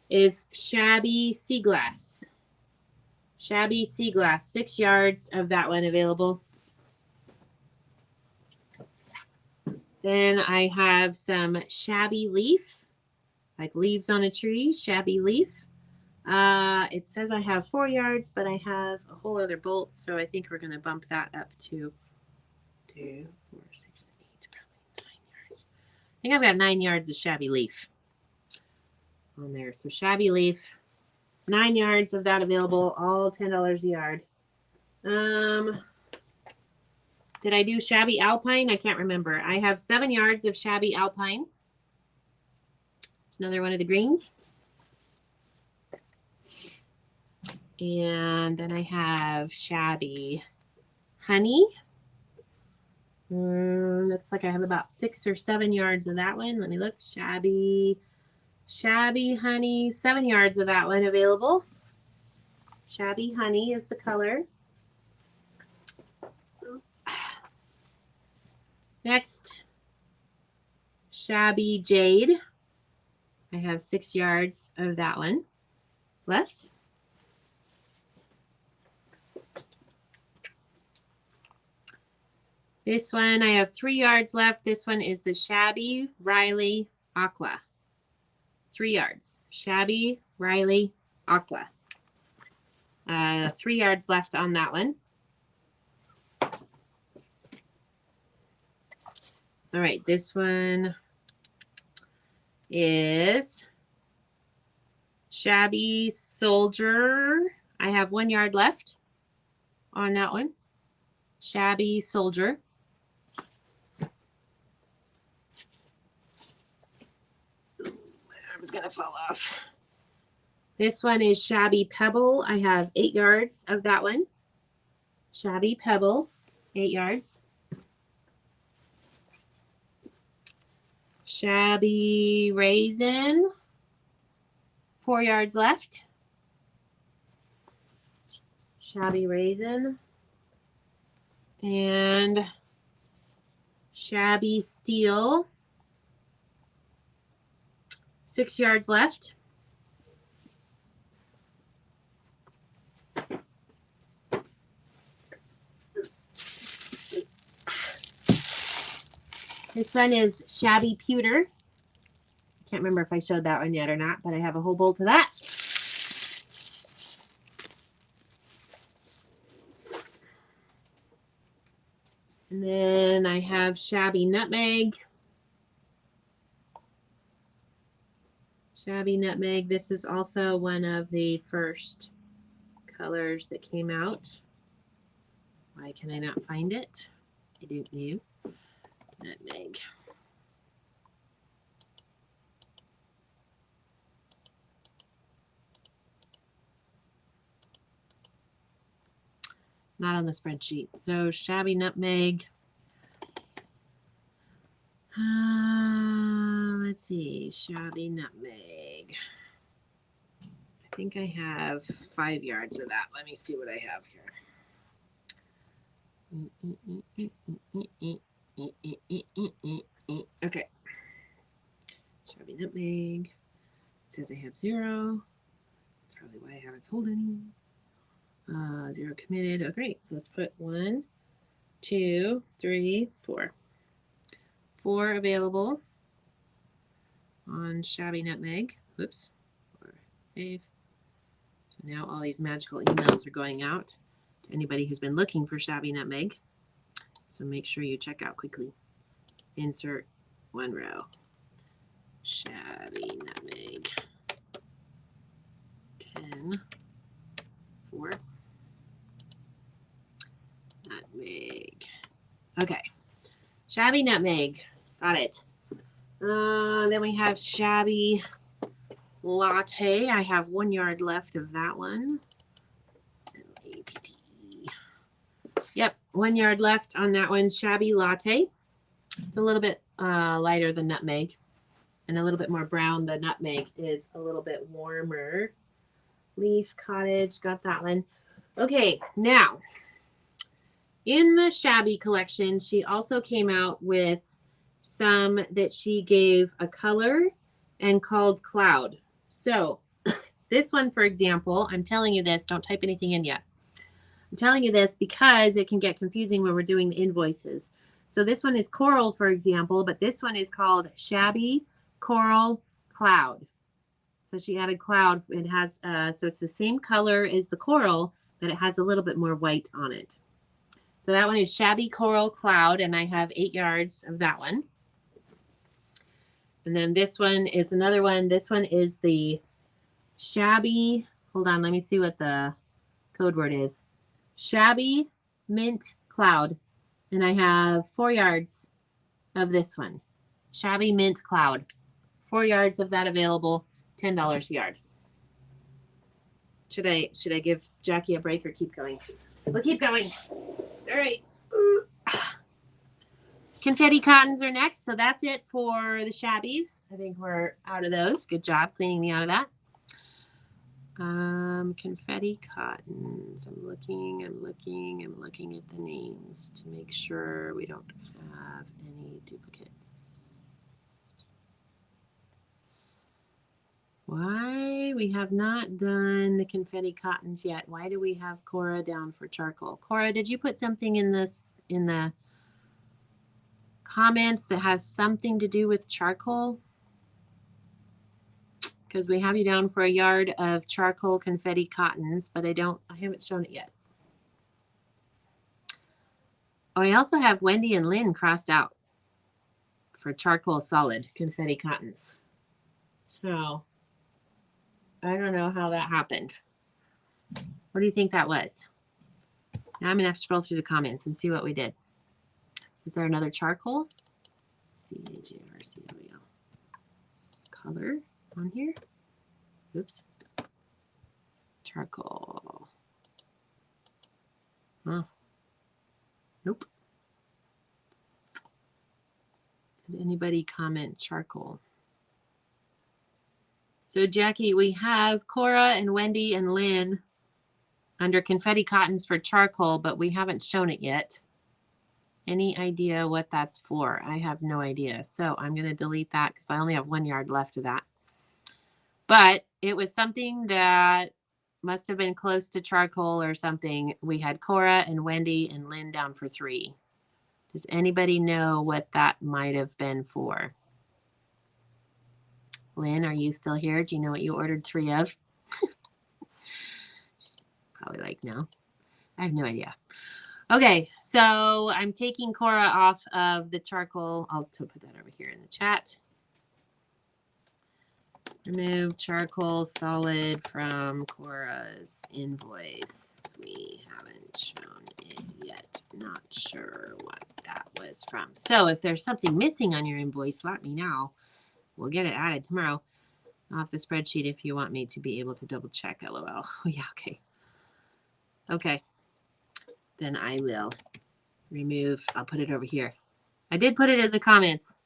is Shabby Sea Glass. Shabby Sea Glass. 6 yards of that one available. Then I have some Shabby Leaf, like leaves on a tree, Shabby Leaf. It says I have 4 yards, but I have a whole other bolt, so I think we're going to bump that up to 2, 4, 6, 8, probably 9 yards. I think I've got 9 yards of Shabby Leaf on there. So Shabby Leaf, 9 yards of that available, all $10 a yard. Did I do Shabby Alpine? I can't remember. I have 7 yards of Shabby Alpine. It's another one of the greens. And then I have Shabby Honey. Looks like I have about 6 or 7 yards of that one. Let me look. Shabby Honey. 7 yards of that one available. Shabby Honey is the color. Next, Shabby Jade. I have 6 yards of that one left. This one, I have 3 yards left. This one is the Shabby Riley Aqua. 3 yards. Shabby Riley Aqua. 3 yards left on that one. All right, this one is Shabby Soldier. I have 1 yard left on that one. Shabby Soldier. I was gonna fall off. This one is Shabby Pebble. I have 8 yards of that one. Shabby Pebble, 8 yards. Shabby Raisin, 4 yards left. Shabby Raisin. And Shabby Steel, 6 yards left. This one is Shabby Pewter. I can't remember if I showed that one yet or not, but I have a whole bolt of that. And then I have Shabby Nutmeg. Shabby Nutmeg. This is also one of the first colors that came out. Why can I not find it? I don't know. Nutmeg. Not on the spreadsheet. So Shabby Nutmeg. Let's see. Shabby Nutmeg. I think I have 5 yards of that. Let me see what I have here. Okay. Shabby Nutmeg. It says I have 0. That's probably why I haven't sold any. 0 committed. Oh, great. So let's put 1, 2, 3, 4. 4 available on Shabby Nutmeg. Oops. Save. So now all these magical emails are going out to anybody who's been looking for Shabby Nutmeg. So make sure you check out quickly. Insert one row. Shabby Nutmeg. 10, 4. Nutmeg. Okay. Shabby Nutmeg. Got it. Then we have Shabby Latte. I have 1 yard left of that one. L-A-T-T-E. Yep, 1 yard left on that one. Shabby Latte. It's a little bit lighter than nutmeg and a little bit more brown. The nutmeg is a little bit warmer. Leaf Cottage, got that one. Okay, now in the Shabby collection, she also came out with some that she gave a color and called Cloud. So this one, for example, I'm telling you this, don't type anything in yet. I'm telling you this because it can get confusing when we're doing the invoices. So this one is Coral, for example, but this one is called Shabby Coral Cloud. So she added cloud. It has, so it's the same color as the coral, but it has a little bit more white on it. So that one is Shabby Coral Cloud, and I have 8 yards of that one. And then this one is another one. This one is the Shabby, hold on, let me see what the code word is. Shabby Mint Cloud. And I have 4 yards of this one. Shabby Mint Cloud. 4 yards of that available, $10 a yard. Should I give Jackie a break or keep going? We'll keep going. All right. Confetti Cottons are next. So that's it for the Shabbies. I think we're out of those. Good job cleaning me out of that. Confetti Cottons. I'm looking at the names to make sure we don't have any duplicates. Why we have not done the Confetti Cottons yet? Why do we have Cora down for charcoal? Cora, did you put something in this in the comments that has something to do with charcoal? Because we have you down for a yard of charcoal Confetti Cottons, but I haven't shown it yet. Oh, I also have Wendy and Lynn crossed out for charcoal solid Confetti Cottons. So I don't know how that happened. What do you think that was? Now I'm gonna have to scroll through the comments and see what we did. Is there another charcoal? C-A-J-R-C-O-E-L. Color on here. Oops. Charcoal. Oh. Nope. Did anybody comment charcoal? So Jackie, we have Cora and Wendy and Lynn under Confetti Cottons for charcoal, but we haven't shown it yet. Any idea what that's for? I have no idea. So I'm going to delete that because I only have 1 yard left of that. But it was something that must have been close to charcoal or something. We had Cora and Wendy and Lynn down for 3. Does anybody know what that might have been for? Lynn, are you still here? Do you know what you ordered 3 of? She's probably like, no. I have no idea. Okay, so I'm taking Cora off of the charcoal. I'll put that over here in the chat. Remove charcoal solid from Cora's invoice. We haven't shown it yet. Not sure what that was from. So if there's something missing on your invoice, let me know. We'll get it added tomorrow off the spreadsheet if you want me to be able to double check. LOL. Oh, yeah, okay. Okay. Then I will remove. I'll put it over here. I did put it in the comments.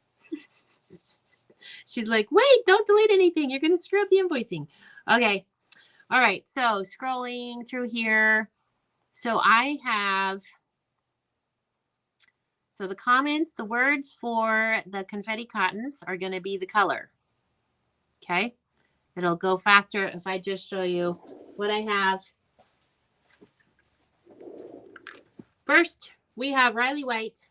She's like, wait, don't delete anything. You're going to screw up the invoicing. Okay. All right. So scrolling through here. So I have, so the comments, the words for the Confetti Cottons are going to be the color. Okay. It'll go faster if I just show you what I have. First, we have Riley White.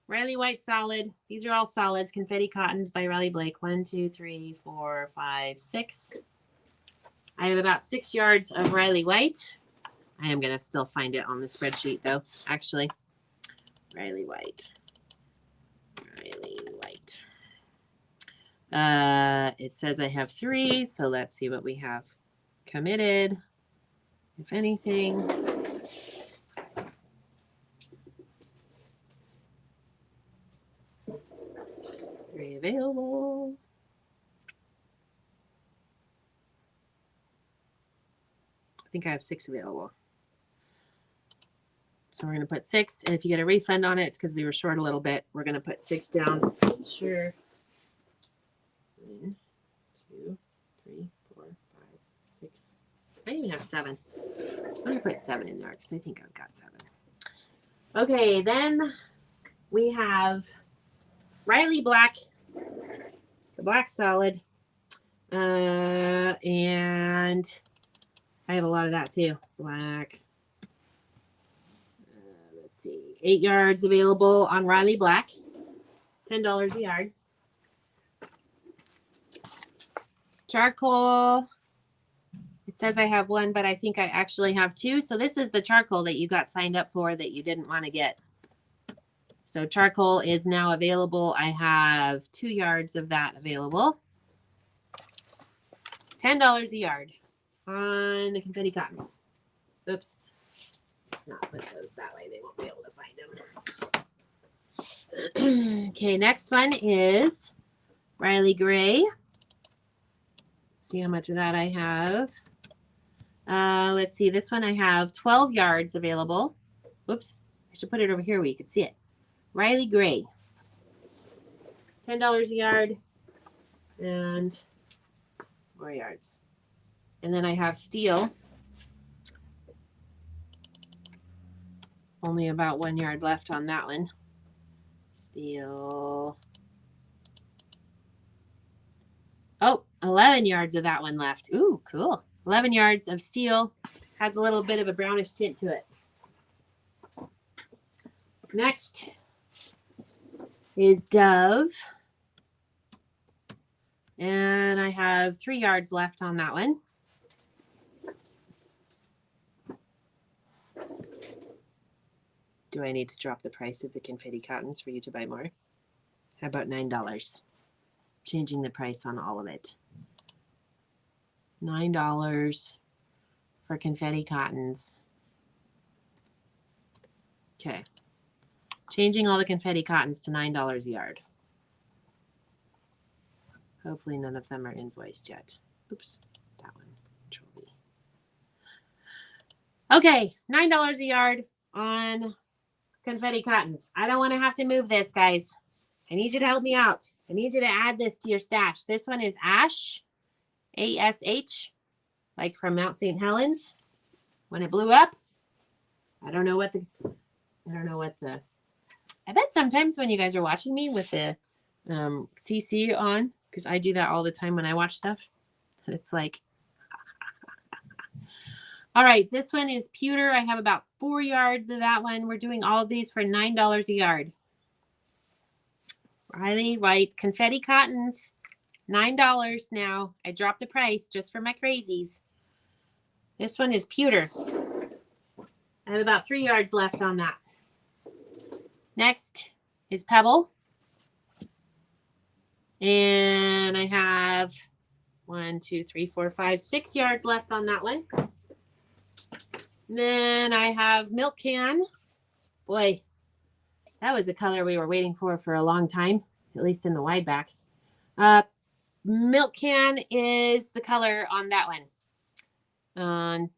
Riley White solid. These are all solids. Confetti Cottons by Riley Blake. 1, 2, 3, 4, 5, 6. I have about 6 yards of Riley White. I am going to still find it on the spreadsheet though, actually. Riley White. It says I have 3, so let's see what we have committed, if anything. 3 available. I think I have 6 available. So we're going to put 6, and if you get a refund on it, it's because we were short a little bit. We're going to put 6 down. Sure. 1, 2, 3, 4, 5, 6. I even have 7. I'm going to put 7 in there because I think I've got 7. Okay, then we have Riley Black, the black solid. And I have a lot of that too. Black. Let's see. 8 yards available on Riley Black. $10 a yard. Charcoal. It says I have 1, but I think I actually have 2. So this is the charcoal that you got signed up for that you didn't want to get. So charcoal is now available. I have 2 yards of that available. $10 a yard on the Confetti Cottons. Oops. Let's not put those that way. They won't be able to find them. Okay, next one is Riley Gray. Let's see how much of that I have. Let's see. This one I have 12 yards available. Whoops. I should put it over here where you can see it. Riley Gray. $10 a yard. And 4 yards. And then I have steel. Only about 1 yard left on that one. Steel. Oh, 11 yards of that one left. Ooh, cool. 11 yards of steel. Has a little bit of a brownish tint to it. Next is Dove. And I have 3 yards left on that one. Do I need to drop the price of the Confetti Cottons for you to buy more? How about $9? Changing the price on all of it. $9 for Confetti Cottons. Okay. Changing all the Confetti Cottons to $9 a yard. Hopefully none of them are invoiced yet. Oops, that one. Control V. Okay, $9 a yard on Confetti Cottons. I don't want to have to move this, guys. I need you to help me out. I need you to add this to your stash. This one is Ash, A-S-H, like from Mount St. Helens. When it blew up, I bet sometimes when you guys are watching me with the CC on, because I do that all the time when I watch stuff, and it's like, all right, this one is pewter. I have about 4 yards of that one. We're doing all of these for $9 a yard. Riley White, Confetti Cottons, $9 now. I dropped the price just for my crazies. This one is pewter. I have about 3 yards left on that. Next is Pebble. And I have 1, 2, 3, 4, 5, 6 yards left on that one. And then I have Milk Can. Boy, that was a color we were waiting for a long time, at least in the wide backs. Milk Can is the color on that one.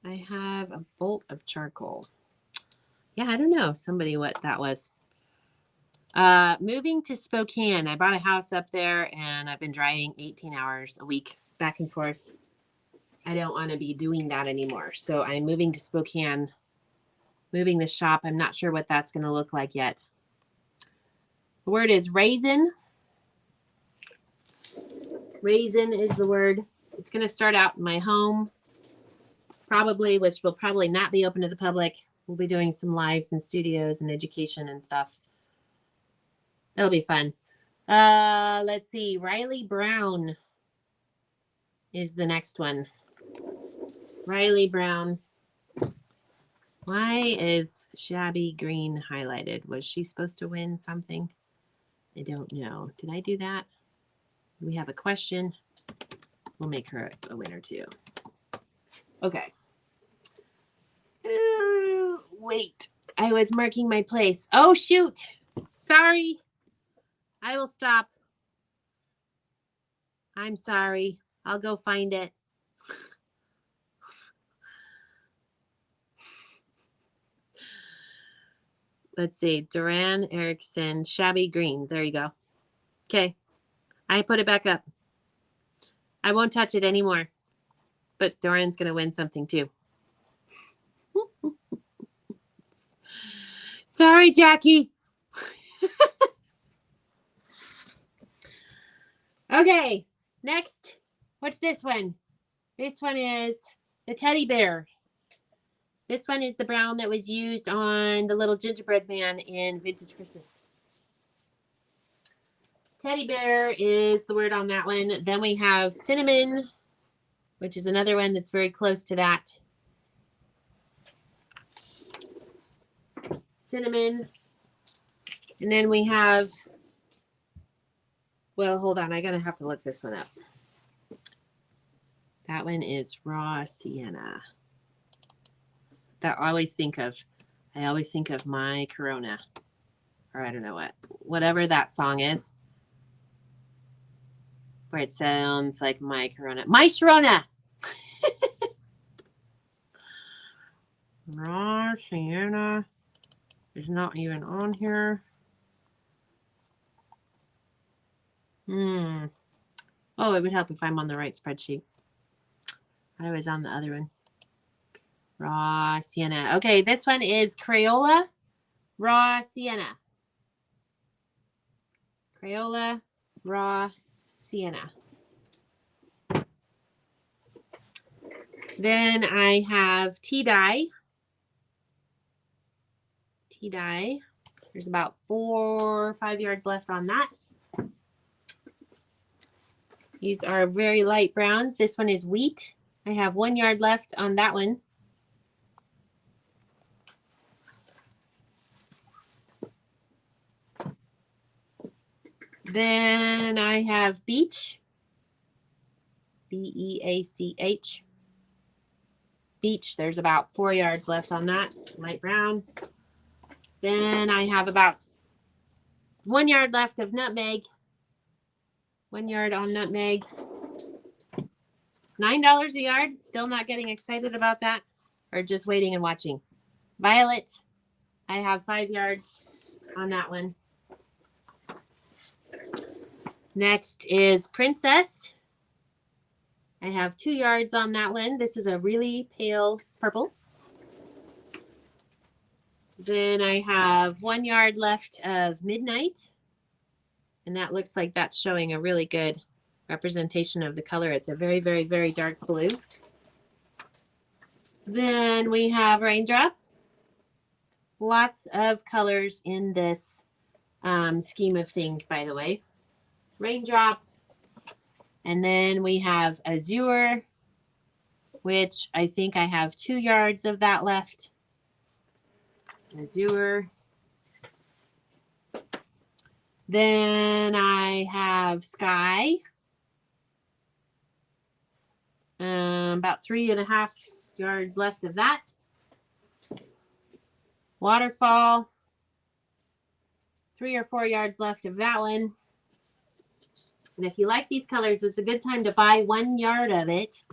I have a bolt of charcoal. Yeah, I don't know what that was. Moving to Spokane. I bought a house up there and I've been driving 18 hours a week back and forth. I don't want to be doing that anymore. So I'm moving to Spokane, moving the shop. I'm not sure what that's going to look like yet. The word is raisin. Raisin is the word. It's going to start out in my home, probably, which will probably not be open to the public. We'll be doing some lives in studios and education and stuff. That'll be fun. Let's see. Riley Brown is the next one. Riley Brown. Why is Shabby green highlighted? Was she supposed to win something? I don't know. Did I do that? We have a question. We'll make her a winner too. Okay. Wait. I was marking my place. Oh, shoot. Sorry. I will stop. I'm sorry. I'll go find it. Let's see. Duran Erickson, Shabby Green. There you go. Okay. I put it back up. I won't touch it anymore. But Duran's going to win something too. Sorry, Jackie. Okay. Next. What's this one? This one is the teddy bear. This one is the brown that was used on the little gingerbread man in Vintage Christmas. Teddy bear is the word on that one. Then we have cinnamon, which is another one that's very close to that. Cinnamon. And then we have, well, hold on. I gotta have to look this one up. That one is raw sienna. That I always think of My Corona. Or I don't know whatever that song is. Where it sounds like My Corona. My Sharona! Raw sienna is not even on here. Oh, it would help if I'm on the right spreadsheet. I was on the other one. Raw sienna. Okay, this one is Crayola Raw Sienna. Crayola Raw Sienna. Then I have tea dye. Tea dye. There's about 4 or 5 yards left on that. These are very light browns. This one is wheat. I have 1 yard left on that one. Then I have beech. B-E-A-C-H. Beech. There's about 4 yards left on that. Light brown. Then I have about 1 yard left of nutmeg. 1 yard on nutmeg. $9 a yard. Still not getting excited about that. Or just waiting and watching. Violet. I have 5 yards on that one. Next is Princess. I have 2 yards on that one. This is a really pale purple. Then I have 1 yard left of Midnight. And that looks like that's showing a really good representation of the color. It's a very, very, very dark blue. Then we have Raindrop. Lots of colors in this scheme of things, by the way. Raindrop. And then we have Azure, which I think I have 2 yards of that left. Azure. Then I have Sky. About 3.5 yards left of that. Waterfall. 3 or 4 yards left of that one. And if you like these colors, it's a good time to buy 1 yard of it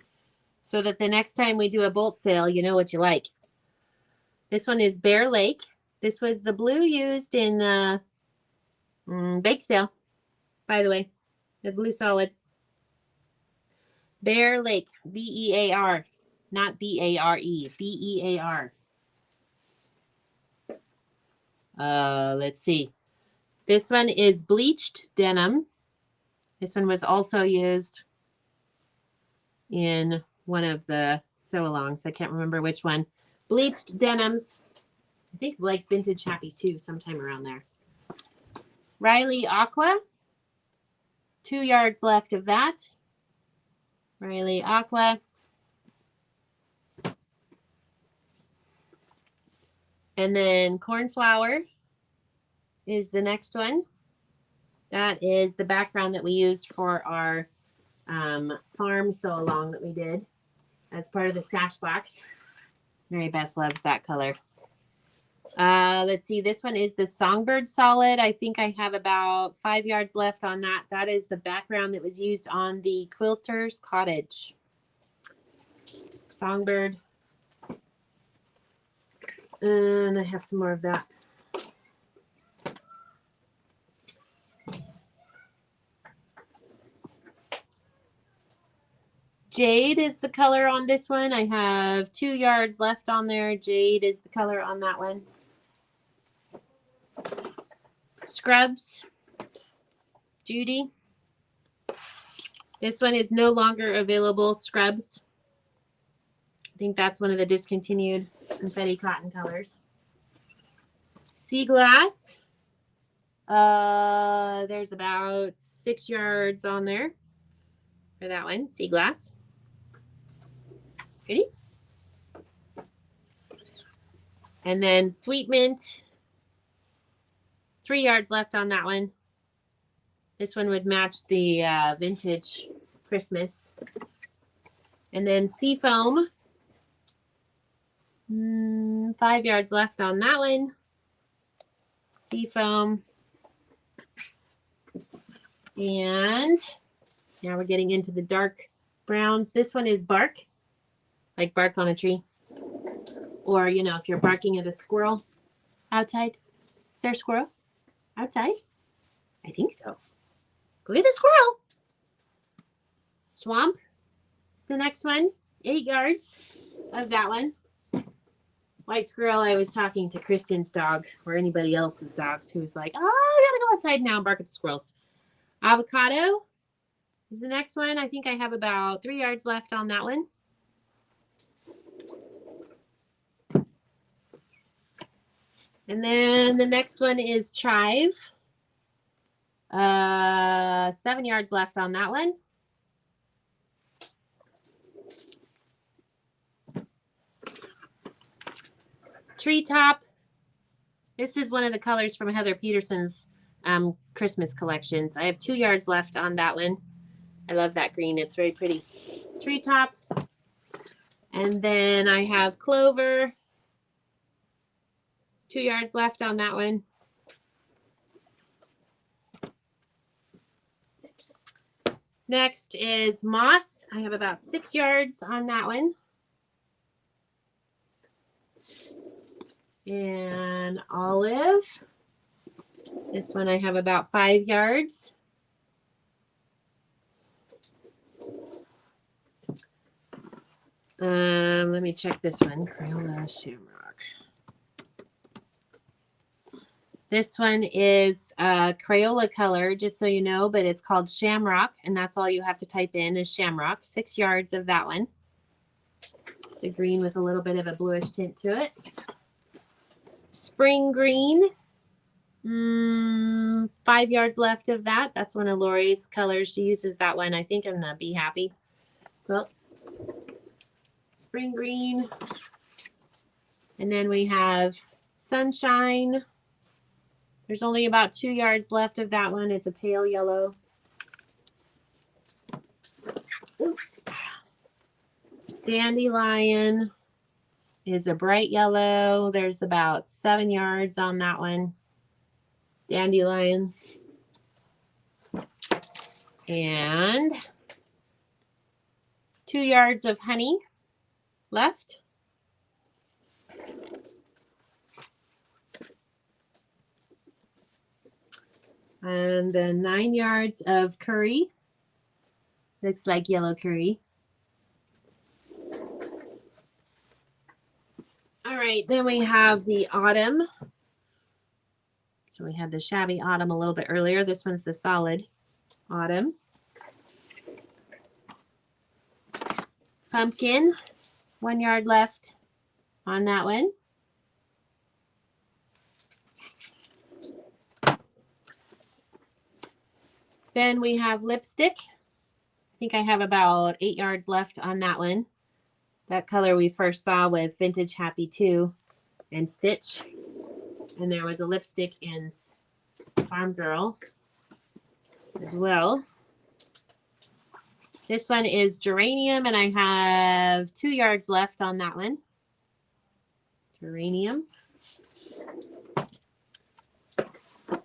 so that the next time we do a bolt sale, you know what you like. This one is Bear Lake. This was the blue used in bake sale, by the way. The blue solid. Bear Lake. B-E-A-R. Not B-A-R-E. B-E-A-R. Let's see. This one is bleached denim. This one was also used in one of the sew-alongs. I can't remember which one. Bleached denims. I think like Vintage Happy too, sometime around there. Riley Aqua. 2 yards left of that. Riley Aqua. And then cornflower is the next one. That is the background that we used for our farm sew along that we did as part of the stash box. Mary Beth loves that color. Let's see, this one is the Songbird Solid. I think I have about 5 yards left on that. That is the background that was used on the Quilter's Cottage. Songbird. And I have some more of that. Jade is the color on this one. I have 2 yards left on there. Jade is the color on that one. Scrubs. Judy. This one is no longer available. Scrubs. I think that's one of the discontinued Confetti Cotton colors. Sea Glass. There's about 6 yards on there for that one. Sea Glass. Ready? And then Sweet Mint. 3 yards left on that one. This one would match the vintage Christmas. And then Seafoam. 5 yards left on that one. Seafoam. And now we're getting into the dark browns. This one is bark, like bark on a tree. Or, you know, if you're barking at a squirrel outside. Is there a squirrel outside? I think so. Go get the squirrel. Swamp is the next one. 8 yards of that one. White squirrel, I was talking to Kristen's dog or anybody else's dogs who was like, oh, I gotta go outside now and bark at the squirrels. Avocado is the next one. I think I have about 3 yards left on that one. And then the next one is Chive. 7 yards left on that one. Treetop. This is one of the colors from Heather Peterson's Christmas collections. I have 2 yards left on that one. I love that green. It's very pretty. Treetop. And then I have Clover. 2 yards left on that one. Next is Moss. I have about 6 yards on that one. And Olive. This one I have about 5 yards. Let me check this one. Crayola Shamrock. This one is Crayola color, just so you know, but it's called Shamrock, and that's all you have to type in is Shamrock. 6 yards of that one. It's a green with a little bit of a bluish tint to it. Spring Green. 5 yards left of that. That's one of Lori's colors. She uses that one, I think, in the Be Happy. Well, Spring Green. And then we have Sunshine. There's only about 2 yards left of that one. It's a pale yellow. Ooh. Dandelion is a bright yellow. There's about 7 yards on that one. Dandelion. And 2 yards of honey left. And then 9 yards of curry. Looks like yellow curry. All right, then we have the autumn. So we had the Shabby autumn a little bit earlier. This one's the solid autumn. Pumpkin, 1 yard left on that one. Then we have lipstick. I think I have about 8 yards left on that one. That color we first saw with Vintage Happy 2. and Stitch. And there was a lipstick in Farm Girl as well. This one is Geranium, and I have 2 yards left on that one. Geranium.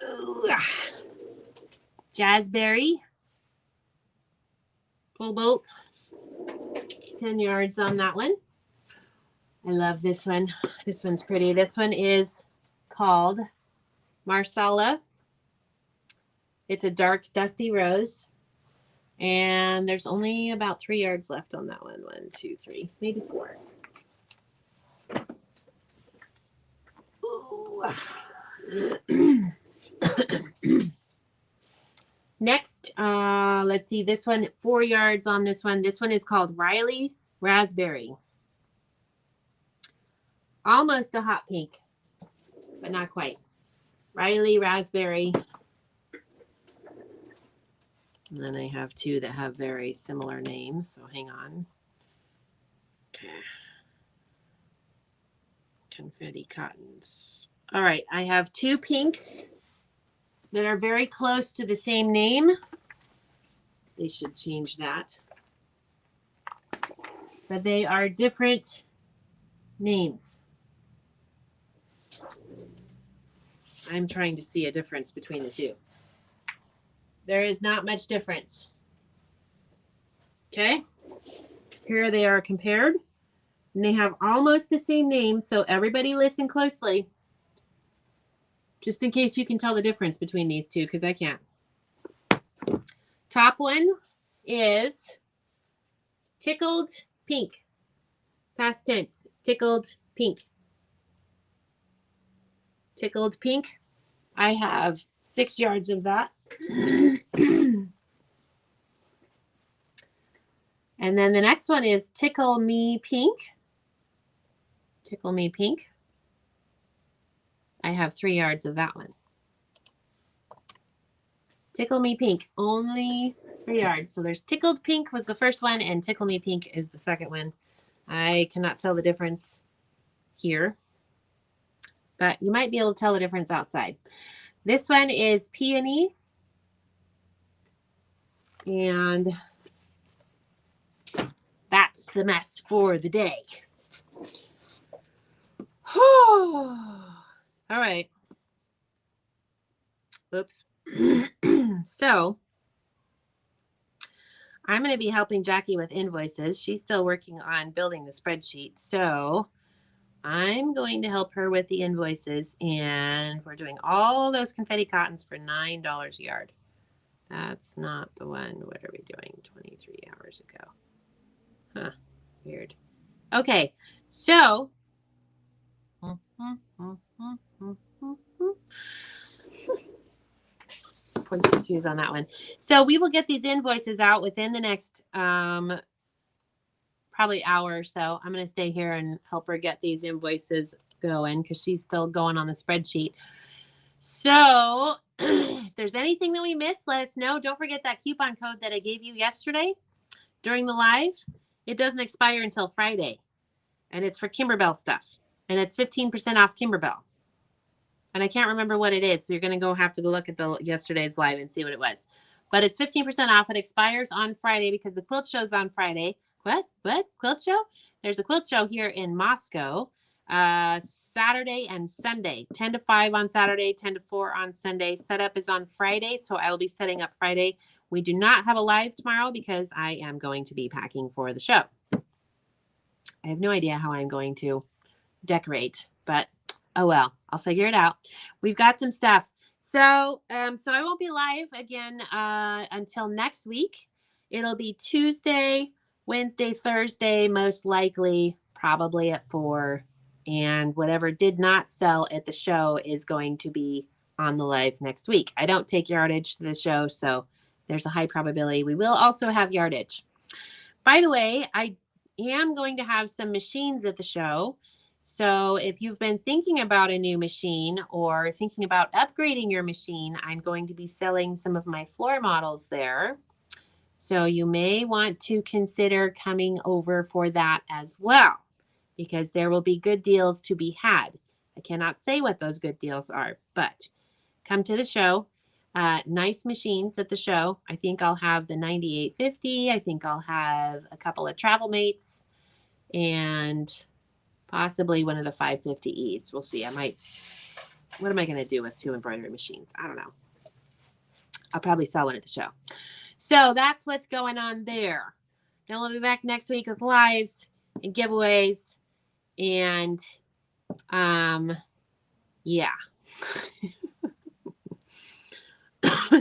Ooh. Jazzberry. Full bolt. 10 yards on that one. I love this one. This one's pretty. This one is called Marsala. It's a dark, dusty rose. And there's only about 3 yards left on that one. 1, 2, 3, maybe 4. Next, let's see. This one, 4 yards on this one. This one is called Riley Raspberry. Almost a hot pink, but not quite. Riley Raspberry. And then I have 2 that have very similar names, so hang on. Okay. Confetti Cottons. All right, I have 2 pinks that are very close to the same name. They should change that. But they are different names. I'm trying to see a difference between the 2. There is not much difference. Okay. Here they are compared. And they have almost the same name. So everybody listen closely. Just in case you can tell the difference between these 2, because I can't. Top one is Tickled Pink. Past tense. Tickled Pink. Tickled Pink. I have 6 yards of that. And then the next one is Tickle Me Pink. Tickle Me Pink. I have 3 yards of that one. Tickle Me Pink, only 3 yards. So there's Tickled Pink was the first one, and Tickle Me Pink is the second one. I cannot tell the difference here, but you might be able to tell the difference outside. This one is Peony. And that's the mess for the day. All right. Oops. So I'm going to be helping Jackie with invoices. She's still working on building the spreadsheet. So I'm going to help her with the invoices. And we're doing all those confetti cottons for $9 a yard. That's not the one. What are we doing 23 hours ago? Huh. Weird. Okay. So. Princess views on that one. So we will get these invoices out within the next probably hour or so. I'm going to stay here and help her get these invoices going because she's still going on the spreadsheet. So if there's anything that we missed, let us know. Don't forget that coupon code that I gave you yesterday during the live. It doesn't expire until Friday. And it's for Kimberbell stuff. And it's 15% off Kimberbell. And I can't remember what it is. So you're going to have to go look at the yesterday's live and see what it was. But it's 15% off. It expires on Friday because the quilt show's on Friday. What? Quilt show? There's a quilt show here in Moscow. Saturday and Sunday, 10 to 5 on Saturday, 10 to 4 on Sunday. Setup is on Friday, so I'll be setting up Friday. We do not have a live tomorrow because I am going to be packing for the show. I have no idea how I'm going to decorate, but oh well, I'll figure it out. We've got some stuff. So I won't be live again until next week. It'll be Tuesday, Wednesday, Thursday, most likely, probably at 4. And whatever did not sell at the show is going to be on the live next week. I don't take yardage to the show, so there's a high probability we will also have yardage. By the way, I am going to have some machines at the show. So if you've been thinking about a new machine or thinking about upgrading your machine, I'm going to be selling some of my floor models there. So you may want to consider coming over for that as well, because there will be good deals to be had. I cannot say what those good deals are, but come to the show. Nice machines at the show. I think I'll have the 9850. I think I'll have a couple of travel mates and possibly one of the 550Es. We'll see. What am I going to do with 2 embroidery machines? I don't know. I'll probably sell one at the show. So that's what's going on there. Then we'll be back next week with lives and giveaways. And yeah.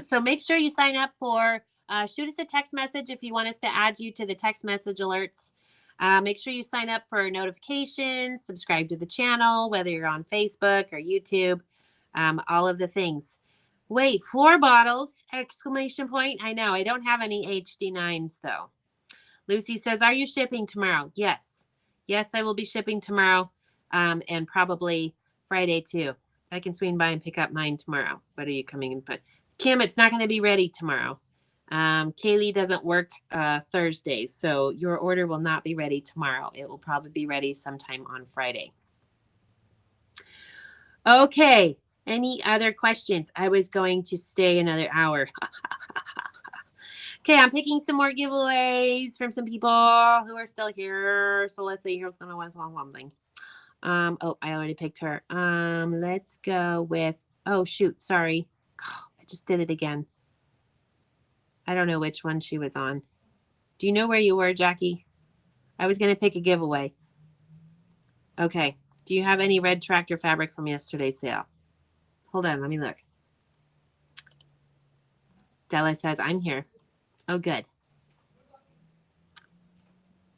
So make sure you sign up for, shoot us a text message if you want us to add you to the text message alerts. Make sure you sign up for notifications, subscribe to the channel, whether you're on Facebook or YouTube, all of the things. Wait, 4 bottles, exclamation point. I know, I don't have any HD9s though. Lucy says, are you shipping tomorrow? Yes. Yes, I will be shipping tomorrow, and probably Friday too. I can swing by and pick up mine tomorrow. What are you coming in? But Kim, it's not going to be ready tomorrow. Kaylee doesn't work Thursdays, so your order will not be ready tomorrow. It will probably be ready sometime on Friday. Okay. Any other questions? I was going to stay another hour. Okay, I'm picking some more giveaways from some people who are still here. So let's see. Here's going to win something. Oh, I already picked her. Let's go with, oh, shoot. Sorry. I just did it again. I don't know which one she was on. Do you know where you were, Jackie? I was going to pick a giveaway. Okay. Do you have any red tractor fabric from yesterday's sale? Hold on. Let me look. Della says, I'm here. Oh, good.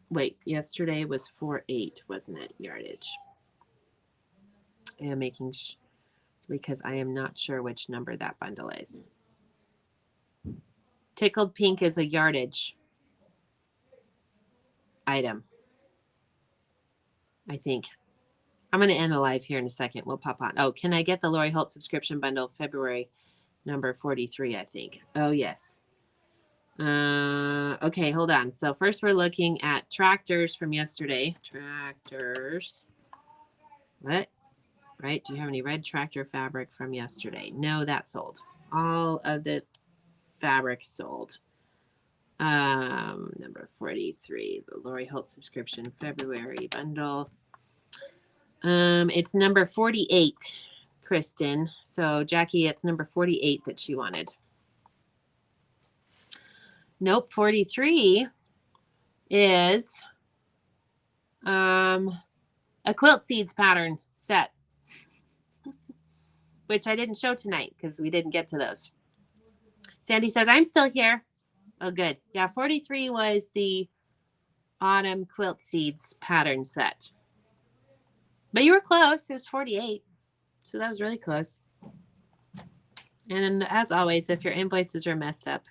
Wait, yesterday was 4.8, wasn't it? Yardage. I am making because I am not sure which number that bundle is. Tickled pink is a yardage item, I think. I'm going to end the live here in a second. We'll pop on. Oh, can I get the Lori Holt subscription bundle February number 43, I think. Oh, yes. Okay, hold on. So first we're looking at tractors from yesterday. Tractors. What? Right? Do you have any red tractor fabric from yesterday? No, that sold. All of the fabric sold. Number 43, the Lori Holt subscription February bundle. It's number 48, Kristen. So Jackie, it's number 48 that she wanted. Nope, 43 is a quilt seeds pattern set, which I didn't show tonight because we didn't get to those. Sandy says, I'm still here. Oh, good. Yeah, 43 was the autumn quilt seeds pattern set. But you were close. It was 48. So that was really close. And as always, if your invoices are messed up,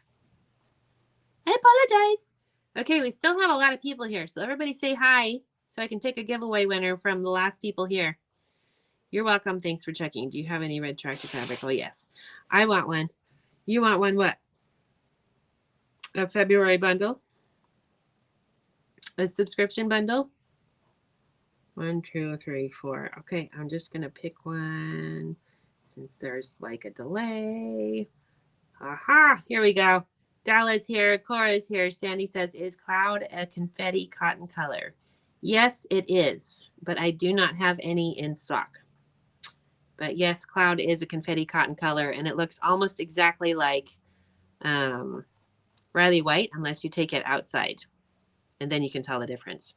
I apologize. Okay, we still have a lot of people here. So everybody say hi so I can pick a giveaway winner from the last people here. You're welcome. Thanks for checking. Do you have any red tractor fabric? Oh, yes. I want one. You want one what? A February bundle? A subscription bundle? 1, 2, 3, 4. Okay, I'm just going to pick one since there's like a delay. Aha, here we go. Dalla's here. Cora's here. Sandy says, is cloud a confetti cotton color? Yes, it is, but I do not have any in stock. But yes, cloud is a confetti cotton color, and it looks almost exactly like Riley White, unless you take it outside, and then you can tell the difference.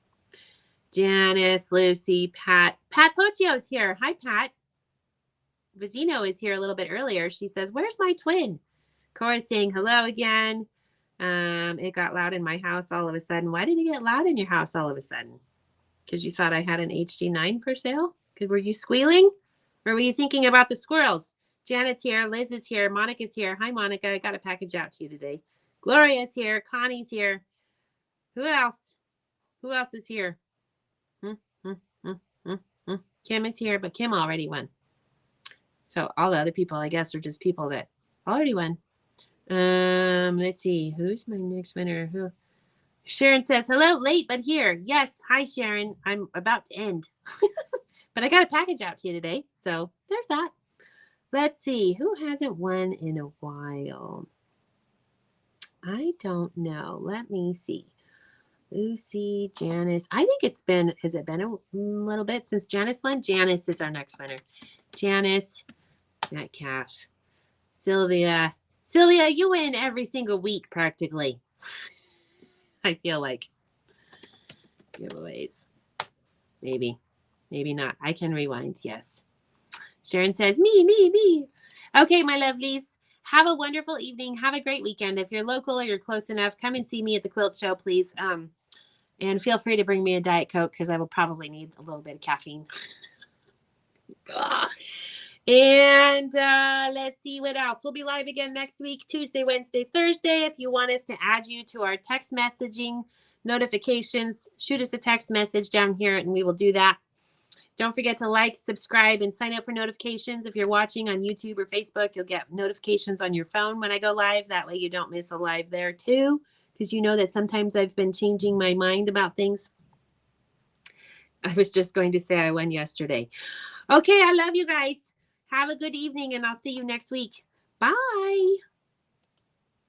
Janice, Lucy, Pat. Pat Pochio's here. Hi, Pat. Vizino is here a little bit earlier. She says, where's my twin? Cora's saying hello again. It got loud in my house all of a sudden. Why did it get loud in your house all of a sudden? Because you thought I had an HD9 for sale? Were you squealing? Or were you thinking about the squirrels? Janet's here. Liz is here. Monica's here. Hi, Monica. I got a package out to you today. Gloria's here. Connie's here. Who else? Who else is here? Kim is here, but Kim already won. So all the other people, I guess, are just people that already won. Let's see. Who's my next winner? Who? Sharon says, hello, late, but here. Yes. Hi, Sharon. I'm about to end. But I got a package out to you today. So there's that. Let's see. Who hasn't won in a while? I don't know. Let me see. Lucy, Janice. I think has it been a little bit since Janice won? Janice is our next winner. Janice, Metcalf, Sylvia. Sylvia, you win every single week practically. I feel like. Giveaways. Maybe not. I can rewind. Yes. Sharon says, me. Okay, my lovelies. Have a wonderful evening. Have a great weekend. If you're local or you're close enough, come and see me at the Quilt Show, please. And feel free to bring me a Diet Coke because I will probably need a little bit of caffeine. And let's see what else. We'll be live again next week, Tuesday, Wednesday, Thursday. If you want us to add you to our text messaging notifications, shoot us a text message down here and we will do that. Don't forget to like, subscribe, and sign up for notifications. If you're watching on YouTube or Facebook, you'll get notifications on your phone when I go live. That way you don't miss a live there too, because you know that sometimes I've been changing my mind about things. I was just going to say I won yesterday. Okay, I love you guys. Have a good evening, and I'll see you next week. Bye.